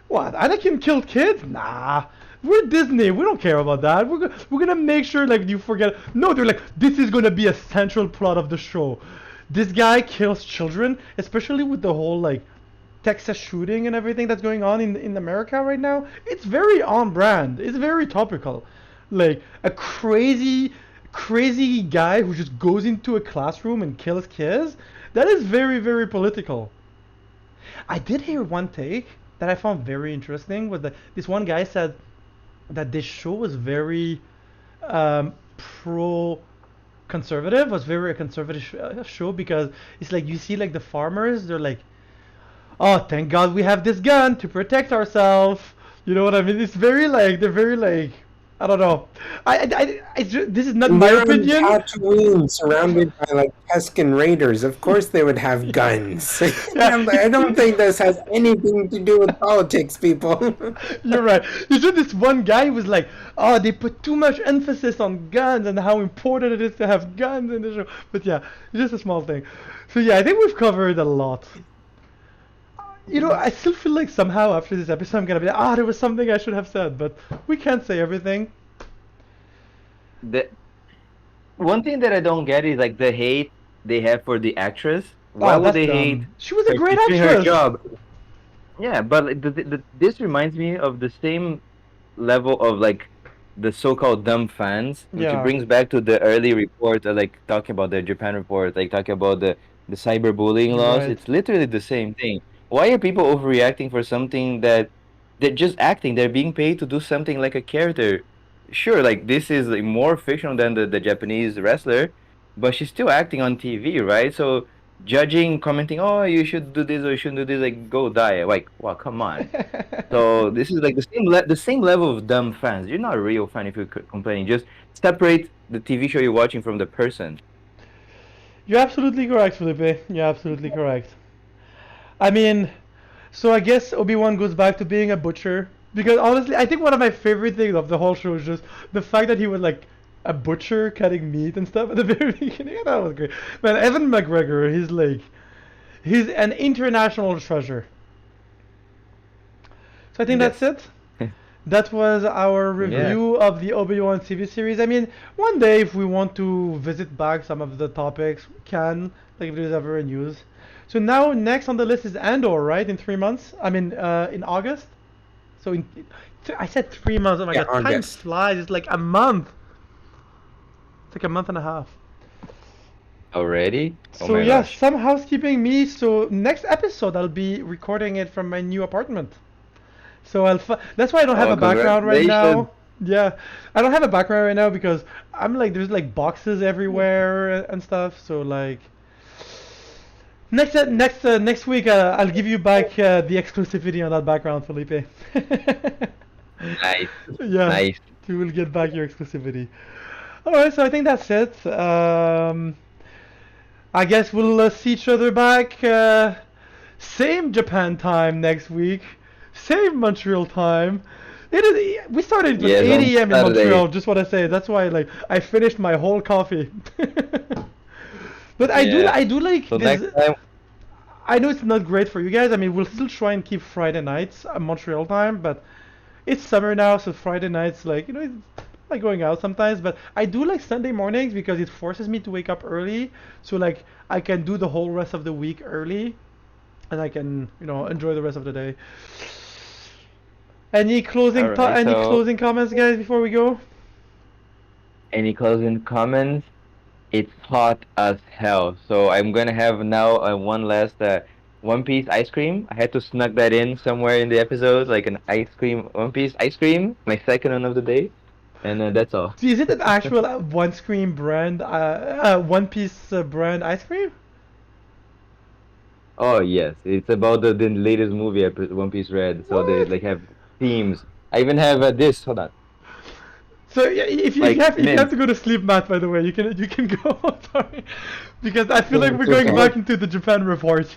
what? Anakin killed kids? Nah. We're Disney. We don't care about that. We're gonna make sure like you forget. No, they're like, this is gonna be a central plot of the show. This guy kills children, especially with the whole like Texas shooting and everything that's going on in America right now. It's very on brand. It's very topical. Like a crazy guy who just goes into a classroom and kills kids. That is very very political. I did hear one take that I found very interesting was that this one guy said that this show was very pro conservative, was very a conservative show because it's like you see like the farmers, they're like, oh, thank God we have this gun to protect ourselves. You know what I mean? It's very like they're very like, I don't know. This is not And my they're on opinion. Tatooine, surrounded by like Tusken Raiders. Of course, they would have guns. Yeah, I don't think this has anything to do with politics, people. you're right. It's just this one guy who was like, oh, they put too much emphasis on guns and how important it is to have guns in the show. But yeah, it's just a small thing. So yeah, I think we've covered a lot. I still feel like somehow after this episode I'm gonna be like, there was something I should have said, but we can't say everything. The one thing that I don't get is like the hate they have for the actress. Why Oh, would that's they hate dumb. She was a her great doing her actress. job? Yeah, but like, this reminds me of the same level of like the so-called dumb fans, which Yeah, brings back to the early report, like talking about the Japan report, like talking about the cyberbullying you're laws. right. It's literally the same thing. Why are people overreacting for something that they're just acting? They're being paid to do something like a character. Sure, like this is like, more fictional than the Japanese wrestler, but she's still acting on TV, right? So judging, commenting, oh, you should do this or you shouldn't do this, like go die. Like, well, come on. So this is like the same level of dumb fans. You're not a real fan if you're complaining. Just separate the TV show you're watching from the person. You're absolutely correct, Felipe. You're absolutely correct. I mean, so I guess Obi-Wan goes back to being a butcher because honestly, I think one of my favorite things of the whole show is just the fact that he was like a butcher cutting meat and stuff at the very beginning. I thought it was great. Man, Evan McGregor, he's an international treasure. So I think that's Yes. it. That was our Yeah. review of the Obi-Wan TV series. I mean, one day if we want to visit back some of the topics, we can, like if there's ever a news. So now next on the list is Andor, right? In 3 months. I mean, in August. So I said 3 months. Oh my Yeah, God, time August. flies. It's like a month. It's like a month and a half. Already? Oh So my yeah, gosh. some housekeeping me. So next episode I'll be recording it from my new apartment. So that's why I don't have Oh, a background right congratulations. now. Yeah, I don't have a background right now because I'm like there's like boxes everywhere and stuff. So like next week I'll give you back the exclusivity on that background, Felipe. Nice. Yeah, Nice. you will get back your exclusivity. All right, so I think that's it. I guess we'll see each other back same Japan time next week, same Montreal time. We started at Yes, on 8 a.m. in Saturday. Montreal. Just want to say that's why like I finished my whole coffee. But Yeah. I do like So this. next time, I know it's not great for you guys. I mean, we'll still try and keep Friday nights Montreal time, but it's summer now, so Friday nights like it's like going out sometimes. But I do like Sunday mornings because it forces me to wake up early, so like I can do the whole rest of the week early, and I can enjoy the rest of the day. all right. Any So closing comments, guys, before we go? any closing comments? It's hot as hell. So I'm gonna have now one last One Piece ice cream. I had to snug that in somewhere in the episode, like an ice cream, One Piece ice cream, my second one of the day, and that's all. So is it an actual One Scream brand, One Piece brand ice cream? Oh yes, it's about the latest movie, One Piece Red. So they What? like have themes. I even have this. Hold on, So yeah, like if you have mint. to go to sleep, Matt, by the way, you can go. Sorry, because I feel like Oh, we're it's going okay. back into the Japan report.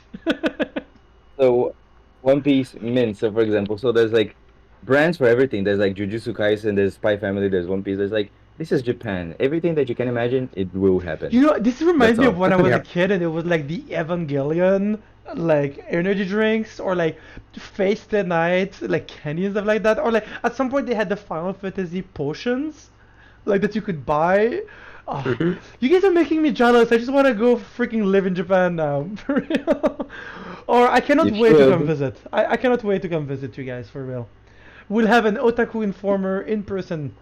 So One Piece mint. So for example, so there's like brands for everything. There's like Jujutsu Kaisen, there's Spy Family, there's One Piece. There's like this is Japan. Everything that you can imagine, it will happen. You know, this reminds That's me of all. when I was a Yep. kid and it was like the Evangelion, like energy drinks or like Face the Night, like candy and stuff like that. Or like at some point they had the Final Fantasy potions, like that you could buy. Oh, Hmm. you guys are making me jealous. I just want to go freaking live in Japan now, for real. Or I cannot You wait to come should. visit. I cannot wait to come visit you guys, for real. We'll have an Otaku Informer in person.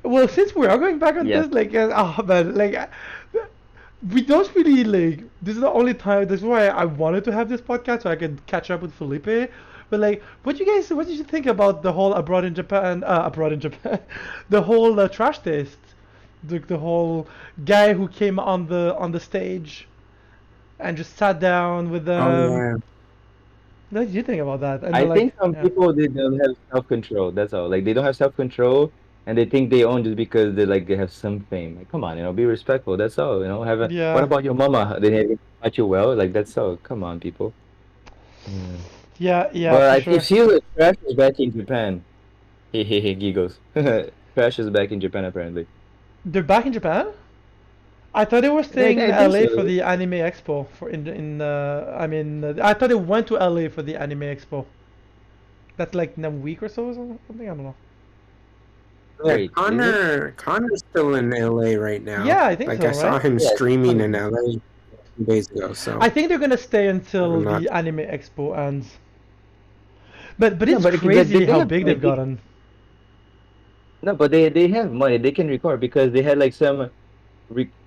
Well, since we are going back on Yes. this, like, oh man, like, we don't really like. This is the only time. This is why I wanted to have this podcast so I could catch up with Felipe. But like, what did you think about the whole abroad in Japan, the whole trash taste, the whole guy who came on the stage and just sat down with Oh them. yeah. What did you think about that? And I then think like, some yeah, people they don't have self control. That's all. Like they don't have self control, and they think they own just because they have some fame. Like come on, be respectful. That's all. Have a. What yeah, about your mama? They have taught you well. Like that's all. Come on, people. Yeah. yeah, yeah, But for if sure. she was trash is back in Japan. Hey, giggles. Trash is back in Japan apparently. They're back in Japan. I thought they were Like staying in I think LA so. for the Anime Expo. For in I mean, I thought they went to LA for the Anime Expo. That's like in a week or so or something. I don't know. Yeah, Wait, is it? Connor's still in LA right now. Yeah, I think Like so, I saw right? him Yes, streaming in 100%. LA 2 days ago, so I think they're gonna stay until I'm not. the Anime Expo ends. But No, it's but crazy they how have big money. they've gotten. No, but they have money. They can record because they had like some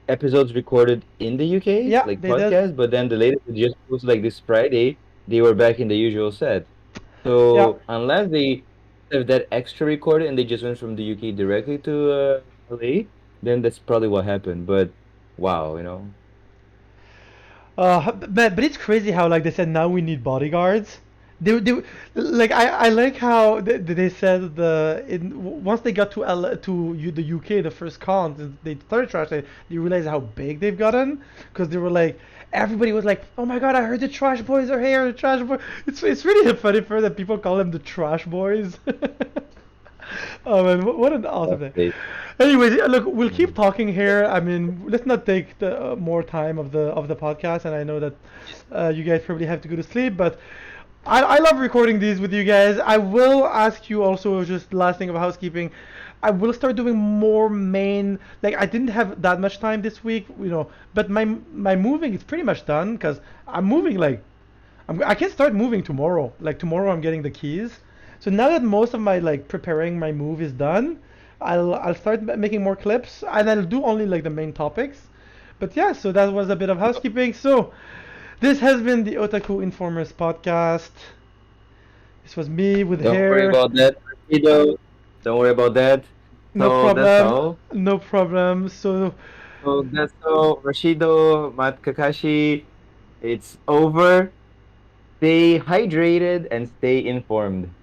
episodes recorded in the UK, Yeah, like they did. podcasts, but then the latest they just posted like this Friday, they were back in the usual set. Yeah. So unless they have that extra recorded and they just went from the UK directly to LA, then that's probably what happened. But wow. But it's crazy how like they said now we need bodyguards. They like I like how they said once they got to the UK the first con they started trash they realized how big they've gotten because they were like everybody was like oh my god I heard the trash boys are here the trash boys it's really funny for that people call them the trash boys. Oh man, what an awesome thing. They- Anyways, look, we'll keep Mm. talking here. I mean, let's not take the more time of the podcast, and I know that you guys probably have to go to sleep, but I love recording these with you guys. I will ask you also just last thing of housekeeping. I will start doing more main. Like I didn't have that much time this week, but my moving is pretty much done because I'm moving like I can start moving tomorrow. Like tomorrow, I'm getting the keys. So now that most of my like preparing my move is done, I'll start making more clips, and I'll do only like the main topics. But yeah, so that was a bit of housekeeping. So this has been the Otaku Informers podcast. This was me with Don't worry hair. about that, Rapido. Don't worry about that. No So that's problem. all. No problem. So So that's all. Rashido, Matt Kakashi, it's over. Stay hydrated and stay informed.